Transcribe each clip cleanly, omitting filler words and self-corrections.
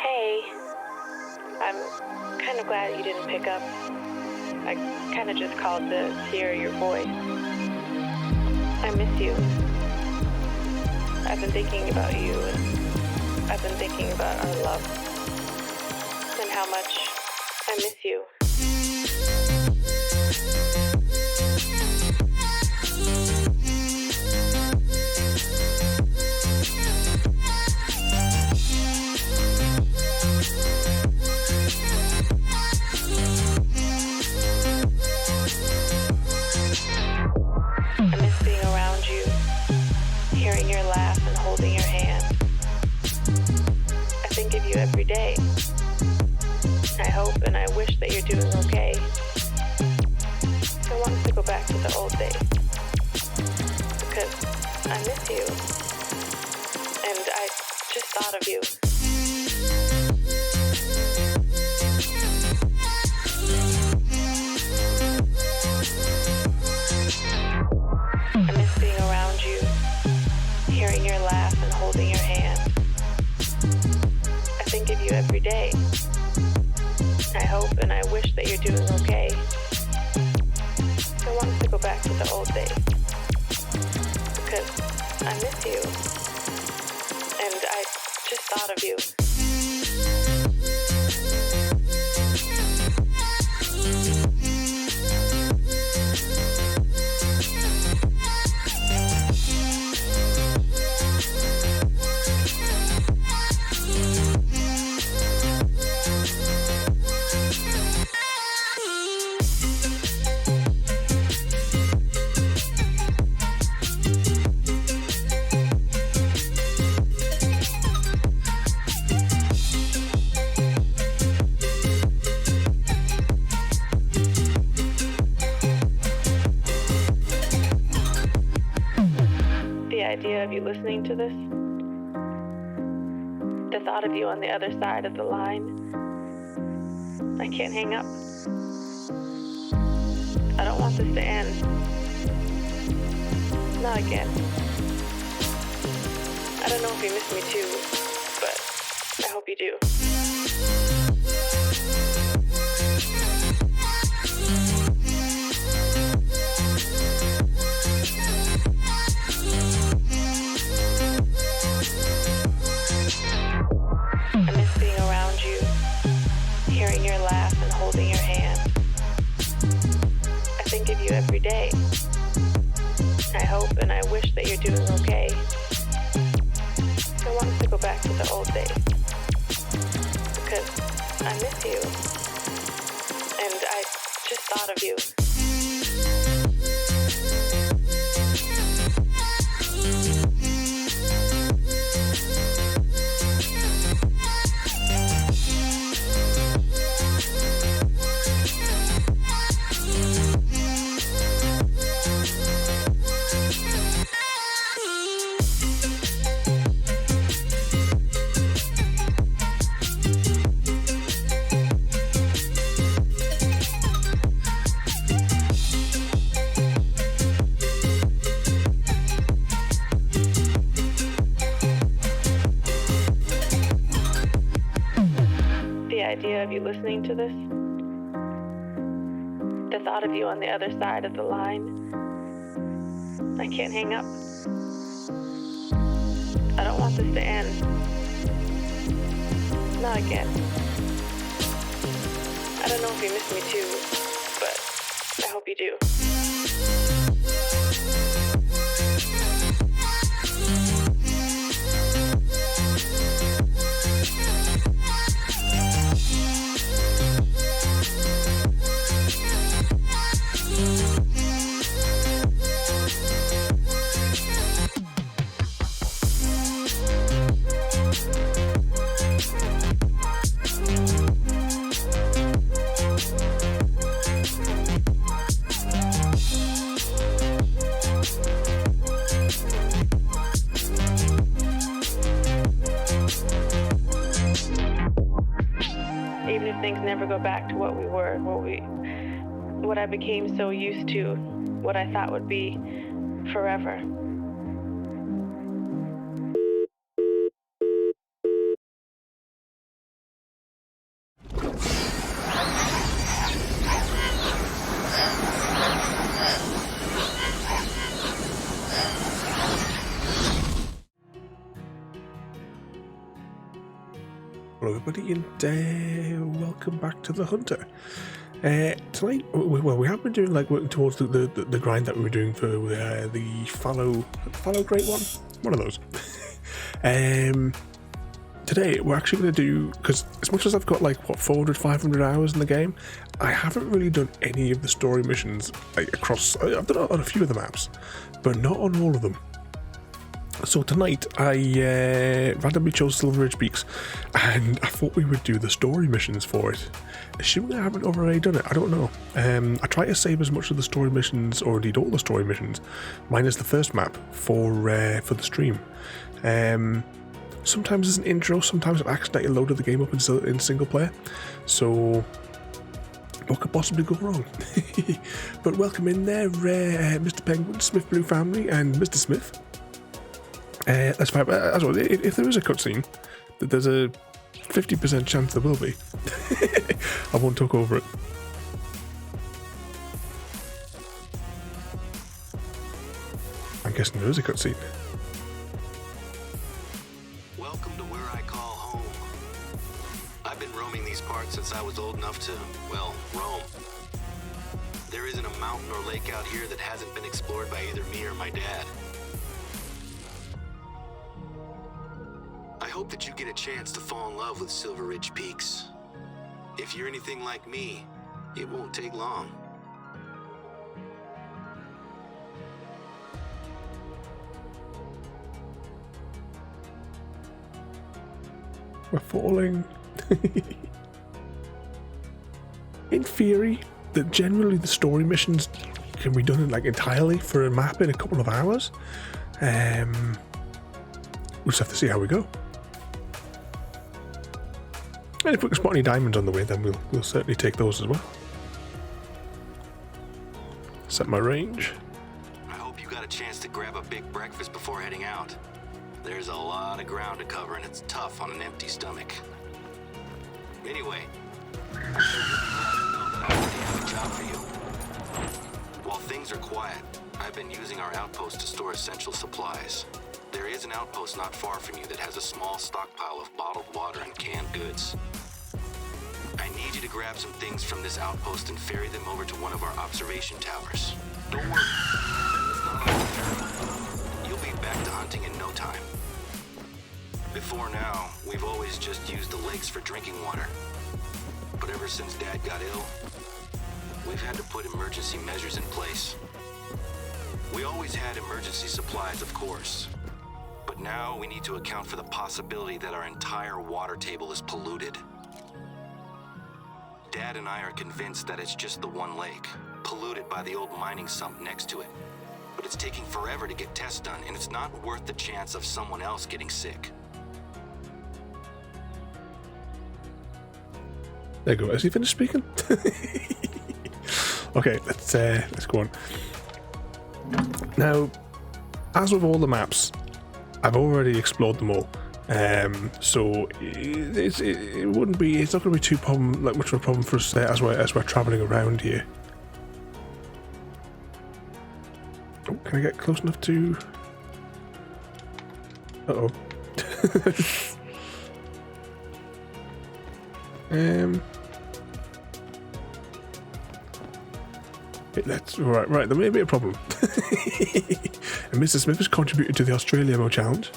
Hey, I'm kind of glad you didn't pick up. I kind of just called to hear your voice. I miss you. I've been thinking about you, and I've been thinking about our love, and how much I miss you. I miss being around you, hearing your laugh and holding your hand. I think of you every day. I hope and I wish that you're doing okay. I want us to go back to the old days, because I miss you, and I just thought of you. I miss being around you, hearing your laugh and holding your hand. I think of you every day. I hope and I wish that you're doing okay. I want us to go back to the old days, because I miss you, and I just thought of you. The idea of you listening to this, the thought of you on the other side of the line, I can't hang up. I don't want this to end. Not again. I don't know if you miss me too, but I hope you do. I miss being around you, hearing your laugh and holding your hand. I think of you every day. I hope and I wish that you're doing okay. I want us to go back to the old days, because I miss you, and I just thought of you. The idea of you listening to this, the thought of you on the other side of the line, I can't hang up. I don't want this to end. Not again. I don't know if you miss me too, but I hope you do. Even if things never go back to what we were, what I became so used to, what I thought would be forever. Hello everybody and welcome back to the Hunter. Tonight, well, we have been doing like working towards the grind that we were doing for the fallow great one of those. Today we're actually going to do, because as much as I've got like what 400-500 hours in the game, I haven't really done any of the story missions like across. I've done it on a few of the maps, but not on all of them. So tonight I randomly chose Silver Ridge Peaks, and I thought we would do the story missions for it. Assuming I haven't already done it, I don't know. I try to save as much of the story missions, or indeed all the story missions, minus the first map, for the stream. Sometimes it's an intro, sometimes I've accidentally loaded the game up in single player, so what could possibly go wrong? But welcome in there, Mr. Penguin, Smith Blue Family, and Mr. Smith. That's fine. As well, if there is a cutscene, there's a 50% chance there will be. I won't talk over it. I'm guessing there is a cutscene. Welcome to where I call home. I've been roaming these parts since I was old enough to, well, roam. There isn't a mountain or lake out here that hasn't been explored by either me or my dad. I hope that you get a chance to fall in love with Silver Ridge Peaks. If you're anything like me, it won't take long. We're falling. In theory, that generally the story missions can be done like entirely for a map in a couple of hours. We'll just have to see how we go. And if we can spot any diamonds on the way, then we'll certainly take those as well. Set my range. I hope you got a chance to grab a big breakfast before heading out. There's a lot of ground to cover and it's tough on an empty stomach. Anyway, I'm sure you'll be glad to know that I already have a job for you. While things are quiet, I've been using our outpost to store essential supplies. There is an outpost not far from you that has a small stockpile of bottled water and canned goods. I need you to grab some things from this outpost and ferry them over to one of our observation towers. Don't worry, it's not all terrible. You'll be back to hunting in no time. Before now, we've always just used the lakes for drinking water. But ever since Dad got ill, we've had to put emergency measures in place. We always had emergency supplies, of course. But now we need to account for the possibility that our entire water table is polluted. Dad and I are convinced that it's just the one lake, polluted by the old mining sump next to it. But it's taking forever to get tests done, and it's not worth the chance of someone else getting sick. There you go. Has he finished speaking? Okay, let's go on. Now, as with all the maps, I've already explored them all, so it wouldn't be. It's not going to be much of a problem for us as we're traveling around here. Oh, can I get close enough to? Uh-oh. That's right. There may be a problem. And Mr. Smith has contributed to the Australia Mo challenge.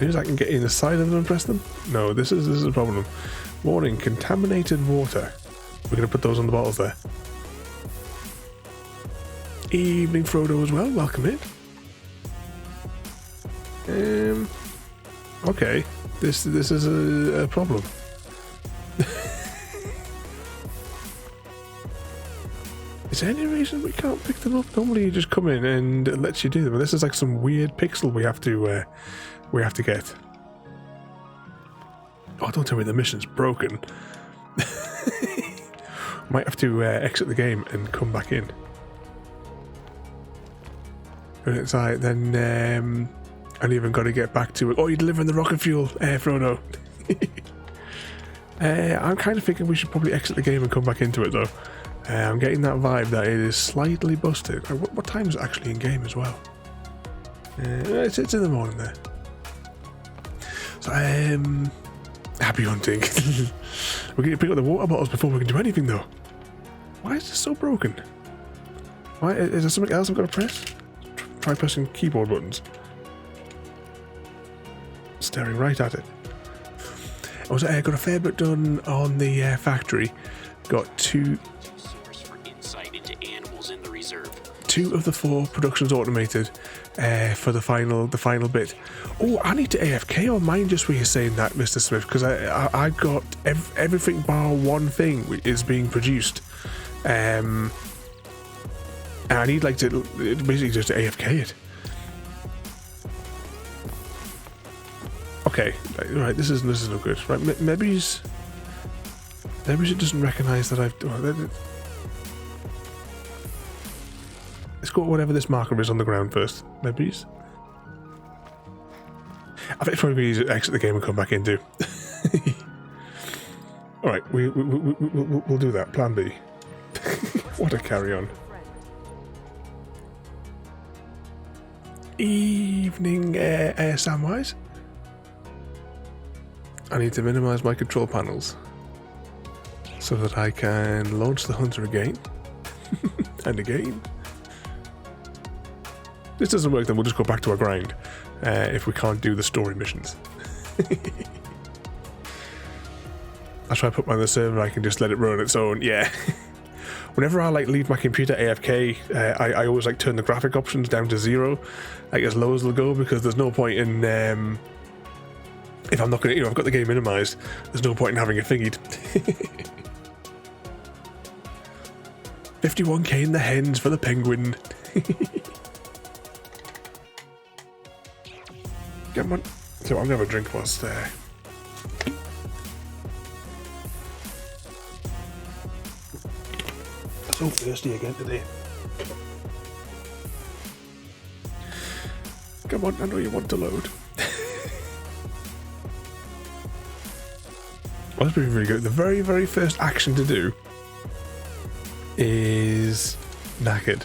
Maybe I can get in the side of them and press them. No, this is a problem. Warning: contaminated water. We're going to put those on the bottles there. Evening, Frodo, as well. Welcome in. Okay, this is a problem. Is there any reason we can't pick them up? Normally you just come in and it lets you do them. This is like some weird pixel we have to get. Oh, don't tell me the mission's broken. Might have to exit the game and come back in. And it's like, then I've even got to get back to it. Oh, you're delivering the rocket fuel, Frodo. I'm kind of thinking we should probably exit the game and come back into it though. I'm getting that vibe that it is slightly busted. What time is it actually in game as well? It's in the morning there. So, happy hunting. We're going to pick up the water bottles before we can do anything, though. Why is this so broken? Why is there something else I've got to press? Try pressing keyboard buttons. Staring right at it. I was got a fair bit done on the factory. Got two. Source for insight into animals in the reserve. 2 of the 4 productions automated for the final bit. Oh, I need to AFK or mine just where you're saying that, Mr. Smith, because I got everything bar one thing which is being produced. And I need like to basically just AFK it. Okay, right. This is no good. Right, maybe it doesn't recognise that I've. Let's go whatever this marker is on the ground first. Maybe. I think it's probably easy to exit the game and come back in too. All right, we'll do that. Plan B. What a carry on. Evening, Samwise. I need to minimize my control panels so that I can launch the hunter again and again. If this doesn't work, then we'll just go back to our grind if we can't do the story missions. I'll try to put mine on the server. I can just let it run on its own. Yeah. Whenever I like leave my computer AFK, I always like turn the graphic options down to 0, like as low as they'll go, because there's no point in if I'm not gonna, I've got the game minimized. There's no point in having it thingied. 51k in the hens for the penguin. Come on. So I'm gonna have a drink whilst there. So thirsty again today. Come on, I know you want to load. Well, that's been really good. The very, very first action to do is knackered.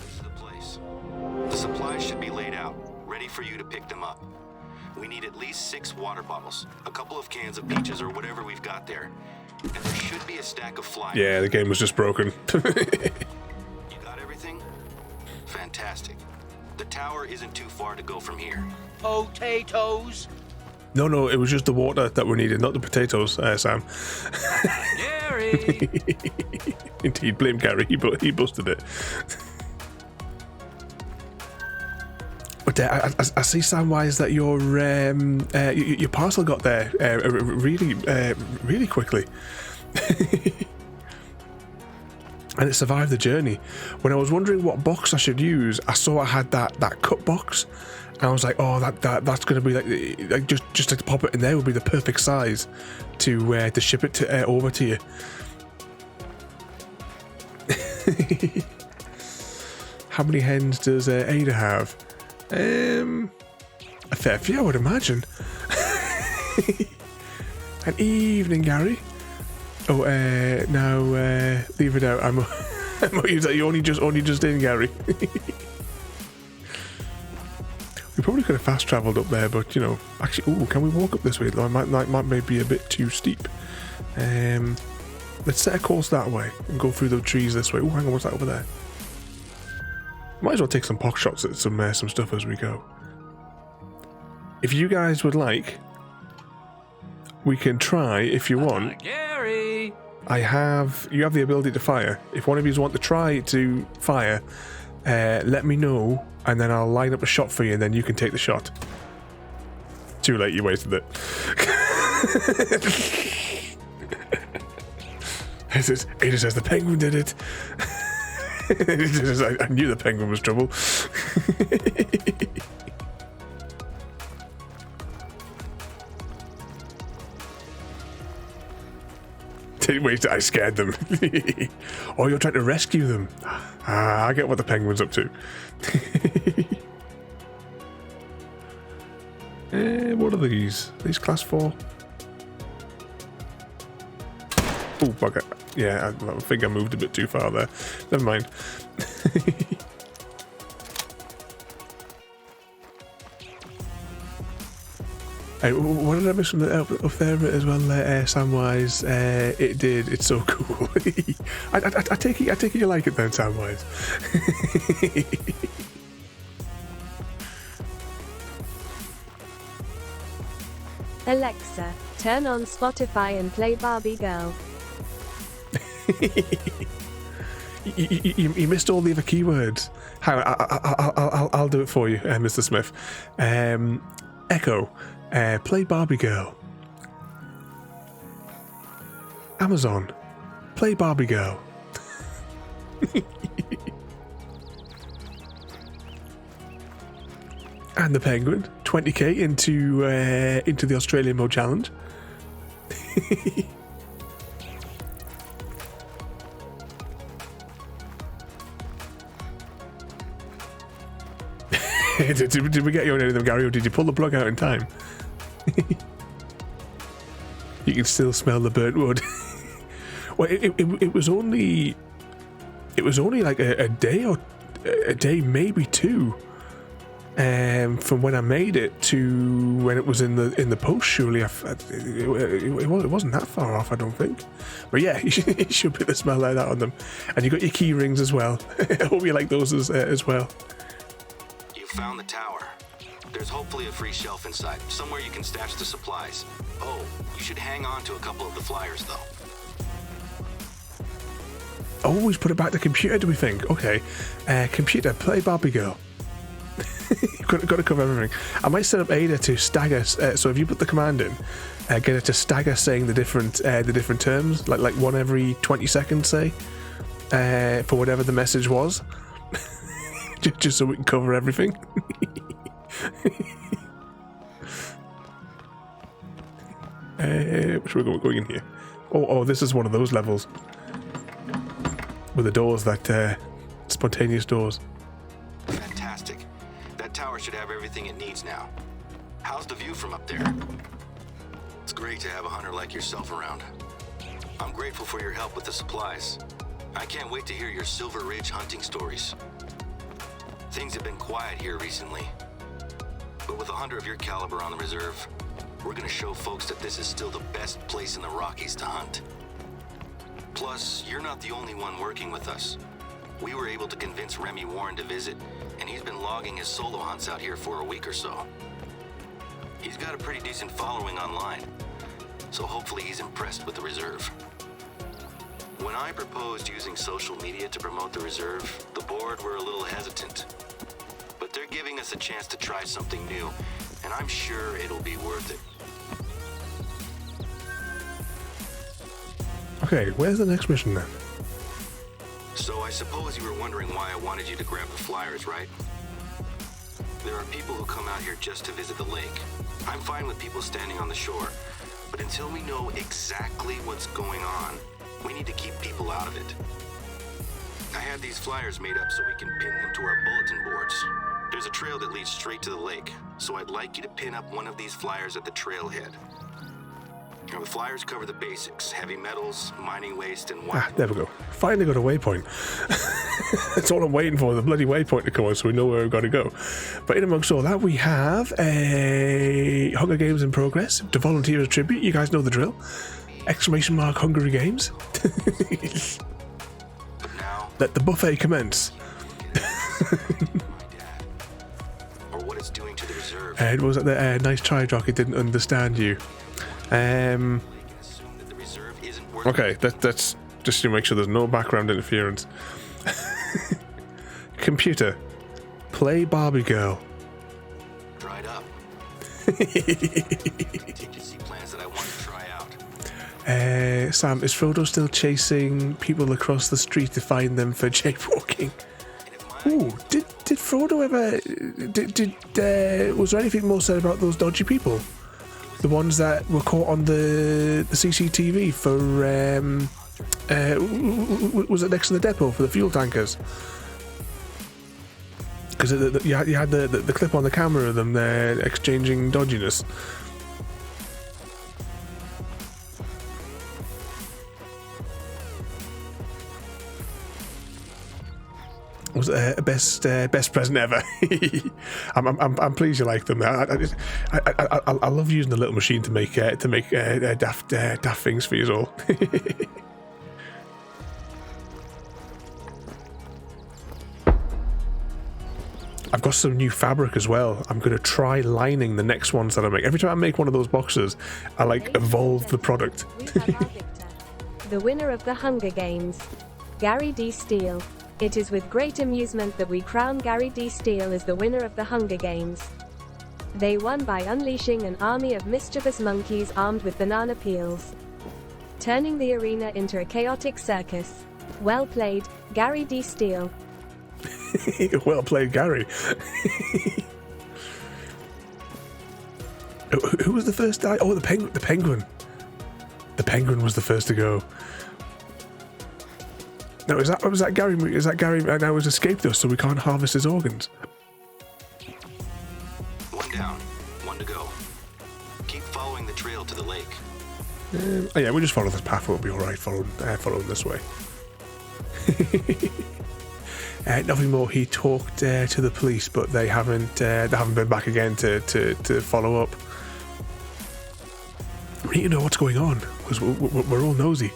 The supplies should be laid out, ready for you to pick them up. We need at least 6 water bottles, a couple of cans of peaches or whatever we've got there. And there should be a stack of flyers. Yeah, the game was just broken. You got everything? Fantastic. The tower isn't too far to go from here. Potatoes? No, it was just the water that we needed, not the potatoes, Sam. Gary! Indeed, blame Gary, he busted it. But I see, Samwise, that your parcel got there really quickly. And it survived the journey. When I was wondering what box I should use, I saw I had that cut box. And I was like, oh, that's going to be like just to pop it in there would be the perfect size to ship it to over to you. How many hens does Ada have? A fair few, I would imagine. An evening, Gary. Oh, now leave it out. I'm you only just in, Gary. We probably could have fast travelled up there, but actually, can we walk up this way? That might be a bit too steep. Let's set a course that way and go through the trees this way. Oh, hang on, what's that over there? Might as well take some pock shots at some stuff as we go. If you guys would like, we can try if you want. Gary! You have the ability to fire. If one of you want to try to fire, let me know, and then I'll line up a shot for you, and then you can take the shot. Too late, you wasted it. Ada says the penguin did it. I knew the penguin was trouble. Wait, I scared them. Oh, you're trying to rescue them. I get what the penguin's up to. What are these? Are these class 4? Oh, bugger. Yeah, I think I moved a bit too far there. Never mind. What did I miss up there as well, Samwise? It did. It's so cool. I take it you like it then, Samwise. Alexa, turn on Spotify and play Barbie Girl. You missed all the other keywords. I'll do it for you, Mr. Smith. Echo, play Barbie Girl. Amazon, play Barbie Girl. And the Penguin, 20k into the Australian Mode Challenge. Did we get you on any of them, Gary, or did you pull the plug out in time? You can still smell the burnt wood. Well, it was only like a day, maybe two, from when I made it to when it was in the post. Surely, it wasn't that far off, I don't think. But yeah, you should put the smell like that on them. And you got your key rings as well. I hope you like those as well. Found the tower. There's hopefully a free shelf inside, somewhere you can stash the supplies. Oh, you should hang on to a couple of the flyers, though. Always put it back to computer, do we think? Okay. Computer, play Barbie Girl. Got to cover everything. I might set up Ada to stagger, so if you put the command in, get it to stagger saying the different terms, like one every 20 seconds, say, for whatever the message was. Just so we can cover everything. Which we're going in here. Oh, this is one of those levels with the doors, that spontaneous doors. Fantastic. That tower should have everything it needs now. How's the view from up there? It's great to have a hunter like yourself around. I'm grateful for your help with the supplies. I can't wait to hear your Silver Ridge hunting stories. Things have been quiet here recently, but with a hunter of your caliber on the reserve, we're gonna show folks that this is still the best place in the Rockies to hunt. Plus, you're not the only one working with us. We were able to convince Remy Warren to visit, and he's been logging his solo hunts out here for a week or so. He's got a pretty decent following online, so hopefully he's impressed with the reserve. When I proposed using social media to promote the reserve, the board were a little hesitant. But they're giving us a chance to try something new, and I'm sure it'll be worth it. Okay, where's the next mission then? So I suppose you were wondering why I wanted you to grab the flyers, right? There are people who come out here just to visit the lake. I'm fine with people standing on the shore, but until we know exactly what's going on, we need to keep people out of it. I had these flyers made up so we can pin them to our bulletin boards. There's a trail that leads straight to the lake, so I'd like you to pin up one of these flyers at the trailhead. Now, the flyers cover the basics: heavy metals, mining waste, and there we go. Finally got a waypoint. That's all I'm waiting for, the bloody waypoint to come on so we know where we've got to go. But in amongst all that, we have a Hunger Games in progress. To volunteer as tribute, you guys know the drill. ! Hungry Games. Let the buffet commence. Or what it's doing to the reserve. It was the nice try, Jock. It didn't understand you. Okay, that's just to make sure there's no background interference. Computer, play Barbie Girl. Dried up. Contingency plans that I want to try out. Sam, is Frodo still chasing people across the street to find them for jaywalking? Ooh, did Frodo ever? Was there anything more said about those dodgy people? The ones that were caught on the CCTV for was it next to the depot for the fuel tankers? Because you had the clip on the camera of them there exchanging dodginess. Was it best present ever? I'm pleased you like them. I love using the little machine to make daft things for you all. I've got some new fabric as well. I'm going to try lining the next ones that I make. Every time I make one of those boxes, I like evolve the product. We have our victor, the winner of the Hunger Games, Gary D. Steele. It is with great amusement that we crown Gary D. Steele as the winner of the Hunger Games. They won by unleashing an army of mischievous monkeys armed with banana peels, turning the arena into a chaotic circus. Well played, Gary D. Steele. Well played, Gary. Who was the first guy? Oh, the penguin. The penguin was the first to go. Now, was that Gary? Is that Gary now has escaped us, so we can't harvest his organs? One down, one to go. Keep following the trail to the lake. Oh yeah, we'll just follow this path. We'll be all right. Following this way. Nothing more. He talked to the police, but they haven't been back again to follow up. We need to know what's going on because we're all nosy.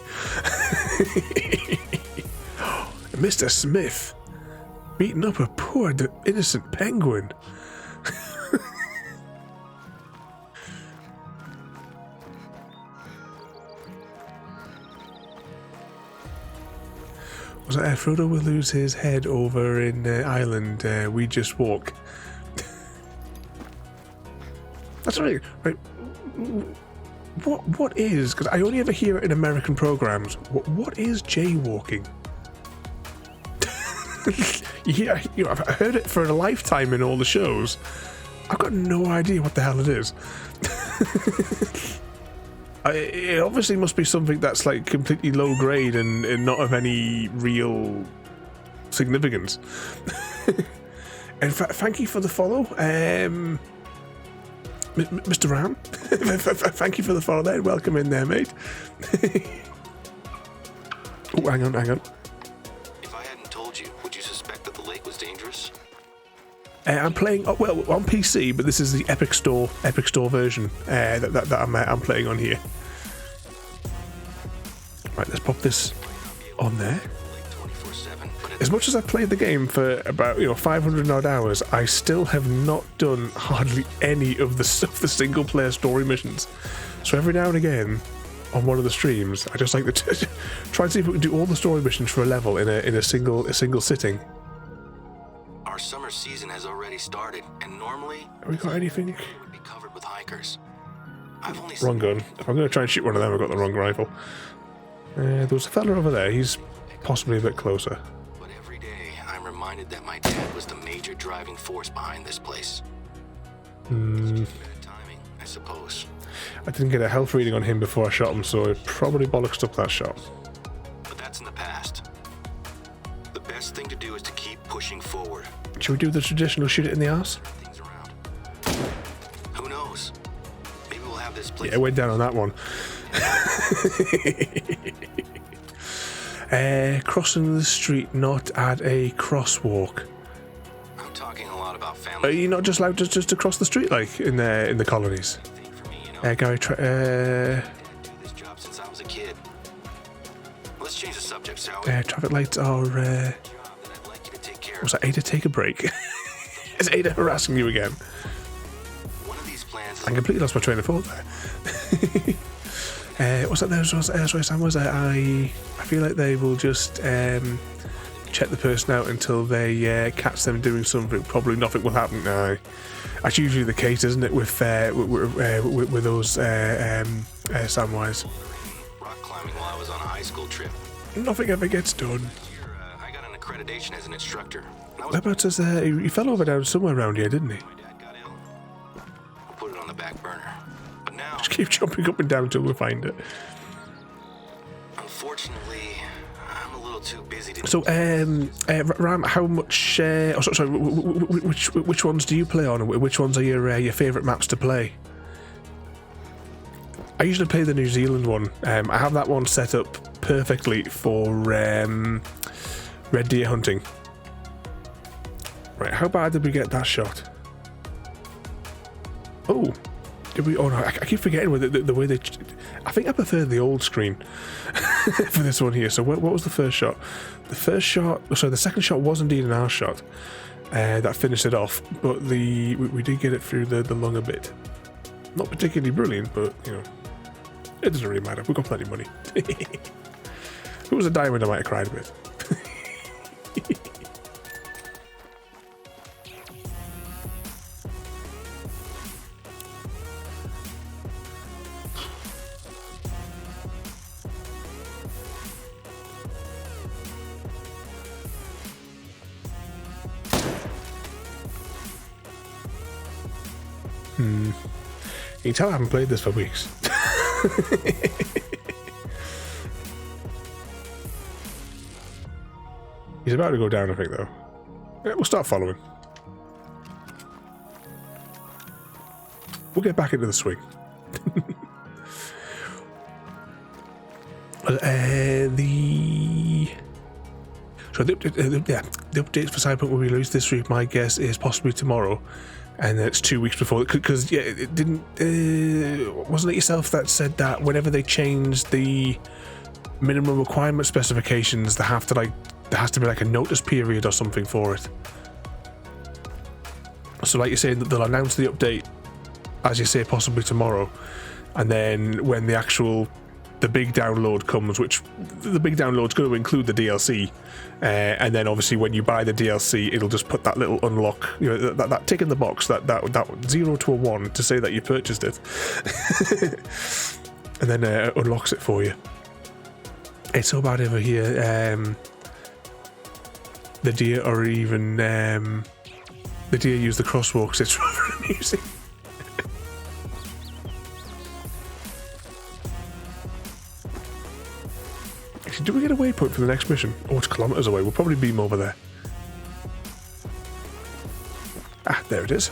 Mr. Smith beating up a poor innocent penguin. Was that Frodo will lose his head over in Ireland? We just walk. That's right. Right. What is? Because I only ever hear it in American programs. What is jaywalking? Yeah, I've heard it for a lifetime in all the shows. I've got no idea what the hell it is. It obviously must be something that's like completely low grade and not of any real significance. And thank you for the follow, Mr. Ram. Thank you for the follow there. Welcome in there, mate. Oh, hang on. If I hadn't told you, would you suspect that the lake was dangerous? I'm playing on PC, but this is the Epic Store version that I'm playing on here. Right, let's pop this on there. As much as I've played the game for about 500 odd hours, I still have not done hardly any of the single player story missions. So every now and again, on one of the streams, I just like to try and see if we can do all the story missions for a level in a single sitting. Our summer season has already started, and normally Have we got anything? it would be covered with hikers. I've only Wrong gun. If I'm going to try and shoot one of them, I've got the wrong rifle. There was a fella over there. He's possibly a bit closer. But every day, I'm reminded that my dad was the major driving force behind this place. It's just a bit of timing, I suppose. I didn't get a health reading on him before I shot him, so I probably bollocksed up that shot. But that's in the past. The best thing to do is to keep pushing forward. Should we do the traditional shoot it in the arse? Things around. Who knows? Maybe we'll have this place. Yeah, it went down on that one. Crossing the street, not at a crosswalk. I'm talking a lot about Are family. you not just allowed just to cross the street like in the colonies? Thing for me, you know. Gary, I didn't do this job since I was a kid. Let's change the subject, shall we? traffic lights are. Job that I'd like you to take care of. Was that Ada? Take a break. Is Ada harassing you again? One of these plans is I completely lost my train of thought there. What's that there? Sorry, Sam, was that? I feel like they will just check the person out until they catch them doing something. Probably nothing will happen now. That's usually the case, isn't it, with those Samwise? rock climbing while I was on a high school trip. Nothing ever gets done. Here, I got an accreditation as an instructor. And I was What about us? He fell over down somewhere around here, didn't he? my dad got ill. I'll put it on the back burner. But now, Just keep jumping up and down until we find it. unfortunately, I'm a little too busy to. So, Ram, how much? Sorry, which ones do you play on? Which ones are your favourite maps to play? I usually play the New Zealand one. I have that one set up perfectly for red deer hunting. Right, how bad did we get that shot? Oh, did we? Oh no, I keep forgetting with the way they. I think I prefer the old screen for this one here. So what was the first shot? The first shot. So the second shot was indeed an arse shot that finished it off, but we did get it through the lung a bit. Not particularly brilliant, but you know, it doesn't really matter. We've got plenty of money. If it was a diamond, I might have cried a bit. You can tell I haven't played this for weeks. He's about to go down, I think, though. Yeah, we'll start following. We'll get back into the swing. The update for Cyberpunk will be released this week. My guess is possibly tomorrow, and it's 2 weeks before. Because it didn't. Wasn't it yourself that said that whenever they change the minimum requirement specifications, there has to be like a notice period or something for it. So, like you're saying, that they'll announce the update, as you say, possibly tomorrow, and then when the big download comes, which the big download's going to include the DLC, and then obviously when you buy the DLC, it'll just put that little unlock, you know, that tick in the box, that 0 to a 1 to say that you purchased it, and then unlocks it for you. It's so bad over here. The deer, or even the deer use the crosswalks. It's rather amusing. Do we get a waypoint for the next mission? Oh, it's kilometers away. We'll probably beam over there. Ah, there it is.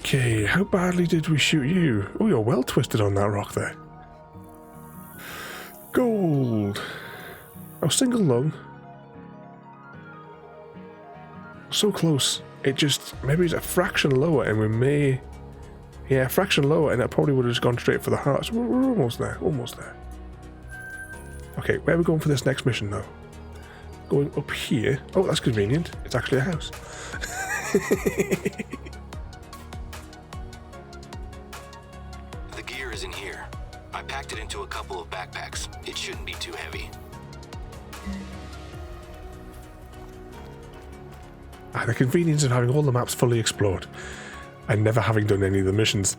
Okay, how badly did we shoot you? Oh, you're well twisted on that rock there. Gold. Oh, single lung. So close. It just, maybe it's a fraction lower, and we may, yeah, a fraction lower, and that probably would have just gone straight for the heart. So we're almost there, almost there. Okay, where are we going for this next mission, though? Going up here. Oh, that's convenient. It's actually a house. The gear is in here. I packed it into a couple of backpacks. It shouldn't be too heavy. The convenience of having all the maps fully explored and never having done any of the missions.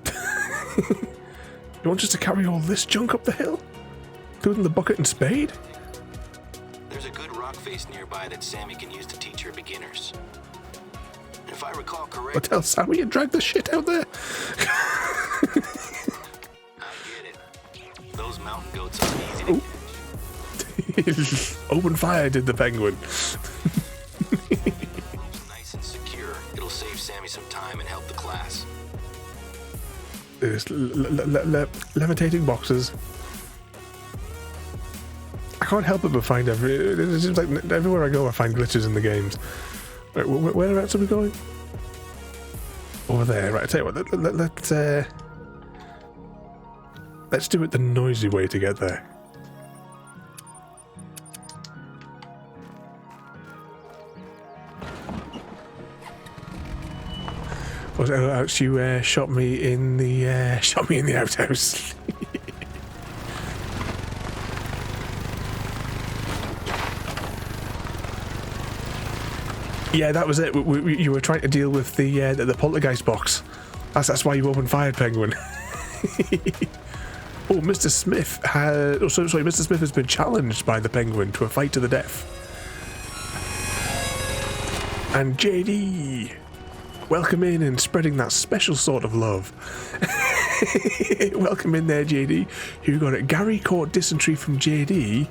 You want us to carry all this junk up the hill? Including the bucket and spade? There's a good rock face nearby that Sammy can use to teach her beginners. If I recall correctly... But tell Sammy and drag the shit out there. I get it. Those mountain goats are easy to catch. Open fire, did the penguin. Nice and secure. It'll save Sammy some time and help the class. There's levitating boxes. I can't help it but find it seems like everywhere I go I find glitches in the games. Right, where else are we going? Over there. Right, I tell you what, let's do it the noisy way to get there. You shot me in the outhouse. Yeah, that was it. You were trying to deal with the poltergeist box. That's why you opened fire, penguin. Oh, Mr. Smith has. Oh, sorry, Mr. Smith has been challenged by the penguin to a fight to the death. And JD, welcome in and spreading that special sort of love. Welcome in there, JD. Who got it? Gary caught dysentery from JD.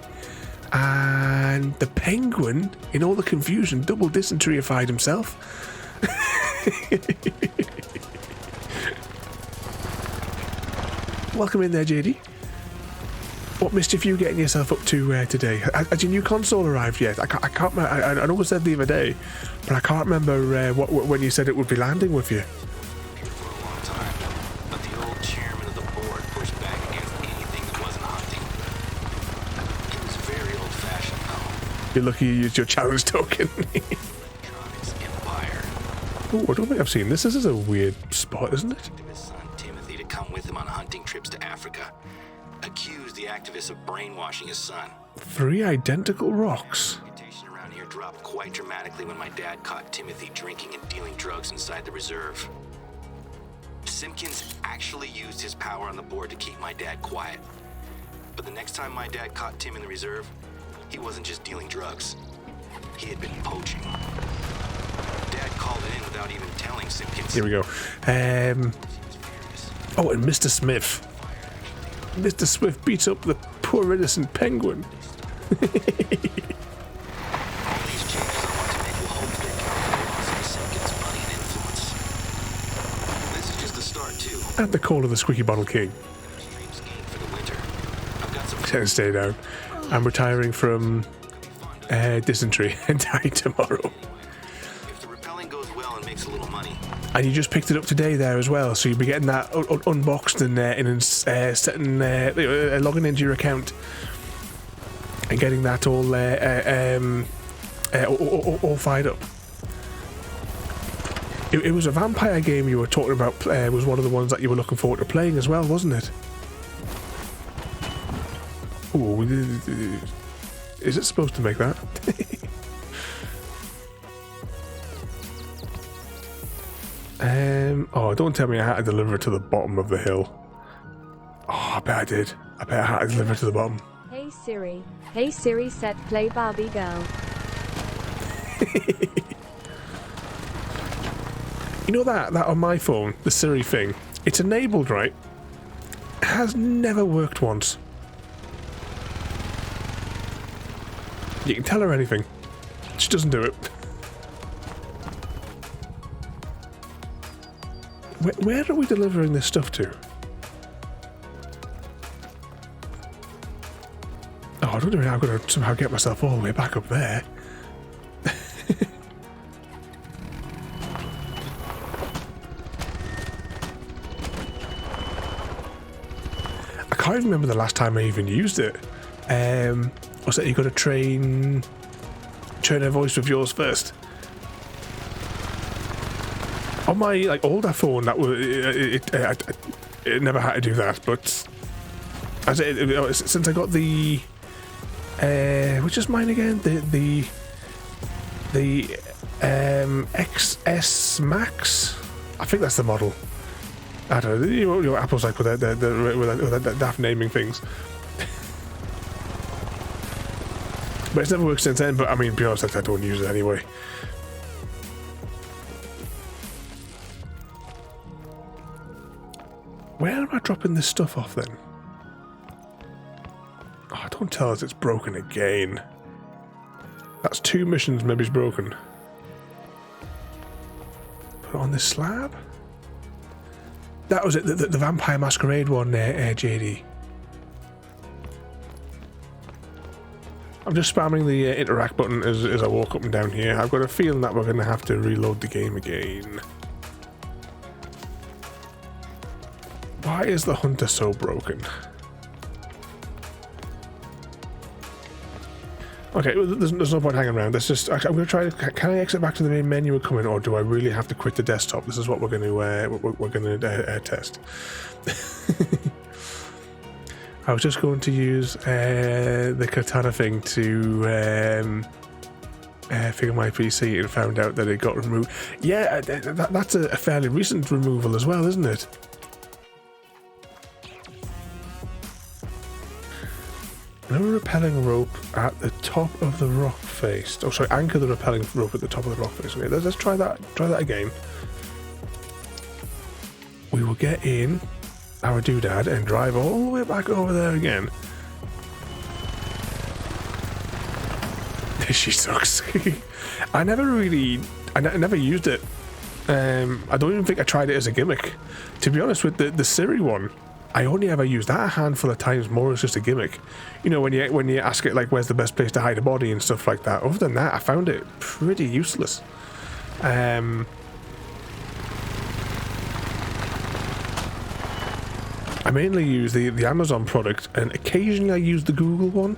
And the penguin, in all the confusion, double dysenteryified himself. Welcome in there, JD. What mischief are you getting yourself up to today? Has your new console arrived yet? I can't remember. I know I said the other day, but I can't remember when you said it would be landing with you. Here for a long time, but the old chairman of the board pushed back against anything that wasn't hunting. He was very old-fashioned, though. You're lucky you used your challenge token. Electronics Empire. Ooh, I don't think I've seen this. This is a weird spot, isn't it? To his son Timothy to come with him on hunting trips to Africa. Accused the activists of brainwashing his son. 3 identical rocks. Reputation around here dropped quite dramatically when my dad caught Timothy drinking and dealing drugs inside the reserve. Simpkins actually used his power on the board to keep my dad quiet. But the next time my dad caught Tim in the reserve, he wasn't just dealing drugs. He had been poaching. Dad called it in without even telling Simpkins. Here we go. Oh, and Mr. Smith. Mr. Swift beats up the poor innocent penguin. All these changes I want to make will hopefully counter the loss of Simpkins' money and influence. This is just the start, too. At the call of the Squeaky Bottle King. Stream skiing for the winter. I've got some Stay down. I'm retiring from dysentery and die tomorrow. If the rappelling goes well and makes a little money, And you just picked it up today there as well, so you'll be getting that unboxed and setting, logging into your account and getting that all fired up. It was a vampire game you were talking about. Was one of the ones that you were looking forward to playing as well, wasn't it? Ooh, is it supposed to make that? Oh, don't tell me I had to deliver it to the bottom of the hill. Oh, I bet I did. I bet I had to deliver it to the bottom. Hey Siri. Hey Siri, set play Barbie Girl. You know that on my phone, the Siri thing, it's enabled, right? It has never worked once. You can tell her anything. She doesn't do it. Where are we delivering this stuff to? Oh, I don't know how I'm going to somehow get myself all the way back up there. I can't remember the last time I even used it. What's that? You got to train her voice with yours first. On my older phone, that was it never had to do that. But since I got the which is mine again, the XS Max, I think that's the model. I don't know. You know Apple's like with that daft naming things. But it's never worked since then. But I mean, to be honest, I don't use it anyway. Where am I dropping this stuff off then? Oh, don't tell us it's broken again. That's 2 missions, maybe it's broken. Put it on this slab? That was it, the Vampire Masquerade one there, JD. I'm just spamming the interact button as I walk up and down here. I've got a feeling that we're going to have to reload the game again. Why is the Hunter so broken? Okay, well, there's no point hanging around. Let's just. I'm going to try. Can I exit back to the main menu and come in, or do I really have to quit the desktop? This is what we're going to test. I was just going to use the katana thing to figure my PC and found out that it got removed. Yeah, that's a fairly recent removal as well, isn't it? No rappelling rope at the top of the rock face. Oh, sorry, anchor the rappelling rope at the top of the rock face. Okay, let's try that. Try that again. We will get in our doodad and drive all the way back over there again. She sucks. I never used it. I don't even think I tried it as a gimmick. To be honest, with the Siri one, I only ever used that a handful of times. More as just a gimmick, you know, when you ask it like where's the best place to hide a body and stuff like that. Other than that, I found it pretty useless. I mainly use the Amazon product, and occasionally I use the Google one,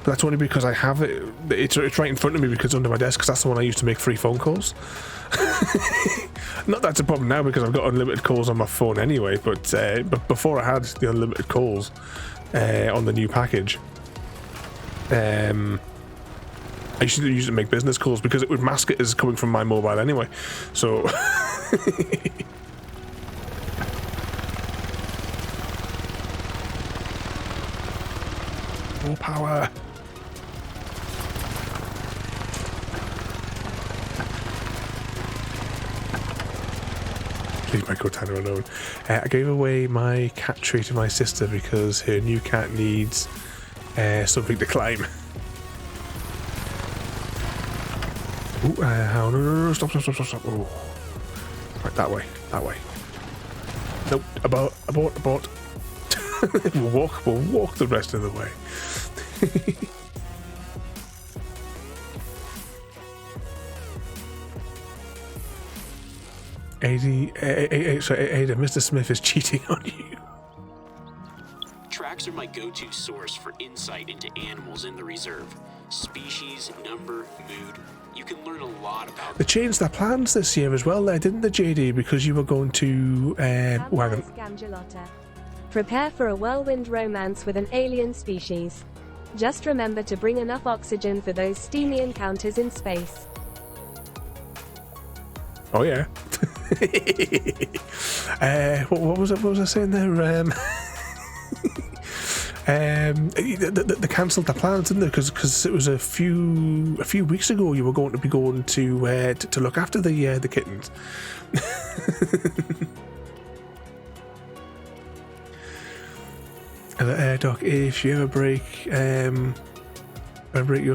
but that's only because I have it. It's right in front of me because it's under my desk, because that's the one I use to make free phone calls. Not that's a problem now because I've got unlimited calls on my phone anyway, but before I had the unlimited calls on the new package, I used to use it to make business calls because it would mask it as coming from my mobile anyway. So more power. Leave my Cortana alone. I gave away my cat tree to my sister because her new cat needs something to climb. Ooh, no, stop. Oh. Right, that way. Nope, abort. We'll walk the rest of the way. Ada, Mr. Smith is cheating on you. Tracks are my go-to source for insight into animals in the reserve. Species, number, mood. You can learn a lot about They changed their plans this year as well there, didn't they, JD? Because you were going to Wagon. Prepare for a whirlwind romance with an alien species. Just remember to bring enough oxygen for those steamy encounters in space. Oh yeah. What was I saying there? They cancelled the plans, didn't they? Because it was a few weeks ago you were going to be going to look after the kittens. Doc, if you ever break your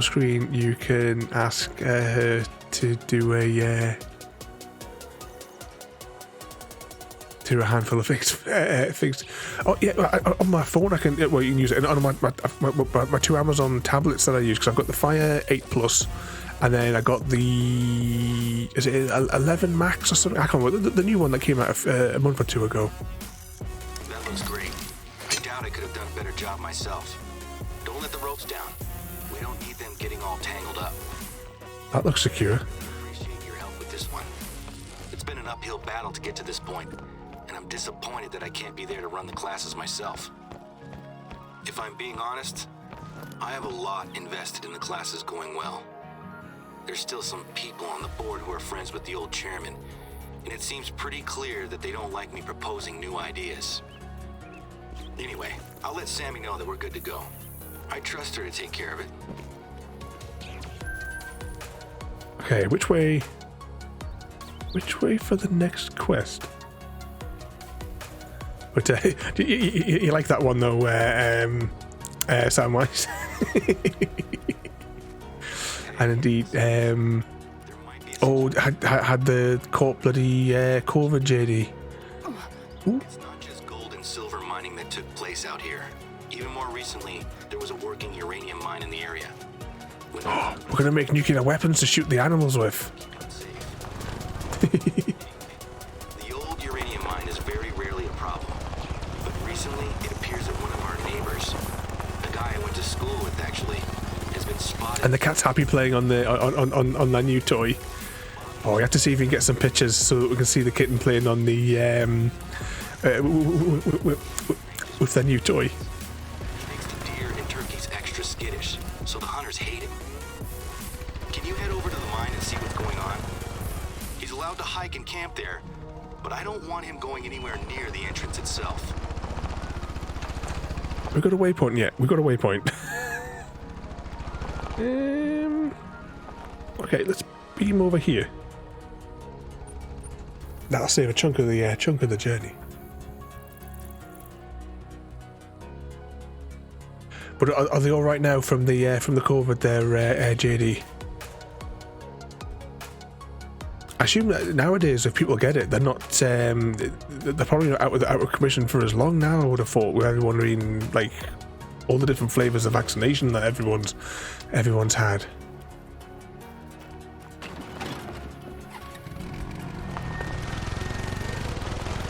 screen, you can ask her to do a handful of things. Oh yeah, on my phone I can. Well, you can use it. And on my two Amazon tablets that I use, because I've got the Fire 8 Plus, and then I got the 11 Max or something. I can't remember the new one that came out a month or two ago. That looks great. I doubt I could have done a better job myself. Don't let the ropes down. We don't need them getting all tangled up. That looks secure. Appreciate your help with this one. It's been an uphill battle to get to this point, and I'm disappointed that I can't be there to run the classes myself. If I'm being honest, I have a lot invested in the classes going well. There's still some people on the board who are friends with the old chairman, and it seems pretty clear that they don't like me proposing new ideas. Anyway, I'll let Sammy know that we're good to go. I trust her to take care of it. Okay, which way for the next quest? But you like that one though, Samwise? And indeed, had the court bloody COVID, JD. It's not just gold and silver mining that took place out here. Even more recently, there was a working uranium mine in the area. We're gonna make nuclear weapons to shoot the animals with. The old uranium mine is very rarely a problem, but recently it appears that one of our neighbors, the guy I went to school with actually, has been spotted. And the cat's happy playing on the on that new toy. Oh, we have to see if we can get some pictures so that we can see the kitten playing on the with the new toy. Makes the deer and turkeys extra skittish, so the hunters hate him. Can you head over to the mine and see what's going on? He's allowed to hike and camp there, but I don't want him going anywhere near the entrance itself. We got a waypoint yet? We got a waypoint. Okay, let's beam over here. That'll save a chunk of the journey. But are they all right now from the COVID there, JD? I assume that nowadays, if people get it, they're not. They're probably not out of commission for as long now. I would have thought, with everyone being like all the different flavors of vaccination that everyone's had.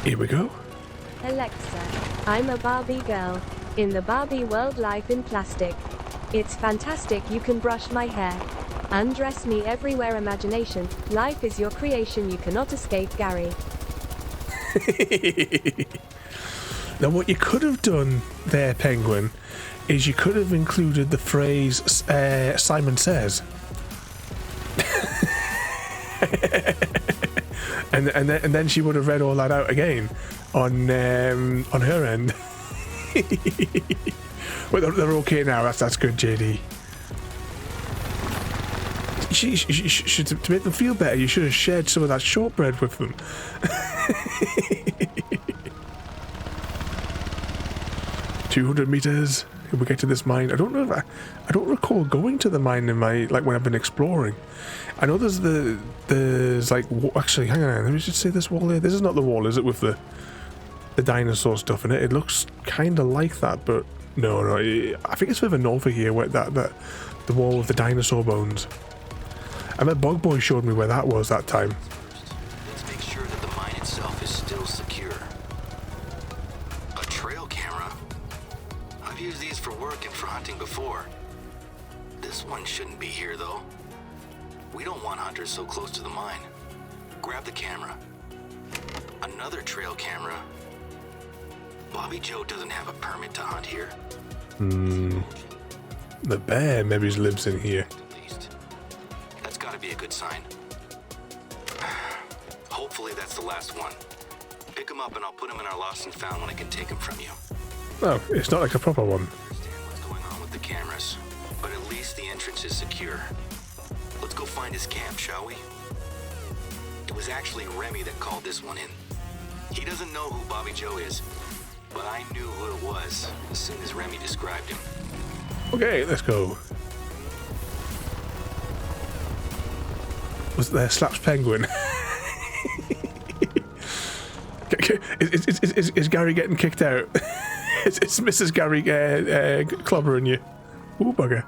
Here we go. Alexa, I'm a Barbie girl. In the Barbie world, life in plastic. It's fantastic. You can brush my hair. Undress me everywhere. Imagination. Life is your creation. You cannot escape, Gary. Now, what you could have done there, Penguin, is you could have included the phrase Simon Says. and then she would have read all that out again on her end. Well, they're okay now. That's good, JD. She should, to make them feel better, you should have shared some of that shortbread with them. 200 meters. We get to this mine. I don't know if I don't recall going to the mine in my when I've been exploring. I know there's like actually, hang on. Let me just say this wall here. This is not the wall, is it? With the dinosaur stuff in it. It looks kind of like that, but no. I think it's further north of here, where the wall with the dinosaur bones. I bet Bog Boy showed me where that was that time. Let's make sure that the mine itself is still secure. A trail camera? I've used these for work and for hunting before. This one shouldn't be here, though. We don't want hunters so close to the mine. Grab the camera. Another trail camera. Bobby Joe doesn't have a permit to hunt here. The bear maybe lives in here. That's gotta be a good sign. Hopefully that's the last one. Pick him up and I'll put him in our lost and found when I can take him from you. Oh, it's not like a proper one. I understand what's going on with the cameras, but at least the entrance is secure. Let's go find his camp, shall we? It was actually Remy that called this one in. He doesn't know who Bobby Joe is, but I knew who it was as soon as Remy described him. Okay, let's go. Was there Slaps Penguin? Is Gary getting kicked out? It's Mrs. Gary clobbering you. Ooh, bugger.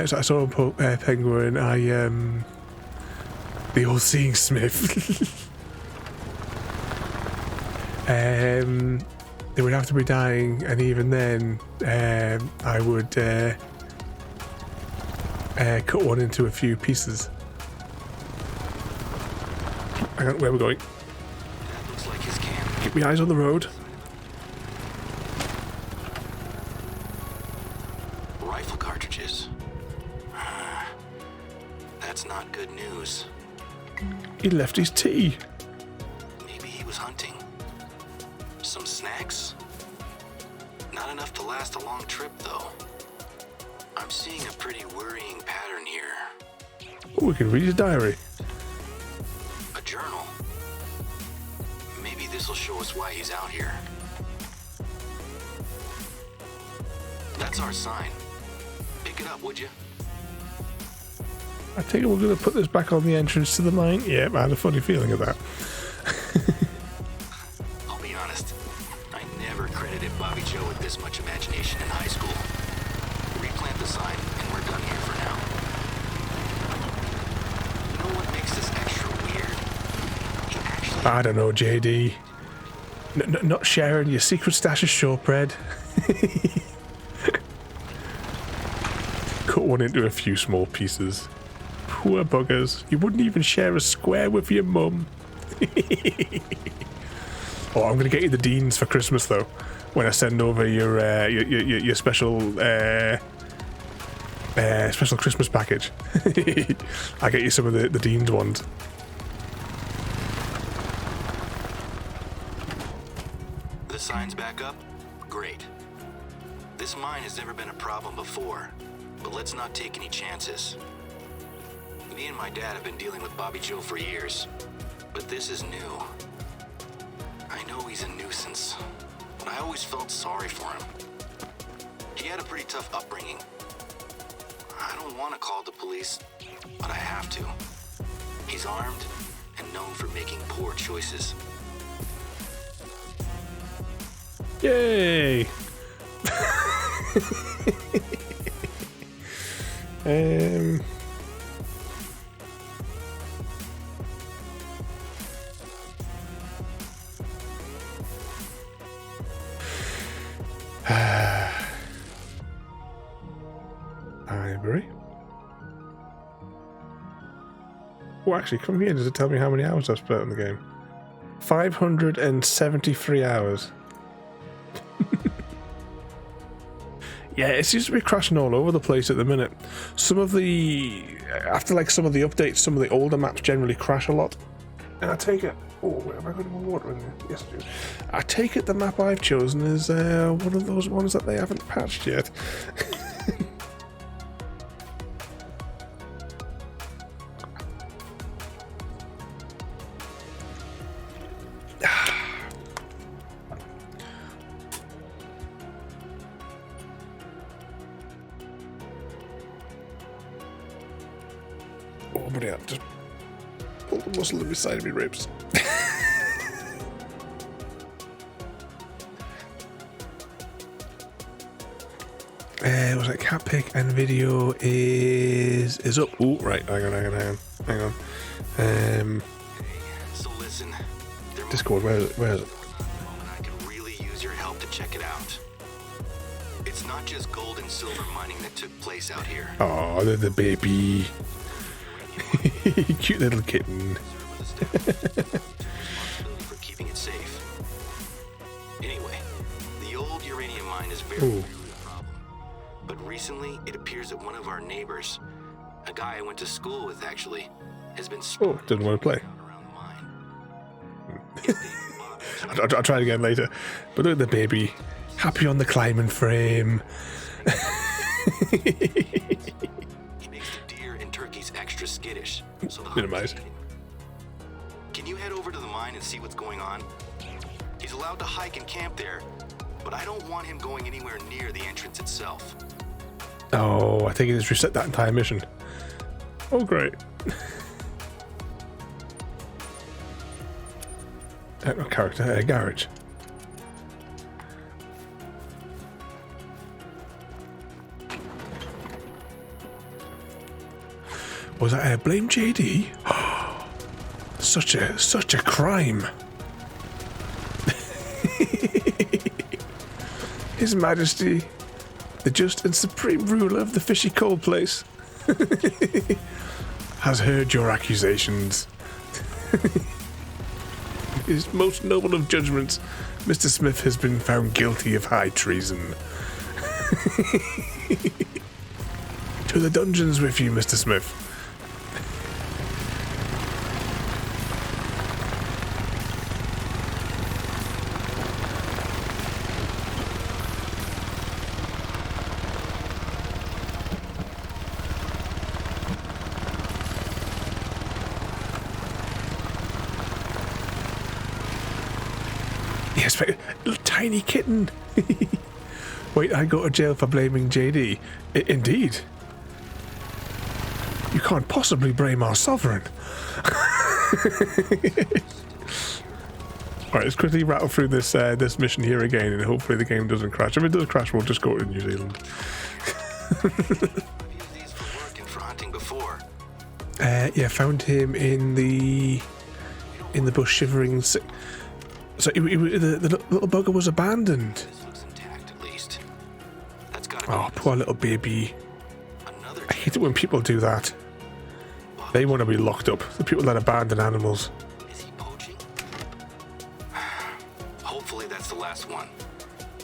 So I saw a penguin. The all-seeing Smith. They would have to be dying, and even then, I would cut one into a few pieces. Hang on, where we're going? That looks like his camp. Keep my eyes on the road. Rifle cartridges. That's not good news. He left his tea. Maybe he was hunting. Some snacks? Not enough to last a long trip, though. I'm seeing a pretty worrying pattern here. Oh, we can read his diary. A journal. Maybe this will show us why he's out here. That's our sign. Pick it up, would you? I take it we're going to put this back on the entrance to the mine. Yeah, I had a funny feeling of that. I'll be honest. I never credited Bobby Joe with this much imagination in high school. Replant the sign, and we're done here for now. You know what makes this extra weird? He actually... I don't know, JD. Not sharing your secret stash of shortbread. Cut one into a few small pieces. Poor buggers. You wouldn't even share a square with your mum. Oh, I'm going to get you the Deans for Christmas, though. When I send over your special special Christmas package. I'll get you some of the Deans ones. The sign's back up? Great. This mine has never been a problem before, but let's not take any chances. Me and my dad have been dealing with Bobby Joe for years, but this is new. I know he's a nuisance, but I always felt sorry for him. He He had a pretty tough upbringing. I don't want to call the police, but I have to. He's armed and known for making poor choices. Yay! Ivory. Oh, actually, come here. Does it tell me how many hours I've spent in the game? 573 hours. Yeah, it seems to be crashing all over the place at the minute. Some of the... After, like, some of the updates, some of the older maps generally crash a lot. And I take it... Oh, wait, have I got more water in there? Yes, I do. I take it the map I've chosen is one of those ones that they haven't patched yet. Oh, but yeah, just pull the muscle in beside me ribs. Was it cat pic and video is up? Oh, right, hang on. So listen, Discord, where is it? and I could really use your help to check it out. It's not just gold and silver mining that took place out here. Oh, the baby. Cute little kitten. Responsibility for keeping it safe. Anyway, the old uranium mine is very Ooh. clearly a problem. But recently, it appears that one of our neighbors, a guy I went to school with actually, has been Oh, didn't want to play. around the mine. I'll try it again later. But look at the baby. Happy on the climbing frame. He makes the deer and turkeys extra skittish. So the Minimize. hunters eat him. Can you head over to the mine and see what's going on? He's allowed to hike and camp there, but I don't want him going anywhere near the entrance itself. Oh, I think it has reset that entire mission. Oh, great. Character, garage. Was that blame JD? Such a crime. His Majesty, the just and supreme ruler of the fishy coal place, has heard your accusations. His most noble of judgments, Mr. Smith has been found guilty of high treason. To the dungeons with you, Mr. Smith. Yes, little tiny kitten. Wait, I go to jail for blaming JD. Indeed. You can't possibly blame our sovereign. Alright, let's quickly rattle through this this mission here again, and hopefully the game doesn't crash. If it does crash, we'll just go to New Zealand. I've used these for work and for hunting before. Yeah, found him in the bush shivering. So the little bugger was abandoned. This looks intact at least. That's gotta Oh, be poor little baby. another. I hate it when people do that. They want to be locked up. The people that abandon animals. Is he poaching? Hopefully that's the last one.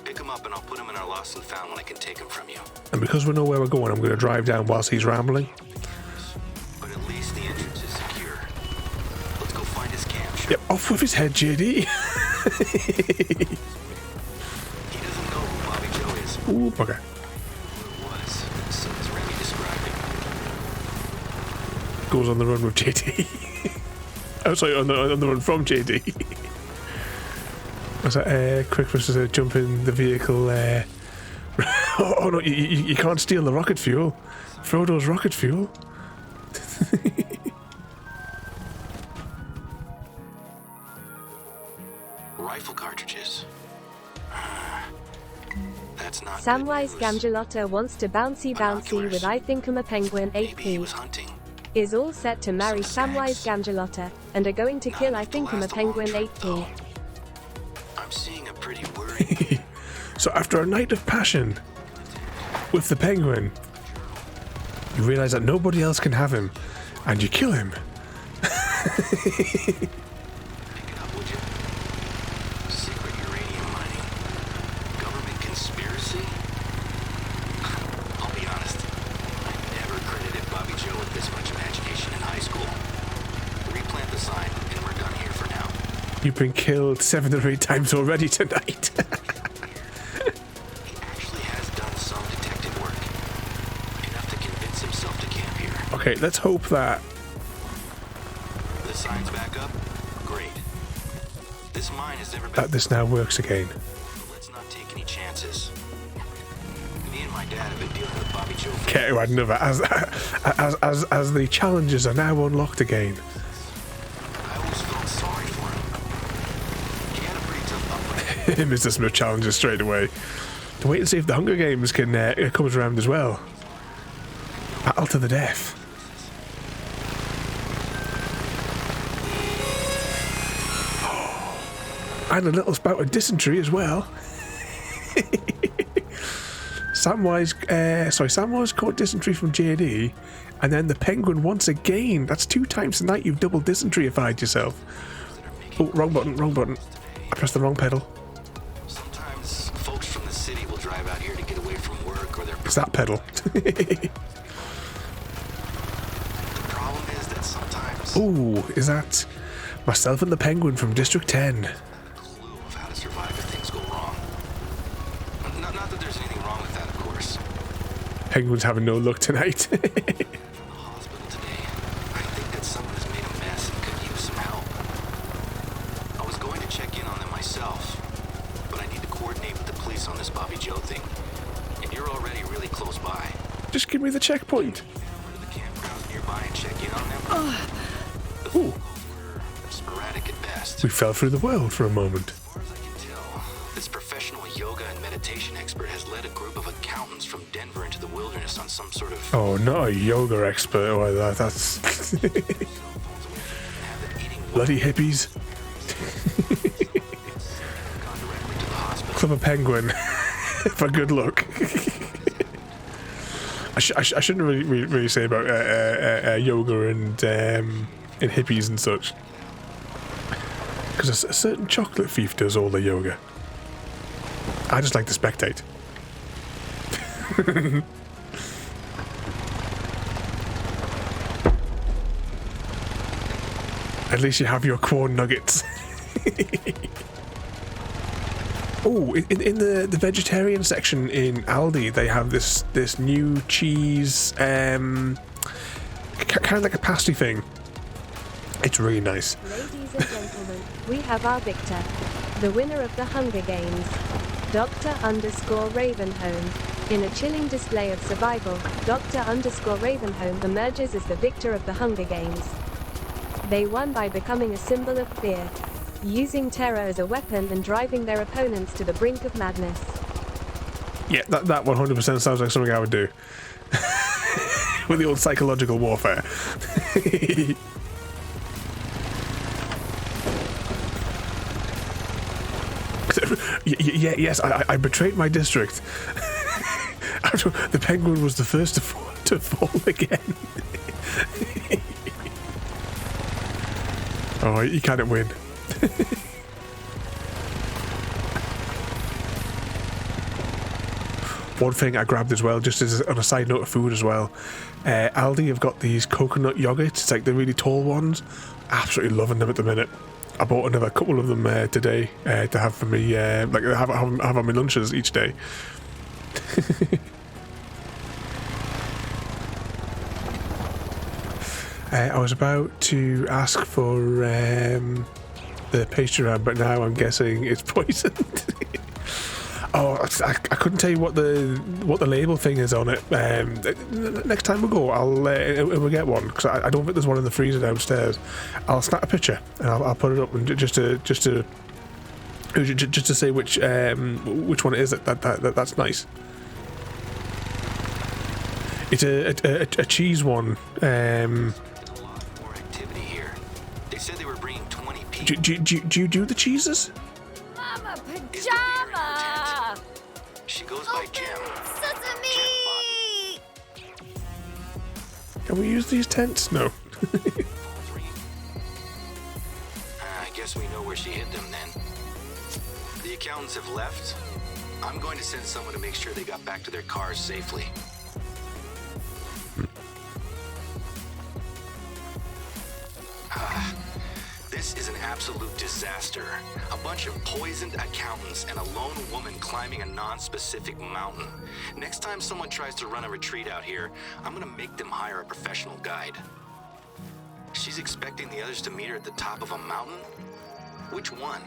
Pick him up and I'll put him in our lost and found when I can take him from you. And because we know where we're going, I'm going to drive down whilst he's rambling. But at least the entrance is secure. Let's go find his camp. Sure. Yep, off with his head, JD. He doesn't know who Bobby Joe is. Ooh, bugger. Who it was, so as Remy described it. Goes on the run with JD. Oh, sorry, on the run from JD. Was that quick for us to jump in the vehicle Oh no, you can't steal the rocket fuel. Frodo's rocket fuel. Rifle cartridges. That's not Samwise good news. Gamgelotta wants to bouncy with I think I'm a penguin Maybe he was 8p. hunting. Is all set to marry Samwise Gamgelotta and are going to kill I think I'm a penguin 8p. I'm seeing a pretty worried. So after a night of passion with the penguin, you realise that nobody else can have him, and you kill him. Pick it up, would you? Secret uranium mining. Government conspiracy? I'll be honest. I never credited Bobby Joe with this much imagination in high school. Replant the sign, and we're done here for now. You've been killed 7 or 8 times already tonight. He actually has done some detective work. Enough to convince himself to camp here. Okay, let's hope that The sign's back up? Great. This mine has never been... this now works again. Let's not take any chances. Me and my dad have been dealing with Bobby Joe for Okay, right, another as the challenges are now unlocked again. I always felt sorry for him. He had a pretty tough upbringing. Mr. Smith challenges straight away. To wait and see if the Hunger Games can comes around as well. Battle to the death. And a little spout of dysentery as well. Samwise caught dysentery from JD, and then the penguin once again. That's 2 times tonight you've double dysenteryified yourself. Oh, wrong button. I pressed the wrong pedal. Sometimes folks from the city will drive out here to get away from work or their... It's that pedal. The problem is that sometimes... Ooh, is that myself and the penguin from District 10? clue of how to survive if things go wrong. Not that there's anything wrong with that, of course. Penguin's having no luck tonight. From the hospital today, I think that someone has made a mess and could use some help. I was going to check in on them myself, but I need to coordinate with the police on this Bobby Joe thing. And you're already really close by. Just give me the checkpoint. Go to the campgrounds nearby and check in on them. The phone Ooh, calls were sporadic at best. we fell through the world for a moment. As far as I can tell, this professional yoga and meditation expert has led a group of accountants from Denver into the wilderness on some sort of Oh, not a yoga expert. Oh, that's habit eating bloody hippies. gone directly to the hospital. Club a penguin for good luck. I shouldn't really say about yoga and hippies and such, because a certain chocolate thief does all the yoga. I just like to spectate. At least you have your corn nuggets. Oh, in the vegetarian section in Aldi, they have this new cheese, kind of like a pasty thing. It's really nice. Ladies and gentlemen, we have our victor, the winner of the Hunger Games, Dr._Ravenholm. In a chilling display of survival, Dr._Ravenholm emerges as the victor of the Hunger Games. They won by becoming a symbol of fear, using terror as a weapon and driving their opponents to the brink of madness. Yeah, that 100% sounds like something I would do. With the old psychological warfare. Yes, I betrayed my district. The penguin was the first to fall again. Oh, you can't win. One thing I grabbed as well, just as on a side note of food as well, Aldi have got these coconut yogurts. It's like the really tall ones. Absolutely loving them at the minute. I bought another couple of them today to have for me, like have on my lunches each day. I was about to ask for the pastry round, but now I'm guessing it's poisoned. Oh, I couldn't tell you what the label thing is on it. Next time we go, we'll get one, because I don't think there's one in the freezer downstairs. I'll snap a picture and I'll put it up, and just to say which one it is. That's nice. It's a cheese one. A lot more activity here. They said they were bringing 20 people. Do you do the cheeses? Mama Is the leader pajama. intent? She goes by Gem. Sesame. Can we use these tents? No. I guess we know where she hid them then. The accountants have left. I'm going to send someone to make sure they got back to their cars safely. This is an absolute disaster. A bunch of poisoned accountants and a lone woman climbing a non-specific mountain. Next time someone tries to run a retreat out here, I'm gonna make them hire a professional guide. She's expecting the others to meet her at the top of a mountain? Which one?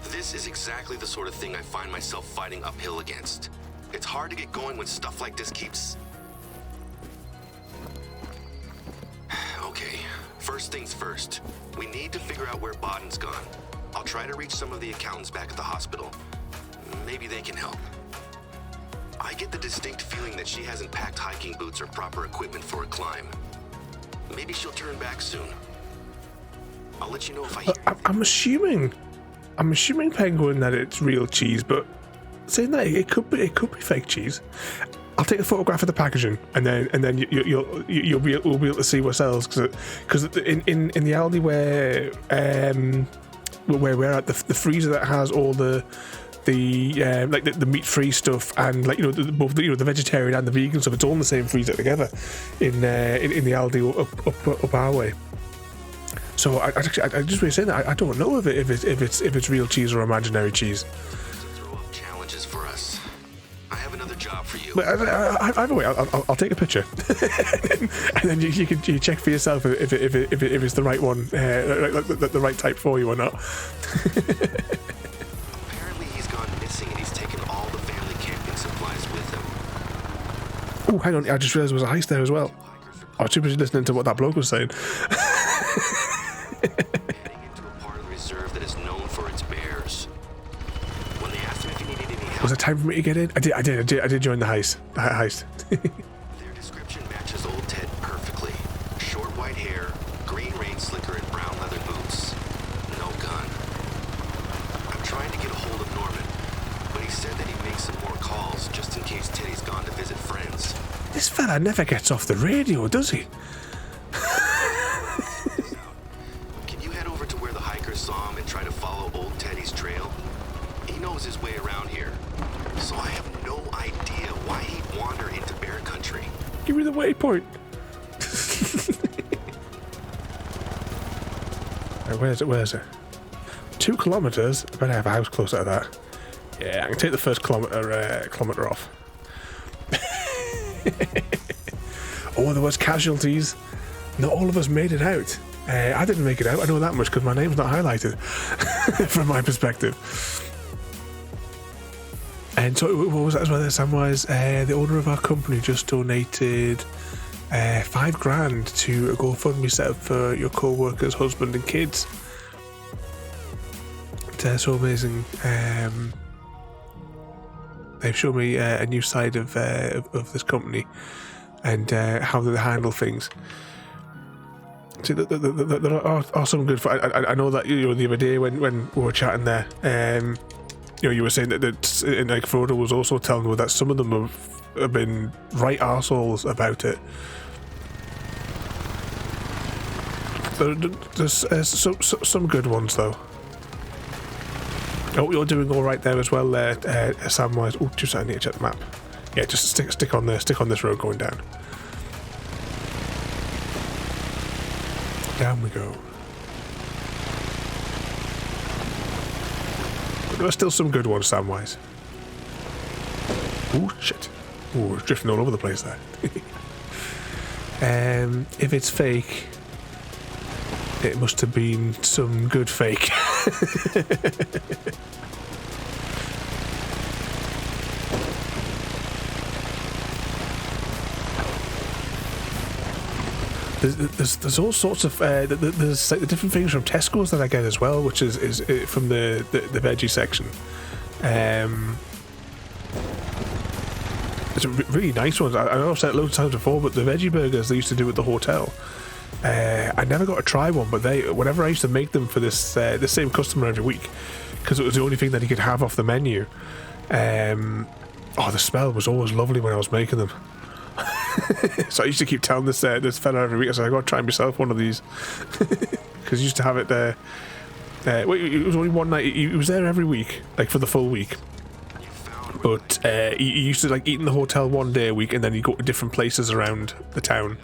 This is exactly the sort of thing I find myself fighting uphill against. It's hard to get going when stuff like this keeps... Okay, first things first. We need to figure out where Baden's gone. I'll try to reach some of the accountants back at the hospital. Maybe they can help. I get the distinct feeling that she hasn't packed hiking boots or proper equipment for a climb. Maybe she'll turn back soon. I'll let you know if I hear anything. I'm assuming, Penguin, that it's real cheese, but saying that it could be fake cheese. I'll take a photograph of the packaging, and then we'll be able to see ourselves, because in the Aldi where we're at, the freezer that has all the meat free stuff, and both the vegetarian and the vegan stuff, it's all in the same freezer together in the Aldi up our way. So I just really saying that I don't know if it's real cheese or imaginary cheese. throw up challenges for us. I have another job for you. But either way, I'll take a picture, and then you can check for yourself if it's the right one, the right type for you or not. Apparently he's gone missing and he's taken all the family camping supplies with him. Oh, hang on! I just realised there was a heist there as well. I was too busy listening to what that bloke was saying. Heading into a part of the reserve that is known for its bears. When they asked him if he needed any help, Was it time for me to get in? I did join the heist. their description matches old Ted perfectly. Short white hair, green rain slicker, and brown leather boots. No gun. I'm trying to get a hold of Norman, but he said that he'd make some more calls just in case Teddy's gone to visit friends. This fella never gets off the radio, does he? Can you head over to where the hikers saw him and try to follow old Teddy's trail? He knows his way around here, so I have no idea why he'd wander into bear country. Give me the waypoint. Right, where's it? 2 kilometers. I better have a house closer to that. Yeah, I can take the first kilometer off. Oh, there was casualties. Not all of us made it out. I didn't make it out. I know that much because my name's not highlighted from my perspective. And so what was that as well, Samwise? The owner of our company just donated $5,000 to a GoFundMe set up for your co-worker's husband and kids. It's so amazing. They've shown me a new side of this company and how they handle things. See, there are some good. I know that the other day when we were chatting there, you were saying that and like Frodo was also telling me that some of them have been right arseholes about it. There's some good ones though. Oh, you're doing all right there as well, Samwise. Oh, just I need to check the map. Yeah, just stick on this road going down. Down we go. But there are still some good ones, Samwise. Oh shit! Oh, we're drifting all over the place there. If it's fake, it must have been some good fake. there's all sorts of there's like the different things from Tesco's that I get as well, which is from the veggie section. It's really nice ones. I know I've said it loads of times before, but the veggie burgers they used to do at the hotel, I never got to try one. But whenever I used to make them for this the same customer every week, because it was the only thing that he could have off the menu. The smell was always lovely when I was making them. So I used to keep telling this fella every week, I said, I got to try myself one of these. Because he used to have it there. It was only one night. He was there every week, like for the full week. But he used to like eat in the hotel one day a week, and then he'd go to different places around the town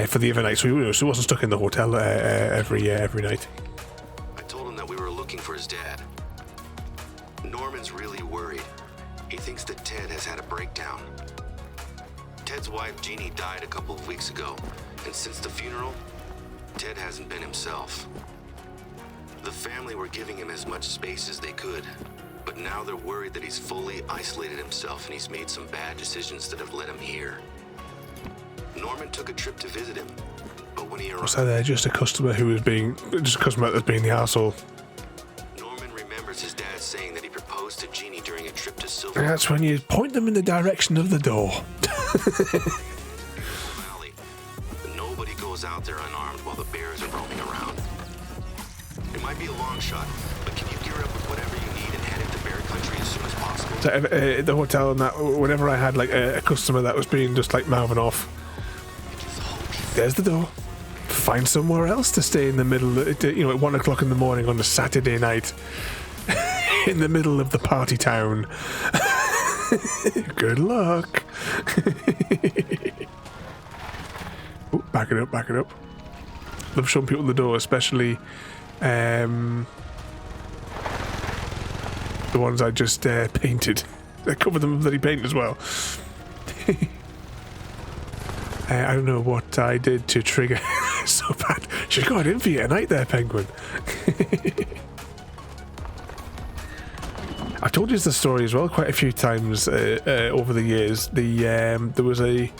for the other night. So he wasn't stuck in the hotel every night. I told him that we were looking for his dad. Norman's really worried. He thinks that Ted has had a breakdown. Ted's wife, Jeannie, died a couple of weeks ago, and since the funeral, Ted hasn't been himself. The family were giving him as much space as they could, but now they're worried that he's fully isolated himself and he's made some bad decisions that have led him here. Norman took a trip to visit him, but when he arrived... So they're just a customer that was being the arsehole. Norman remembers his dad saying that he proposed to Jeannie during a trip to Silver... And that's when you point them in the direction of the door. Valley. Nobody goes out there unarmed while the bears are roaming around. It might be a long shot, but can you gear up with whatever you need and head into bear country as soon as possible? So at the hotel and that, whenever I had like a customer that was being just like mouthing off, there's the door. Find somewhere else to stay in the middle, at 1 o'clock in the morning on a Saturday night, in the middle of the party town. Good luck. Oh, back it up. Love showing people the door, especially the ones I just painted. I covered them with bloody paint as well. I don't know what I did to trigger so bad. She's got in for you tonight there, Penguin. I've told you the story as well quite a few times over the years. There was a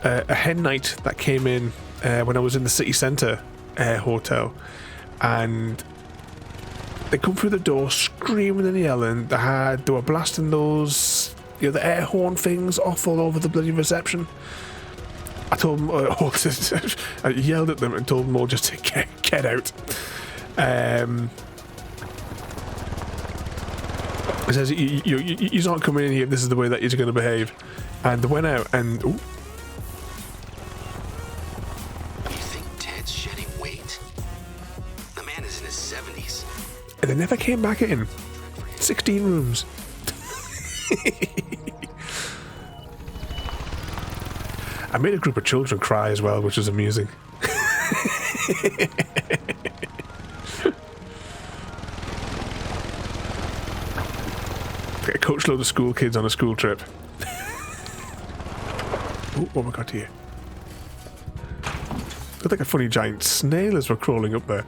hen night that came in when I was in the city centre hotel, and they come through the door screaming and yelling. They were blasting those the air horn things off all over the bloody reception. I told them I yelled at them and told them all just to get out. It says, you aren't coming in here if this is the way that you're going to behave. And they went out and... Ooh. You think Ted's shedding weight? The man is in his 70s. And they never came back in. 16 rooms. I made a group of children cry as well, which was amusing. Get a coachload of school kids on a school trip. Oh, what have we got here? Looked like a funny giant snail as we're crawling up there.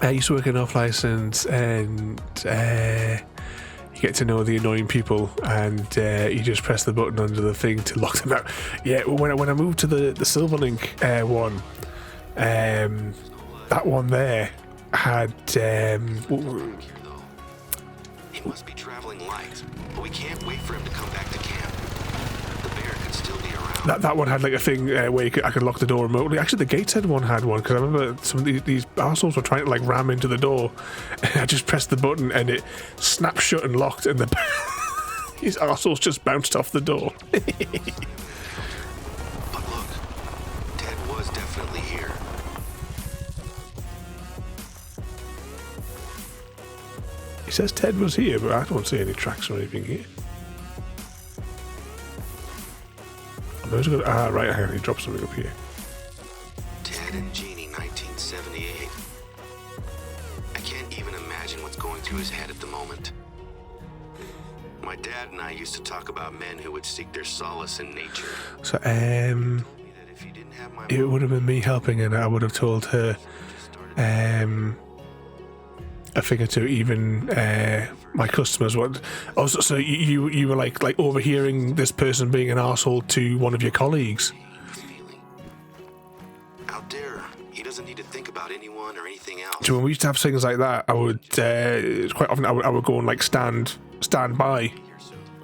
I used to work in off license, and you get to know the annoying people, and you just press the button under the thing to lock them out. Yeah, when I moved to the Silverlink one, that one there had He must be traveling light, but we can't wait for him to come back to camp. The bear could still be around. that one had like a thing where I could lock the door remotely. Actually, the Gateshead one had one, because I remember some of these arseholes were trying to like ram into the door, and I just pressed the button and it snapped shut and locked, and these arseholes just bounced off the door. But look, Ted was definitely here. He says Ted was here, but I don't see any tracks or anything here. Right, hang on, he dropped something up here. Ted and Jeannie, 1978. I can't even imagine what's going through his head at the moment. My dad and I used to talk about men who would seek their solace in nature. So, it would have been me helping, and I would have told her a thing or two. Even my customers would. Also, so you were like overhearing this person being an arsehole to one of your colleagues. need to think about anyone or anything else. So when we used to have things like that, I would quite often I would go and like stand by.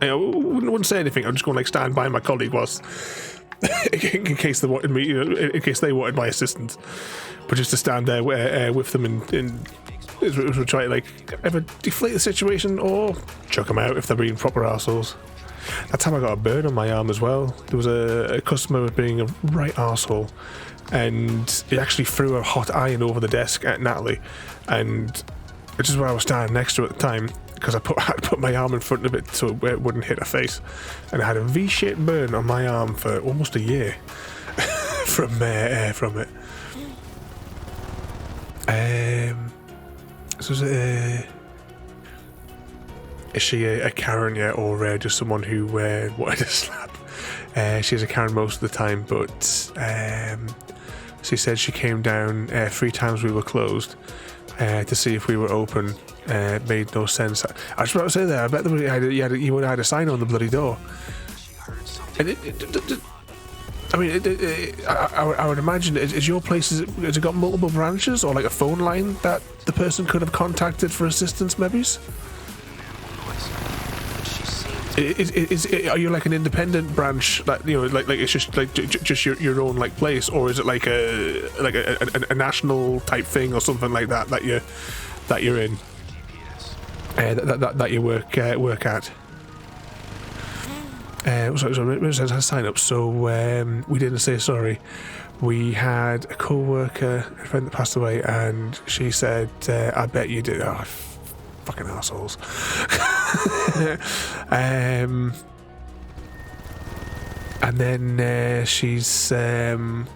I wouldn't say anything. I'd just go and like stand by my colleague whilst in case they wanted me, in case they wanted my assistance. But just to stand there with them and try to like either deflate the situation or chuck them out if they're being proper arseholes. That's how I got a burn on my arm as well. There was a customer being a right arsehole, and he actually threw a hot iron over the desk at Natalie, and which is where I was standing next to her at the time, because I put my arm in front of it so it wouldn't hit her face, and I had a V-shaped burn on my arm for almost a year from it. Is she a Karen yet, or just someone who wanted to slap? She's a Karen most of the time, but she said she came down 3 times we were closed to see if we were open. Made no sense. I was about to say that. I bet you would have had a sign on the bloody door. And I would imagine, is your place, has it got multiple branches or like a phone line that the person could have contacted for assistance, maybe? Are you like an independent branch that, you know, like it's just like just your own like place, or is it like a national type thing or something like that you're in, that you work at? So sign up. So we didn't say sorry. We had a co-worker, a friend that passed away, and she said, "I bet you did." Oh, fucking assholes. And then she's and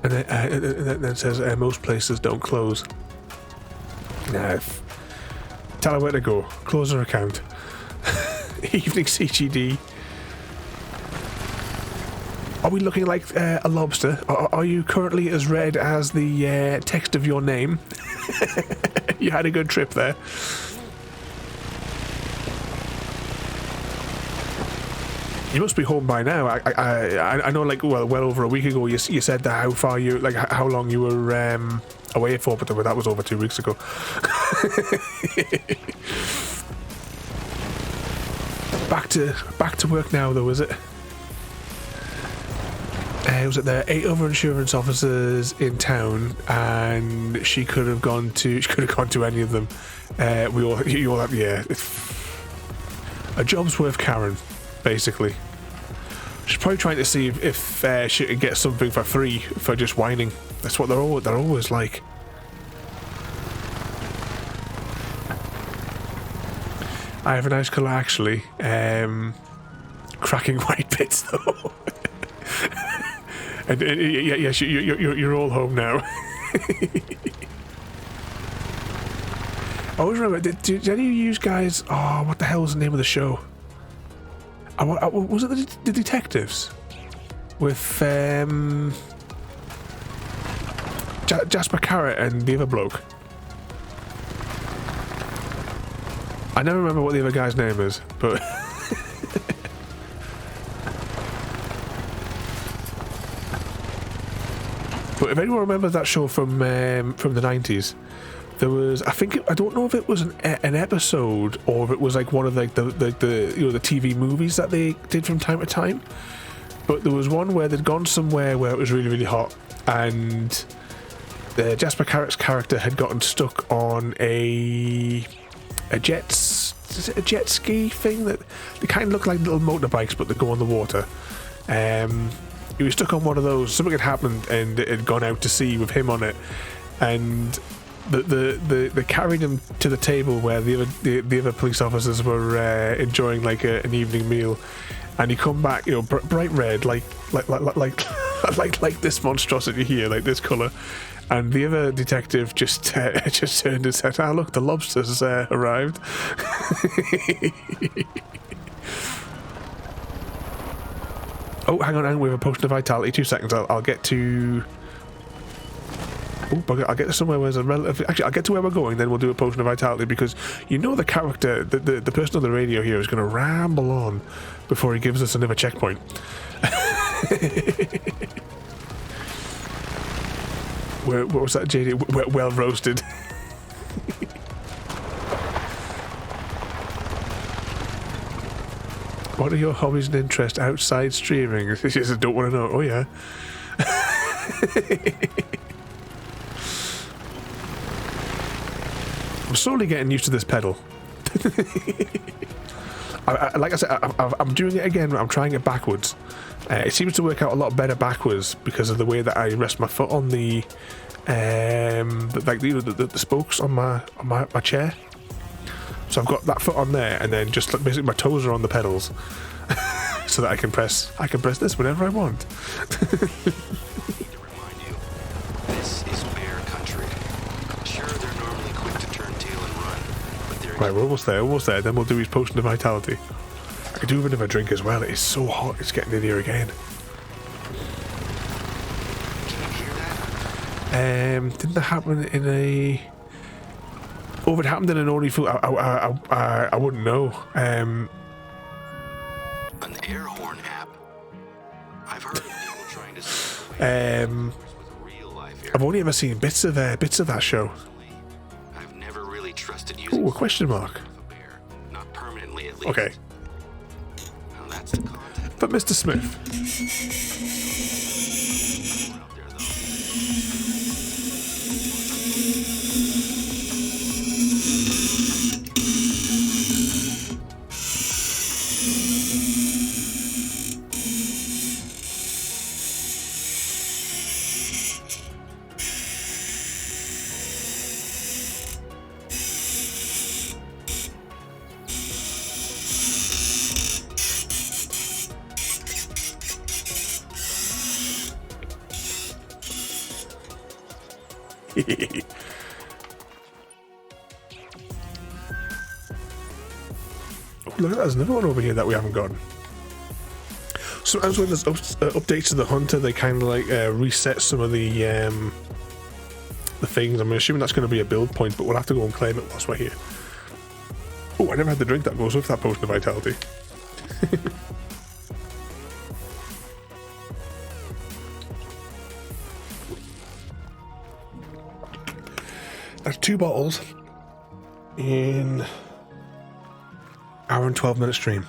then says most places don't close. Tell her where to go. Close her account. Evening CGD. Are we looking like a lobster? Are you currently as red as the text of your name? You had a good trip there. You must be home by now. I know, like, well over a week ago you said that how long you were away for, but that was over 2 weeks ago. Back to work now, though, is it? Was it there 8 other insurance officers in town, and she could have gone to any of them. You all have, yeah. A job's worth Karen, basically. She's probably trying to see if she could get something for free for just whining. That's what they're always like. I have a nice colour, actually. Cracking white bits, though. And yes, you're all home now. I always remember, did any of you guys... Oh, what the hell was the name of the show? Was it the Detectives? With Jasper Carrot and the other bloke. I never remember what the other guy's name is, but... But if anyone remembers that show from the 90s, there was, I don't know if it was an episode or if it was like one of like the TV movies that they did from time to time. But there was one where they'd gone somewhere where it was really, really hot, and Jasper Carrot's character had gotten stuck on a jet ski thing that they kind of look like little motorbikes, but they go on the water. He was stuck on one of those. Something had happened, and it had gone out to sea with him on it, and they carried him to the table where the other police officers were enjoying like an evening meal, and he come back, bright red, like this monstrosity here, like this colour, and the other detective just turned and said, look, the lobster's arrived." Oh, hang on, we have a potion of vitality. 2 seconds. I'll get to... I'll get to somewhere where there's a relative... Actually, I'll get to where we're going, then we'll do a potion of vitality, because the character, the person on the radio here is going to ramble on before he gives us another checkpoint. What was that, JD? Well roasted. What are your hobbies and interests outside streaming? She says, don't want to know. Oh, yeah. I'm slowly getting used to this pedal. Like I said, I'm doing it again. I'm trying it backwards. It seems to work out a lot better backwards because of the way that I rest my foot on the spokes on my chair. So I've got that foot on there, and then just basically my toes are on the pedals, so that I can press this whenever I want. To remind you, this is bear country. Sure, they're normally quick to turn tail and run, but they're Right, we're almost there. Then we'll do his potion of vitality. I could do a bit of a drink as well. It is so hot. It's getting in here again. Can you hear that? Didn't that happen in a? Oh, if it happened in an only food, I wouldn't know. An air horn app. I've heard of people trying to with a real life air. I've only ever seen bits of that show. I've never really trusted using Oh, a question mark. a bear. Not permanently, at least. Okay, Now that's the contact but Mr. Smith. out there, though. Oh, look at that, there's another one over here that we haven't gotten. Sometimes when there's updates to the Hunter, they kind of like reset some of the things. I'm assuming that's going to be a build point, but we'll have to go and claim it whilst we're here. Oh, I never had the drink that goes with that potion of vitality. That's 2 bottles in hour and 12-minute stream.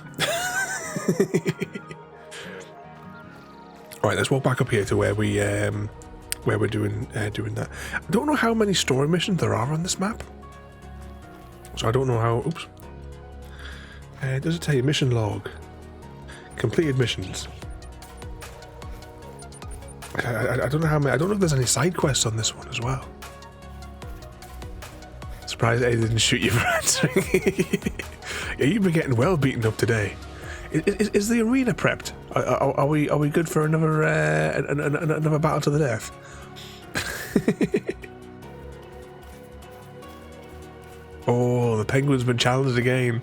All right, let's walk back up here to where we're doing that. I don't know how many story missions there are on this map, so I don't know how. Oops. Does it tell you mission log? Completed missions. I don't know how many. I don't know if there's any side quests on this one as well. Surprised Eddie didn't shoot you for answering. Yeah, you've been getting well beaten up today. Is the arena prepped? Are we good for another another battle to the death? Oh, the penguin's been challenged again.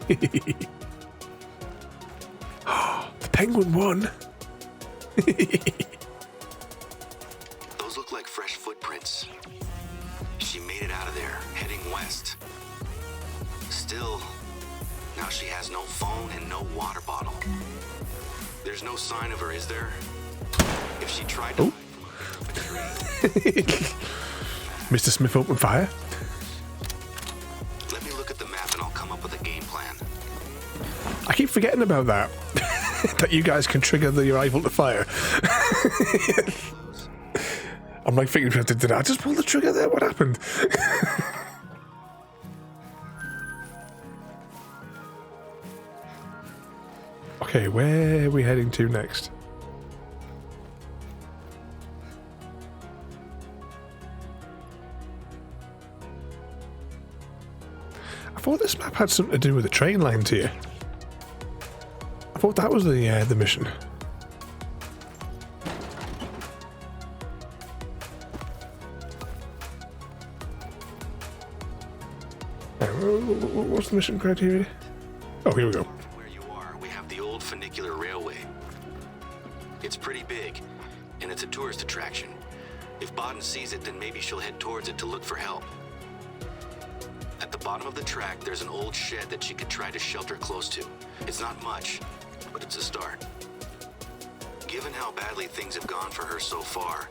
The penguin won. Those look like fresh footprints. She made it out of there, heading west. Still, now she has no phone and no water bottle. There's no sign of her, is there? If she tried to hide from a tree. Mr. Smith opened fire. Let me look at the map and I'll come up with a game plan. I keep forgetting about that. That you guys can trigger the rifle to fire. I'm like thinking, did I just pull the trigger there? What happened? Okay, where are we heading to next? I thought this map had something to do with the train lines here. I thought that was the mission. What's the mission criteria? Oh, here we go. Where you are, we have the old funicular railway. It's pretty big, and it's a tourist attraction. If Baden sees it, then maybe she'll head towards it to look for help. At the bottom of the track, there's an old shed that she could try to shelter close to. It's not much, but it's a start. Given how badly things have gone for her so far,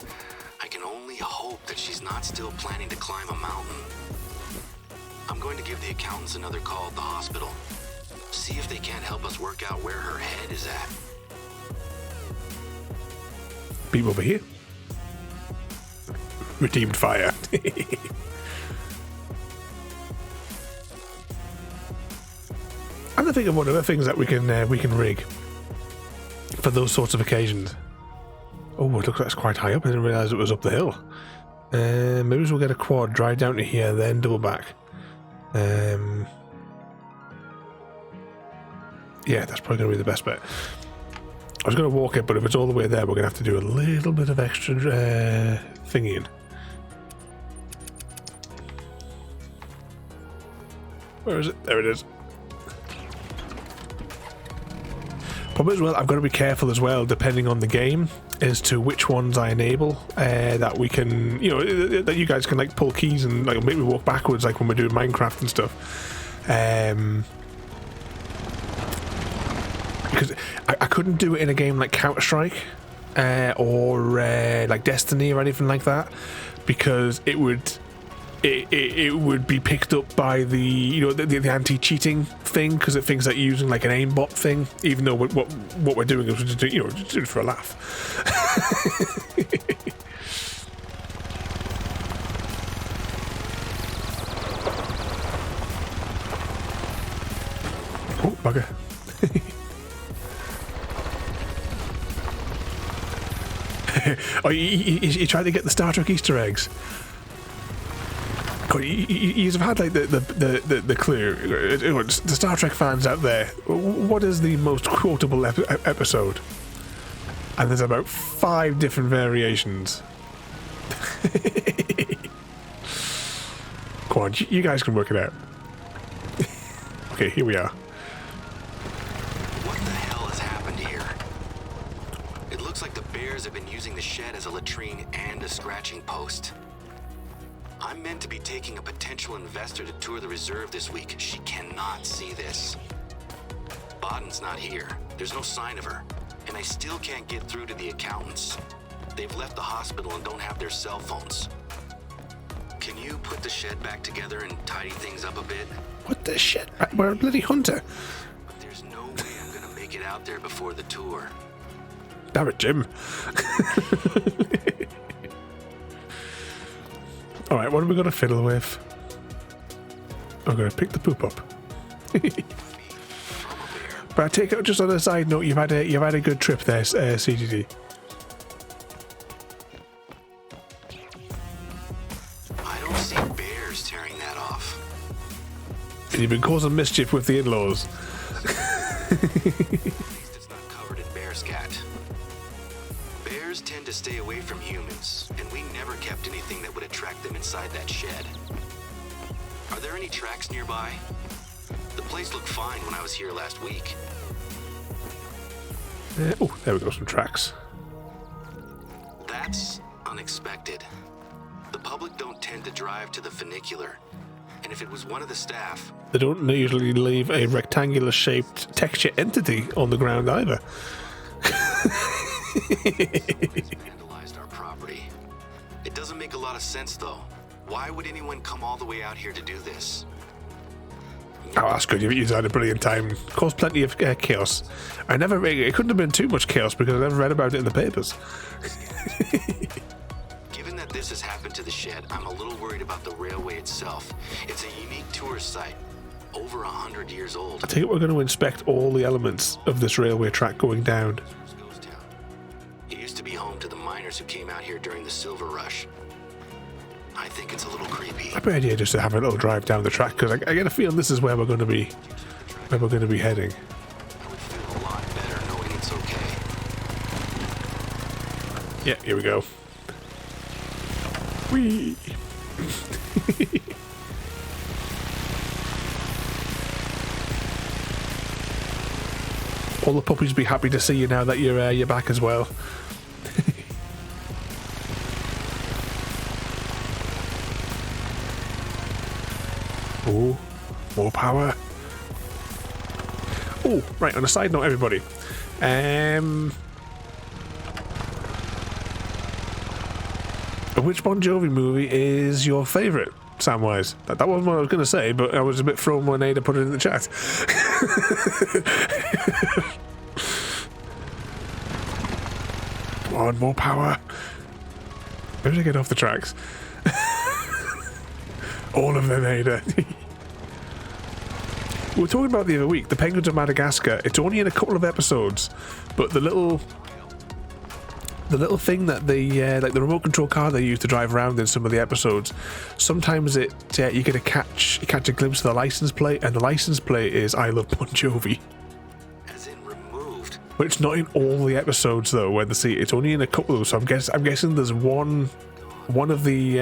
I can only hope that she's not still planning to climb a mountain. I'm going to give the accountants another call at the hospital. See if they can't help us work out where her head is at. Beam over here. Redeemed fire. I'm thinking of one of the things that we can rig for those sorts of occasions. Oh, it looks like it's quite high up. I didn't realise it was up the hill. Maybe we'll get a quad, drive down to here, then double back. Yeah, that's probably going to be the best bet. I was going to walk it, but if it's all the way there, we're going to have to do a little bit of extra thingying. Where is it? There it is. Probably as well, I've got to be careful as well, depending on the game, as to which ones I enable, that we can, you know, that you guys can like pull keys and like make me walk backwards, like when we're doing Minecraft and stuff. Because I couldn't do it in a game like Counter-Strike or like Destiny or anything like that, because it would be picked up by the, you know, the anti-cheating thing, because it thinks that you're using like an aimbot thing, even though what we're doing is just, you know, just doing it for a laugh. Oh, bugger. Oh, you tried to get the Star Trek Easter eggs. God, you've had like the clue. The Star Trek fans out there, what is the most quotable episode? And there's about 5 different variations. Come on, you guys can work it out. Okay, here we are. What the hell has happened here? It looks like the bears have been using the shed as a latrine and a scratching post. I'm meant to be taking a potential investor to tour the reserve this week. She cannot see this. Boden's not here. There's no sign of her. And I still can't get through to the accountants. They've left the hospital and don't have their cell phones. Can you put the shed back together and tidy things up a bit? What the shit? We're a bloody hunter. But there's no way I'm gonna make it out there before the tour. Damn it, Jim. Alright, what are we going to fiddle with? I'm going to pick the poop up. But I take it, just on a side note, you've had a good trip there, CGD. I don't see bears tearing that off. And you've been causing mischief with the in-laws. At least it's not covered in bear scat. Bears tend to stay away from humans, and we never kept anything that would attract them inside that shed. Are there any tracks nearby? The place looked fine when I was here last week. Oh, there we go, some tracks. That's unexpected. The public don't tend to drive to the funicular, and if it was one of the staff... They don't usually leave a rectangular-shaped texture entity on the ground either. vandalized our property. It doesn't make a lot of sense, though. Why would anyone come all the way out here to do this? Oh, that's good. You've had a brilliant time. Caused plenty of chaos. It couldn't have been too much chaos because I never read about it in the papers. Given that this has happened to the shed, I'm a little worried about the railway itself. It's a unique tourist site, over 100 years old. I think we're going to inspect all the elements of this railway track going down. Ghost town. It used to be home to the miners who came out here during the Silver Rush. I think it's a little creepy. I'd be idea just to have a little drive down the track, because I get a feeling this is where we're going to be, heading. I would feel a lot better knowing it's okay. Yeah, here we go. Whee! All the puppies will be happy to see you now that you're back as well. Oh, more power. Oh, right, on a side note, everybody. Which Bon Jovi movie is your favourite, Samwise? That wasn't what I was going to say, but I was a bit thrown when Ada put it in the chat. Come on, more power. Maybe I get off the tracks. All of them, Ada. We were talking about the other week, the Penguins of Madagascar. It's only in a couple of episodes, but the little thing that the like the remote control car they use to drive around in some of the episodes, sometimes you get catch a glimpse of the license plate, and the license plate is "I love Bon Jovi." As in removed. But it's not in all the episodes though. Where they see it's only in a couple of them. So I'm guessing there's one of the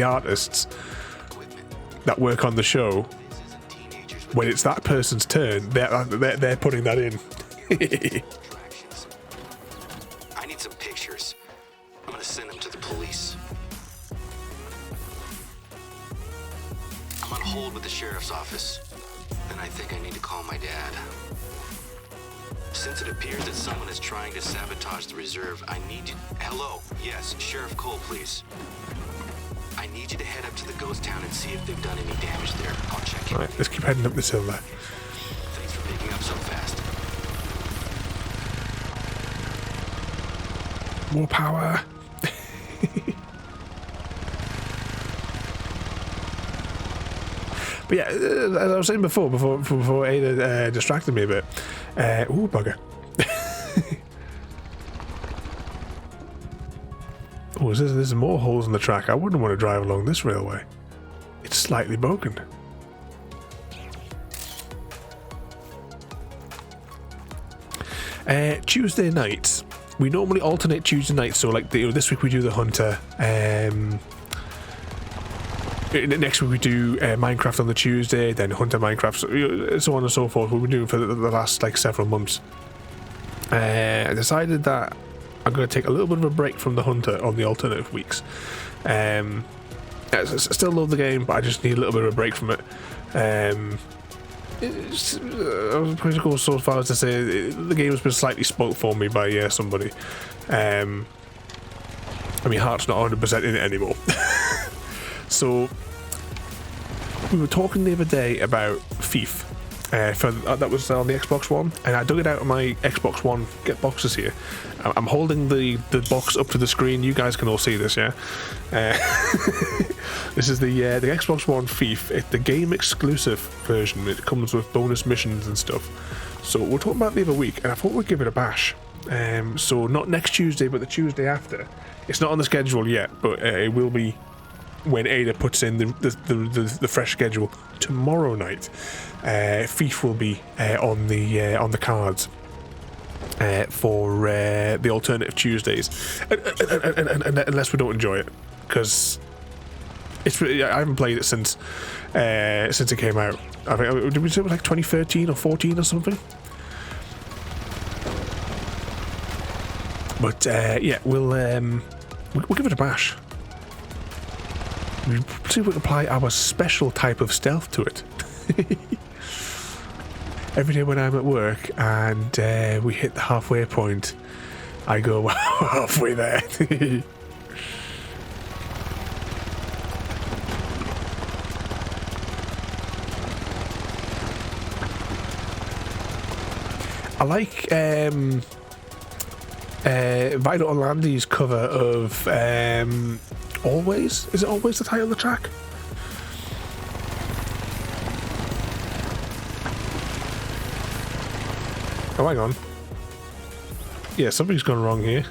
artists that work on the show. When it's that person's turn, they're putting that in. I need some pictures. I'm gonna send them to the police. I'm on hold with the sheriff's office. Then I think I need to call my dad. Since it appears that someone is trying to sabotage the reserve, I need you... Hello? Yes, Sheriff Cole, please. I need you to head up to the ghost town and see if they've done any damage there. I'll check in. Right, let's keep heading up this hill there. Thanks for picking up so fast. More power. But yeah, as I was saying before Ada distracted me a bit. Ooh, bugger. Oh, there's more holes in the track. I wouldn't want to drive along this railway. It's slightly broken. Tuesday nights. We normally alternate Tuesday nights. So like this week we do the Hunter. Next week we do Minecraft on the Tuesday, then Hunter Minecraft, so on and so forth. We've been doing for the last like several months. I decided that I'm going to take a little bit of a break from the Hunter on the alternative weeks. I still love the game, but I just need a little bit of a break from it. I was going to go so far as to say the game has been slightly spoilt for me by somebody. I mean, Heart's not 100% in it anymore. So we were talking the other day about Thief. That was on the Xbox One, and I dug it out of my Xbox One get boxes here. I'm holding the box up to the screen. You guys can all see this, yeah? This is the Xbox One Thief. It's the game exclusive version. It comes with bonus missions and stuff. So we're talking about the other week, and I thought we'd give it a bash. So not next Tuesday, but the Tuesday after. It's not on the schedule yet, but it will be when Ada puts in the fresh schedule tomorrow night. Thief will be on the cards for the alternative Tuesdays, unless we don't enjoy it, because I haven't played it since it came out. I think, did we say it was like 2013 or 14 or something? But yeah, we'll give it a bash. We'll see if we can apply our special type of stealth to it. Every day when I'm at work and we hit the halfway point, I go halfway there. I like Vito Orlandi's cover of Always? Is it Always the title of the track? Oh, hang on. Yeah, something's gone wrong here.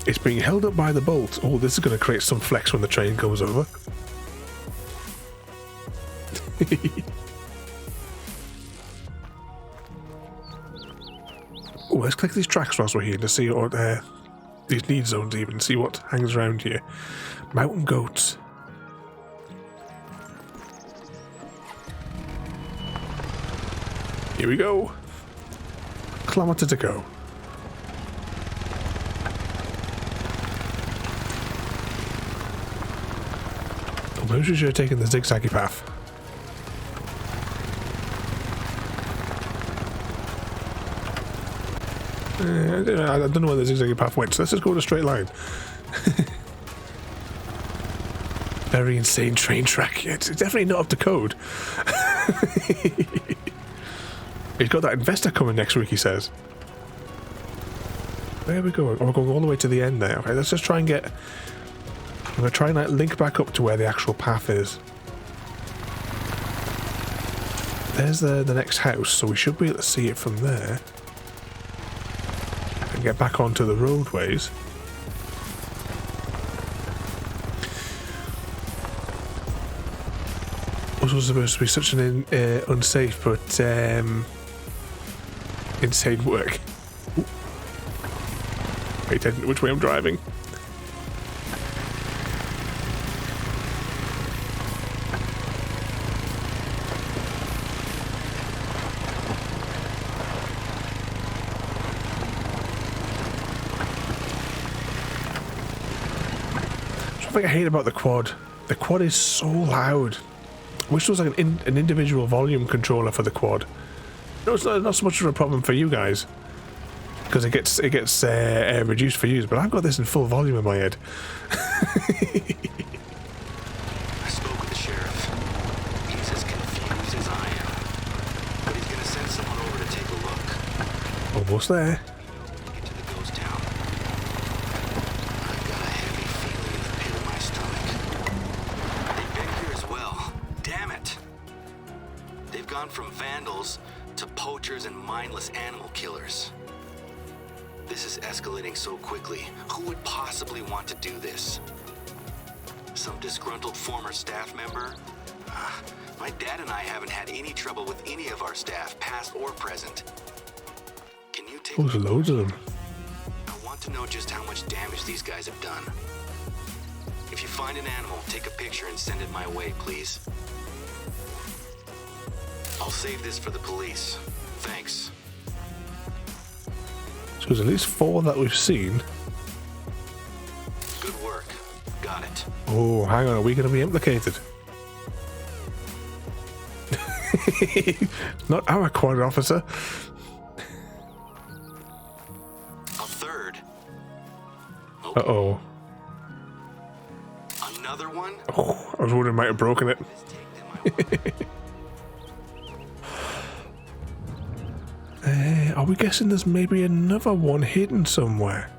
It's being held up by the bolt. Oh, this is going to create some flex when the train goes over. Oh, let's click these tracks whilst we're here to see what these lead zones even, see what hangs around here. Mountain goats. Here we go. Kilometre to go. Oh, maybe we should have taken the zigzaggy path. I don't know where the zigzag path went, so let's just go in a straight line. Very insane train track. It's definitely not up to code. He's got that investor coming next week, he says. Where are we going? Oh, we're going all the way to the end now. Okay, let's just try and get... I'm going to try and like, link back up to where the actual path is. There's the next house, so we should be able to see it from there. And get back onto the roadways. This was supposed to be such an unsafe but insane work. Ooh. Wait, which way I'm driving? Something I hate about the quad. The quad is so loud. I wish there was like an individual volume controller for the quad. No, it's not so much of a problem for you guys because it gets reduced for you. But I've got this in full volume in my head. I spoke with the sheriff. He's as confused as I am, but he's gonna send someone over to take a look. Almost there. Get to the ghost town. I've got a heavy feeling in the pit of my stomach. They've been here as well. Damn it! They've gone from vandals to poachers and mindless animal killers. This is escalating so quickly. Who would possibly want to do this? Some disgruntled former staff member? My dad and I haven't had any trouble with any of our staff, past or present. Can you take... There's loads of them. I want to know just how much damage these guys have done. If you find an animal, take a picture and send it my way, please. I'll save this for the police. Thanks. So there's at least 4 that we've seen. Good work. Got it. Oh, hang on, are we going to be implicated? Not our quad officer. A third. Oh, Uh-oh. another one? Oh, I was wondering, might have broken it. Let's take them my way. Are we guessing there's maybe another one hidden somewhere?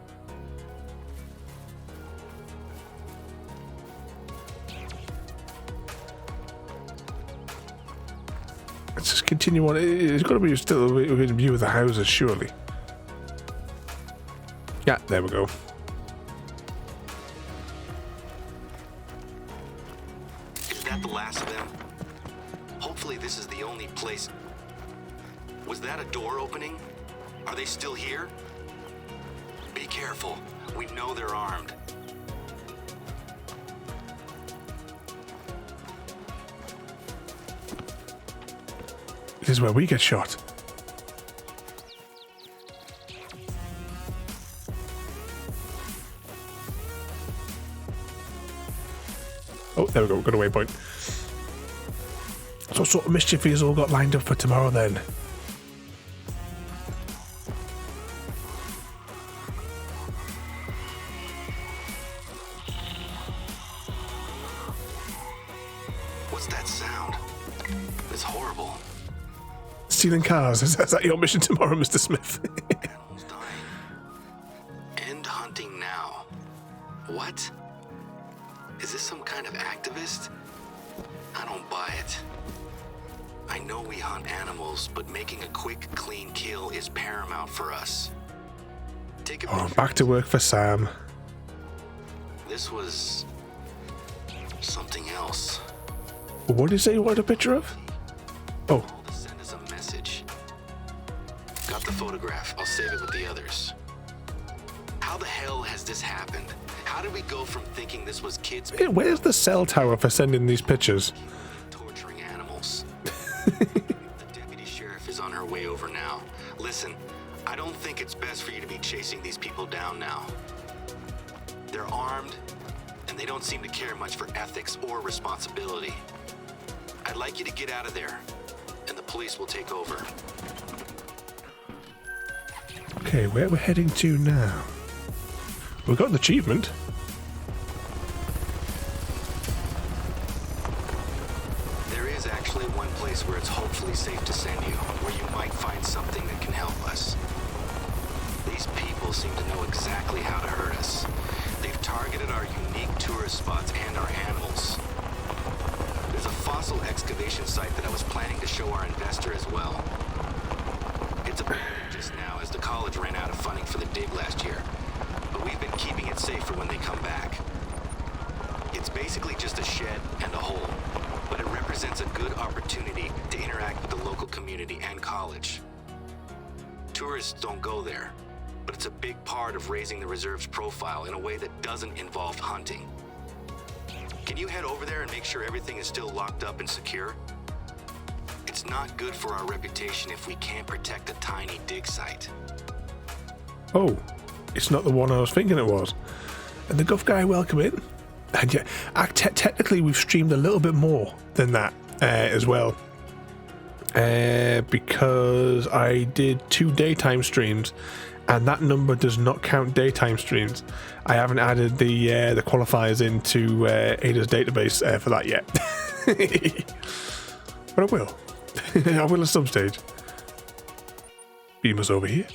Let's just continue on. It's got to be still within view of the houses, surely. Yeah, there we go. Is that the last of them? Hopefully this is the only place. Was that a door opening? Are they still here? Be careful. We know they're armed. This is where we get shot. Oh, there we go. We've got a waypoint. So what sort of mischief has all got lined up for tomorrow then? What's that sound? It's horrible. Stealing cars. Is that your mission tomorrow, Mr. Smith? Animals dying. End hunting now. What? Is this some kind of activist? I don't buy it. I know we hunt animals, but making a quick, clean kill is paramount for us. Take a Oh, picture. back to work for Sam. This was something else. What did you say you wanted a picture of? Oh, To send us a message. Got the photograph. I'll save it with the others. How the hell has this happened? How did we go from thinking this was kids where's the cell tower for sending these pictures? torturing animals? The deputy sheriff is on her way over now. Listen, I don't think it's best for you to be chasing these people down now. They're armed, and they don't seem to care much for ethics or responsibility. I'd like you to get out of there, and the police will take over. Okay, where we're heading to now? We've got an achievement. There is actually one place where it's hopefully safe to send you, where you might find something that can help us. These people seem to know exactly how to hurt us. They've targeted our unique tourist spots and our animals. There's a fossil excavation site that I was planning to show our investor as well. It's abandoned just now as the college ran out of funding for the dig last year, but we've been keeping it safe for when they come back. It's basically just a shed and a hole, but it represents a good opportunity to interact with the local community and college. Tourists don't go there, but it's a big part of raising the reserve's profile in a way that doesn't involve hunting. Can you head over there and make sure everything is still locked up and secure? It's not good for our reputation if we can't protect a tiny dig site. Oh, it's not the one I was thinking it was. And the Guff guy, welcome in. And yeah, technically we've streamed a little bit more than that as well. Because I did 2 daytime streams, and that number does not count daytime streams. I haven't added the qualifiers into Ada's database for that yet. But I will. I will at some stage. Beamer's over here.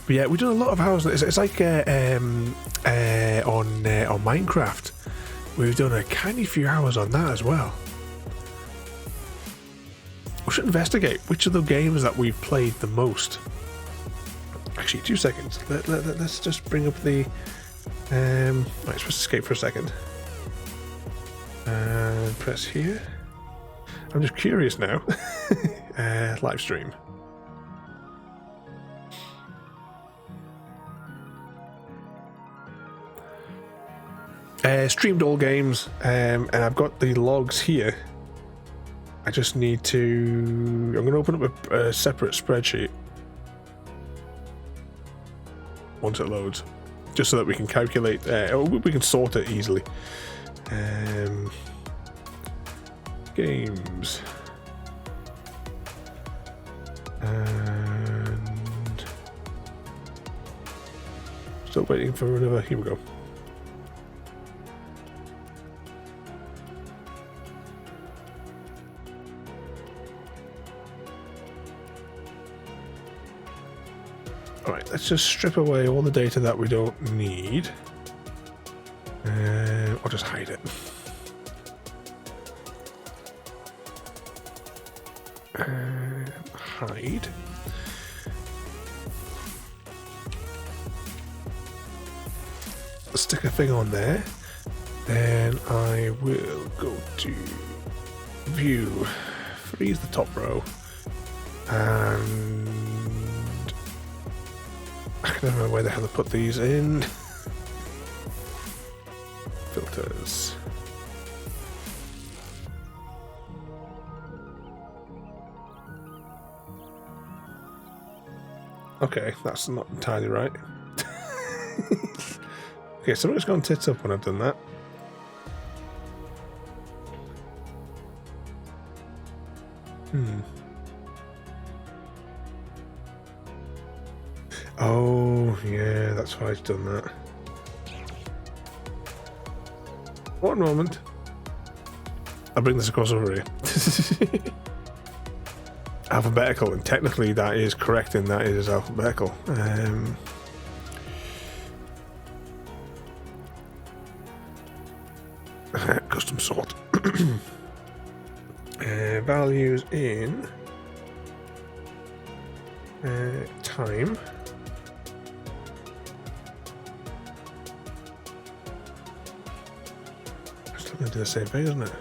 But yeah, we've done a lot of houses. It's like on Minecraft. We've done a canny few hours on that as well. We should investigate which of the games that we've played the most. Actually, 2 seconds. Let's just bring up the... right, let's just escape for a second. And press here. I'm just curious now. Live stream. Streamed all games, and I've got the logs here. I just need to... I'm going to open up a separate spreadsheet once it loads, just so that we can calculate, we can sort it easily. Games. And... still waiting for another... Here we go. Alright, let's just strip away all the data that we don't need. Or just hide it. Hide. Stick a thing on there. Then I will go to view, freeze the top row, and I don't know where the hell to put these in. Filters. Okay, that's not entirely right. Okay, something's gone tits up when I've done that. Oh, yeah, that's why I've done that. One moment. I'll bring this across over here. Alphabetical, and technically that is correct in that it is alphabetical. Custom sort. Values in time. Still going to do the same thing, isn't it?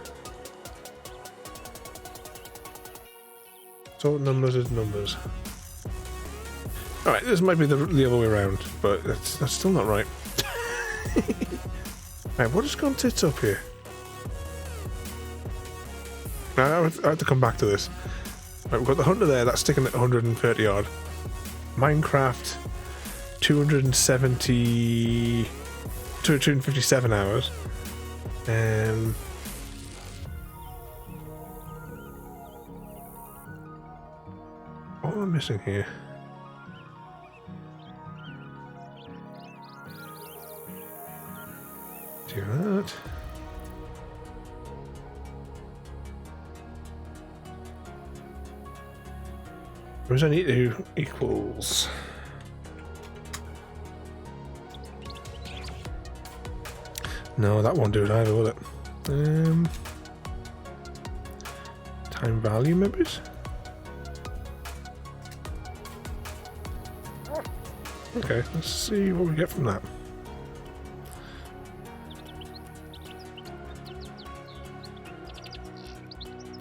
Sort numbers is numbers. Alright, this might be the other way around, but that's still not right. Right, what has gone tits up here? I have to come back to this. Right, we've got the Hunter there, that's sticking at 130 odd. Minecraft, 257 hours. What am I missing here? Do that. What does I need to do? Equals. No, that won't do it either, will it? Time value, maybe? Okay, let's see what we get from that.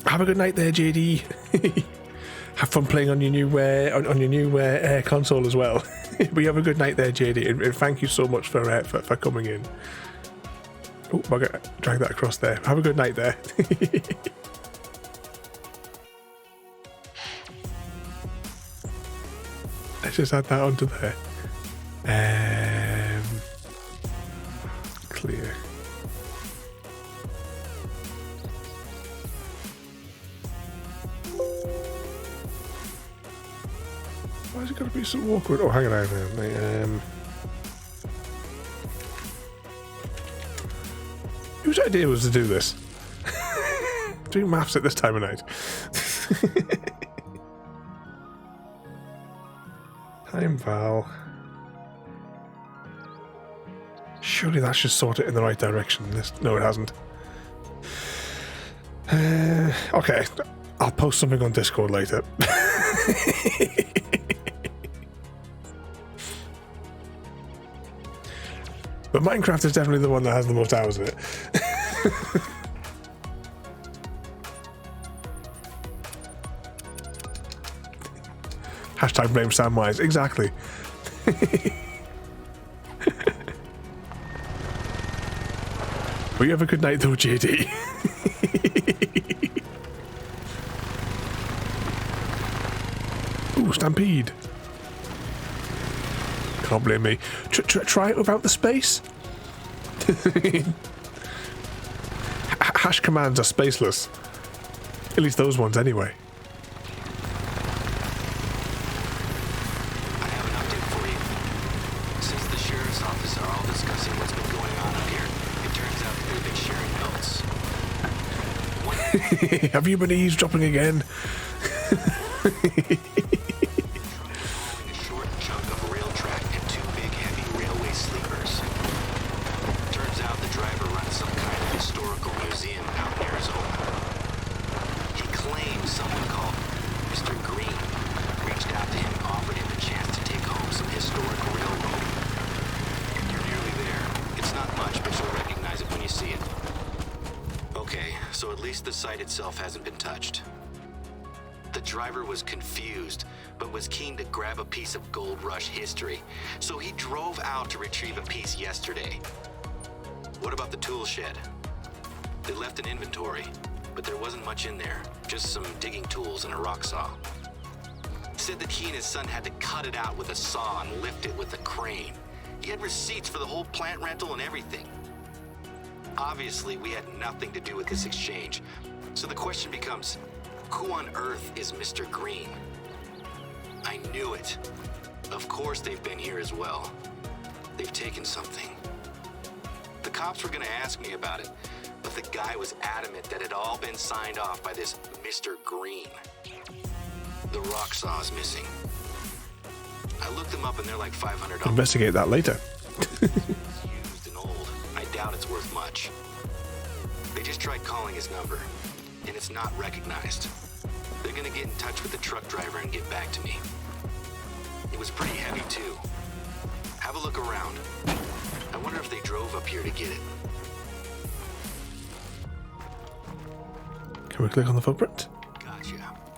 Have a good night there, JD. Have fun playing on your new on your new console as well. But you have a good night there, JD, and thank you so much for coming in. Oh, bugger! Drag that across there. Have a good night there. Let's just add that onto there. Clear. Why has it got to be so awkward? Oh, hang on a minute. Whose idea was to do this? Doing maths at this time of night. Time val. Surely that should sort it in the right direction. No, it hasn't. Okay, I'll post something on Discord later. But Minecraft is definitely the one that has the most hours in it. Hashtag blame Samwise. Exactly. Well, you have a good night though, JD. Ooh, Stampede. Can't blame me. Try it without the space. Hash commands are spaceless. At least those ones, anyway. I have an update for you. Since the sheriff's office are all discussing what's been going on up here, it turns out that they've been sharing notes. Have you been eavesdropping again? A short chunk of rail track and two big heavy railway sleepers. Turns out the driver runs some kind of historical museum out in Arizona. He claims someone called Mr. Green reached out to him and offered him a chance to take home some historic railroad. You're nearly there. It's not much, but you'll recognize it when you see it. Okay, so at least the site itself hasn't been touched. The driver was confused, but was keen to grab a piece of Gold Rush history, so he drove out to retrieve a piece yesterday. What about the tool shed? They left an inventory, but there wasn't much in there, just some digging tools and a rock saw. Said that he and his son had to cut it out with a saw and lift it with a crane. He had receipts for the whole plant rental and everything. Obviously, we had nothing to do with this exchange, so the question becomes, who on earth is Mr. Green? I knew it. Of course they've been here as well. They've taken something. The cops were gonna ask me about it, but the guy was adamant that it had all been signed off by this Mr. Green. The rock saw is missing. I looked them up and they're like $500. Investigate that later. It's used and old. I doubt it's worth much. They just tried calling his number, and it's not recognized. They're gonna get in touch with the truck driver and get back to me. It was pretty heavy too. Have a look around. I wonder if they drove up here to get it. Can we click on the footprint? Gotcha.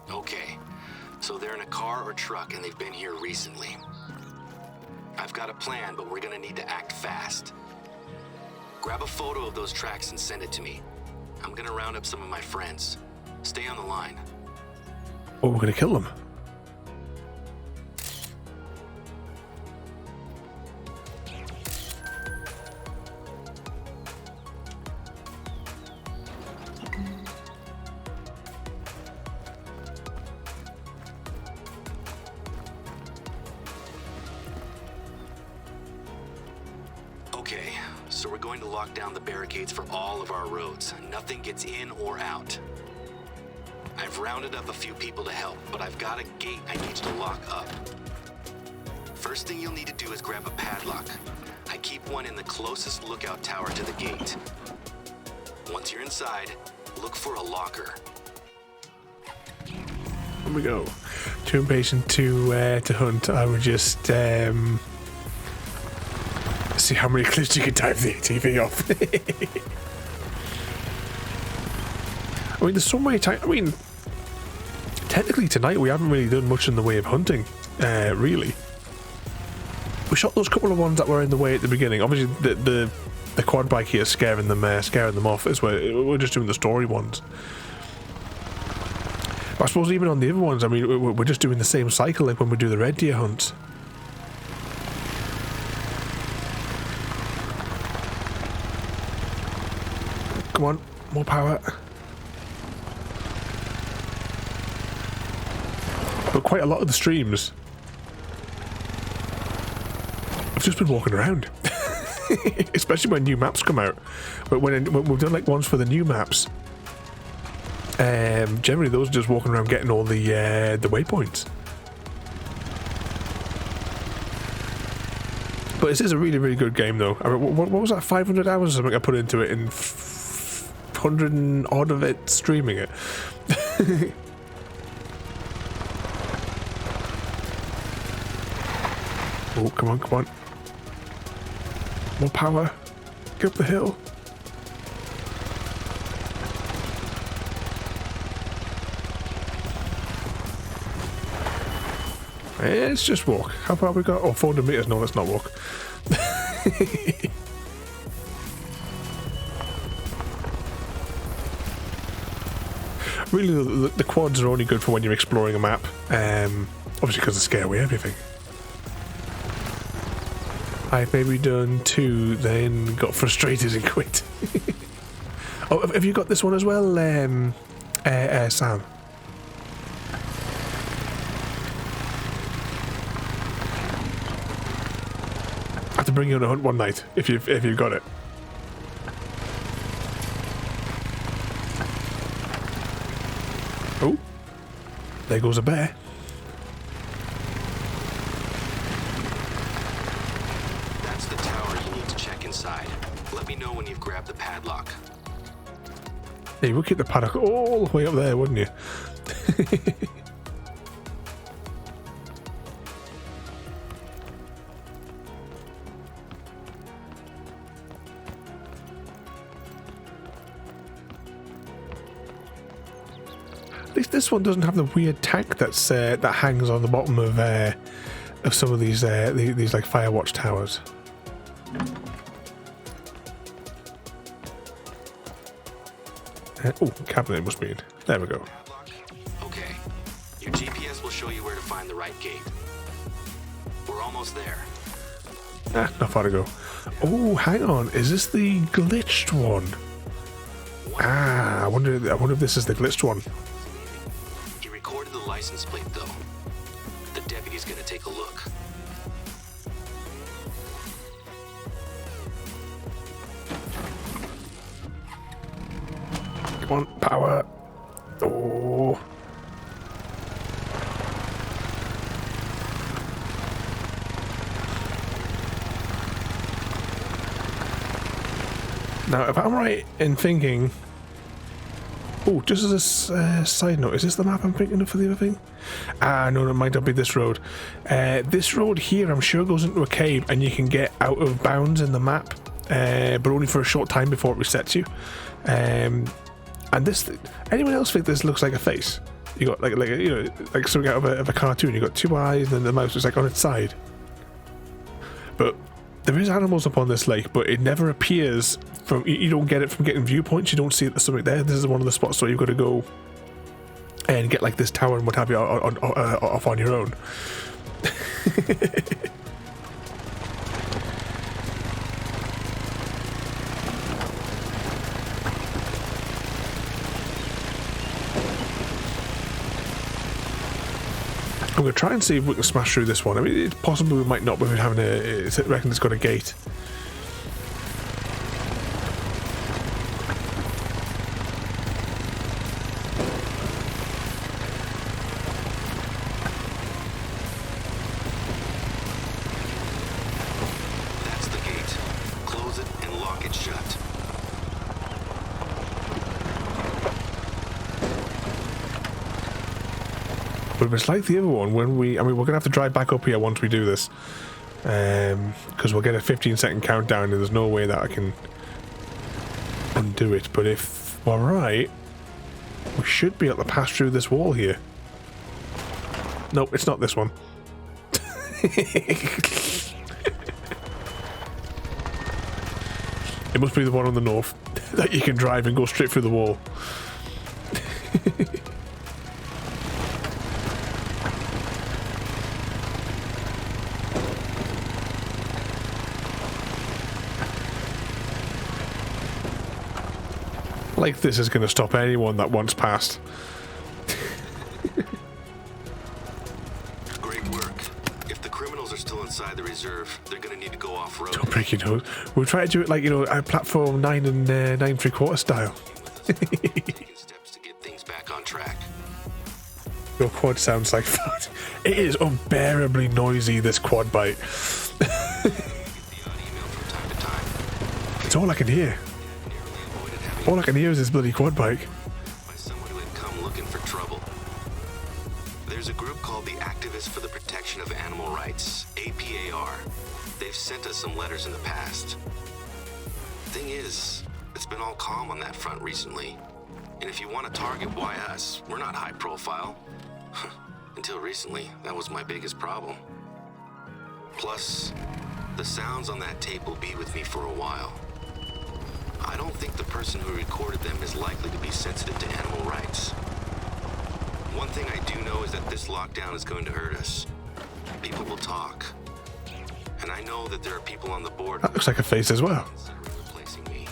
Okay. So they're in a car or truck and they've been here recently. I've got a plan, but we're gonna need to act fast. Grab a photo of those tracks and send it to me. I'm gonna round up some of my friends. Stay on the line. Oh, we're gonna kill them. Okay, so we're going to lock down the barricades for all of our roads. Nothing gets in or out. I've rounded up a few people to help, but I've got a gate I need you to lock up. First thing you'll need to do is grab a padlock. I keep one in the closest lookout tower to the gate. Once you're inside, look for a locker. Here we go. Too impatient to hunt. I would just see how many clips you can type the TV off. I mean, there's so many times. I mean, technically tonight we haven't really done much in the way of hunting, really. We shot those couple of ones that were in the way at the beginning. Obviously, the quad bike here scaring them off. Is where we're just doing the story ones. But I suppose even on the other ones, I mean, we're just doing the same cycle like when we do the red deer hunts. Come on, more power. But quite a lot of the streams, I've just been walking around. Especially when new maps come out. But when we've done like ones for the new maps, generally those are just walking around getting all the waypoints. But this is a really, really good game though. I mean, what was that, 500 hours or something I put into it, in 100 and odd of it streaming it. Oh, come on, come on. More power. Get up the hill. Let's just walk. How far have we got? Oh, 400 meters. No, let's not walk. Really, the quads are only good for when you're exploring a map. Obviously, because they scare away everything. I've maybe done 2, then got frustrated and quit. Oh, have you got this one as well, Sam? I have to bring you on a hunt one night if you've got it. Oh, there goes a bear. The padlock. Yeah, you would keep the padlock all the way up there, wouldn't you? At least this one doesn't have the weird tank that's that hangs on the bottom of some of these like Firewatch towers. Oh, cabinet must be in. There we go. Okay. Your GPS will show you where to find the right gate. We're almost there. Ah, not far to go. Oh, hang on. Is this the glitched one? Ah, I wonder if this is the glitched one. He recorded the license plate, though. The deputy's gonna take a look. Come on, power. Oh. Now, if I'm right in thinking... Oh, just as a side note, is this the map I'm thinking of for the other thing? Ah, no, it might not be this road. This road here, I'm sure, goes into a cave and you can get out of bounds in the map, but only for a short time before it resets you. And this, anyone else think this looks like a face? You got like something out of a cartoon. You got 2 eyes, and then the mouse is like on its side. But there is animals upon this lake, but it never appears from. You don't get it from getting viewpoints. You don't see that there's something there. This is one of the spots where you've got to go and get like this tower and what have you off on your own. I'm going to try and see if we can smash through this one. I mean, it's possible we might not, but we're having I reckon it's got a gate. lock it shut. But it's like the other one when we're going to have to drive back up here once we do this. Because we'll get a 15-second countdown and there's no way that I can undo it. But if we're right, we should be able to pass through this wall here. Nope, it's not this one. It must be the one on the north that you can drive and go straight through the wall. Like this is going to stop anyone that wants past. Great work. If the criminals are still inside the reserve, they're going to need to go off-road. Don't break your nose. We'll try to do it like, you know, platform 9 and 9 3/4 style. Taking steps to get things back on track. Your quad sounds like fun. It is unbearably noisy, this quad bike. Get the odd email from time to time. It's all I can hear. Narrowly avoided having All I can hear is this bloody quad bike. by someone who had come looking for trouble. There's a group called the Activists for the Protection of Animal Rights, APAR. They've sent us some letters in the past. Thing is, it's been all calm on that front recently. And if you want to target, why us? We're not high profile. Until recently, that was my biggest problem. Plus, the sounds on that tape will be with me for a while. I don't think the person who recorded them is likely to be sensitive to animal rights. One thing I do know is that this lockdown is going to hurt us. People will talk. And I know that there are people on the board That looks like a face as well. considering replacing me.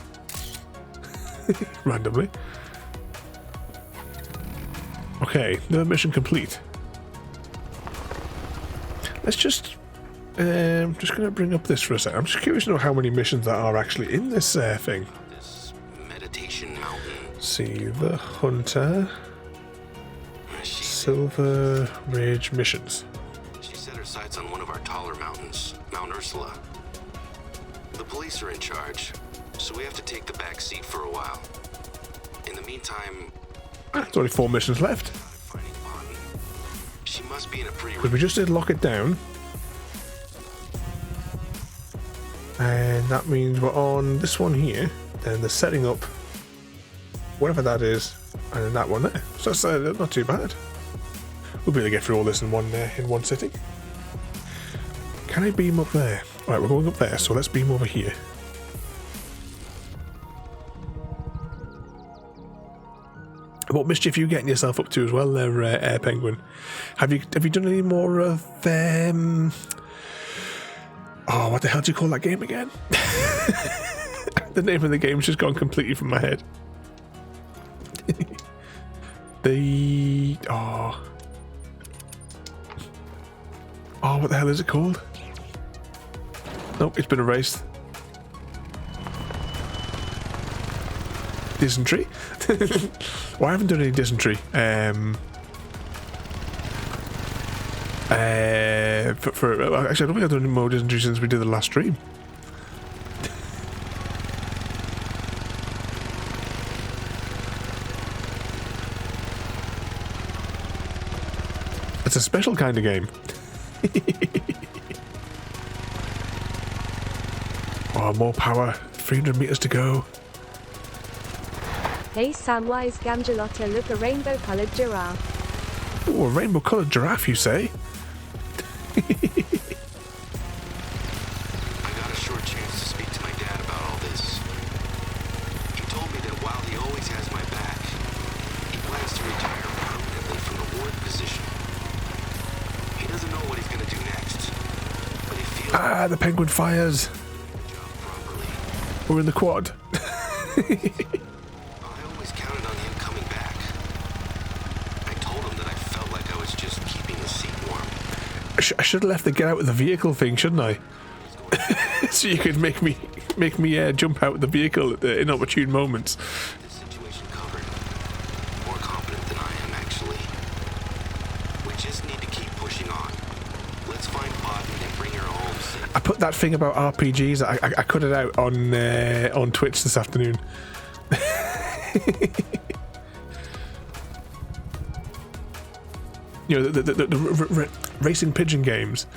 Randomly. Okay, the mission complete. Let's just gonna bring up this for a second. I'm just curious to know how many missions that are actually in this thing. This meditation mountain. See the Hunter Silver Ridge missions. She set her sights on one of our taller mountains, Mount Ursula. The police are in charge, so we have to take the back seat for a while. In the meantime, There's only 4 missions left. finding Bonnie. She must be in a pretty Because we just did lock it down. And that means we're on this one here. Then the setting up, whatever that is, and then that one there. So that's not too bad. We'll be able to get through all this in one sitting. Can I beam up there? Alright, we're going up there, so let's beam over here. What mischief are you getting yourself up to as well there, Air Penguin? Have you done any more of oh, what the hell do you call that game again? The name of the game's just gone completely from my head. What the hell is it called? Nope, it's been erased. Dysentery? Well, I haven't done any dysentery. Actually, I don't think I've done any more dysentery since we did the last stream. It's a special kind of game. Oh, more power. 300 meters to go. Hey Samwise Gamgelotta, look, a rainbow-coloured giraffe. Oh, a rainbow-coloured giraffe, you say? I got a short chance to speak to my dad about all this. He told me that while he always has my back, he plans to retire permanently from the ward position. He doesn't know what he's going to do next, but he feels Ah, the penguin fires. the job properly. We're in the quad. I always counted on him coming back. I told him that I felt like I was just keeping the seat warm. I should have left the get out of the vehicle thing, shouldn't I? So you could make me jump out of the vehicle at the inopportune moments. This situation covered. More confident than I am, actually. We just need to keep pushing on. Let's find Bodden and bring her home safe. I put that thing about RPGs. I cut it out on Twitch this afternoon. You know, the racing pigeon games.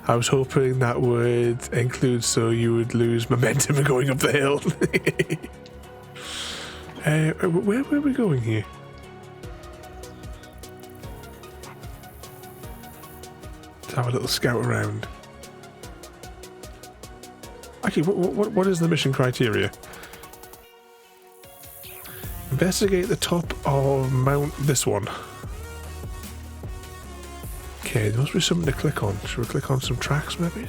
I was hoping that would include so you would lose momentum going up the hill. Where are we going here? Let's have a little scout around. Actually, what is the mission criteria? Investigate the top of Mount this one. Okay, there must be something to click on. Should we click on some tracks, maybe?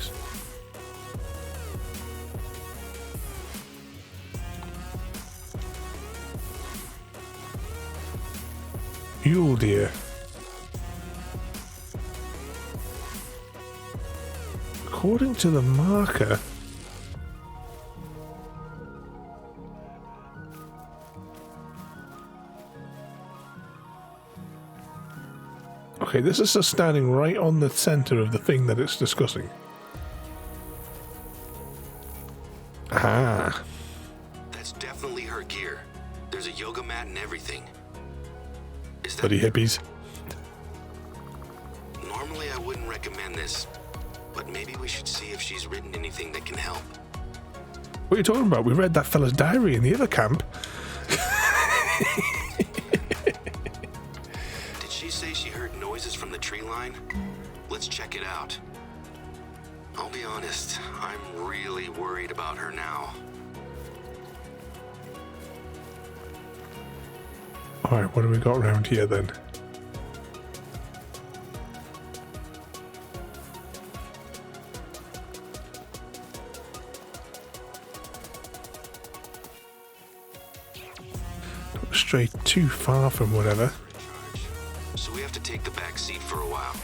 Mule deer. According to the marker, okay, this is just standing right on the center of the thing that it's discussing. Ah. That's definitely her gear. There's a yoga mat and everything. Is that Bloody hippies. Normally I wouldn't recommend this, but maybe we should see if she's written anything that can help. What are you talking about? We read that fella's diary in the other camp. Did she say she heard noises from the tree line? Let's check it out. I'll be honest, I'm really worried about her now. Alright, what do we got around here then? Don't stray too far from whatever. So we have to take the back seat for a while.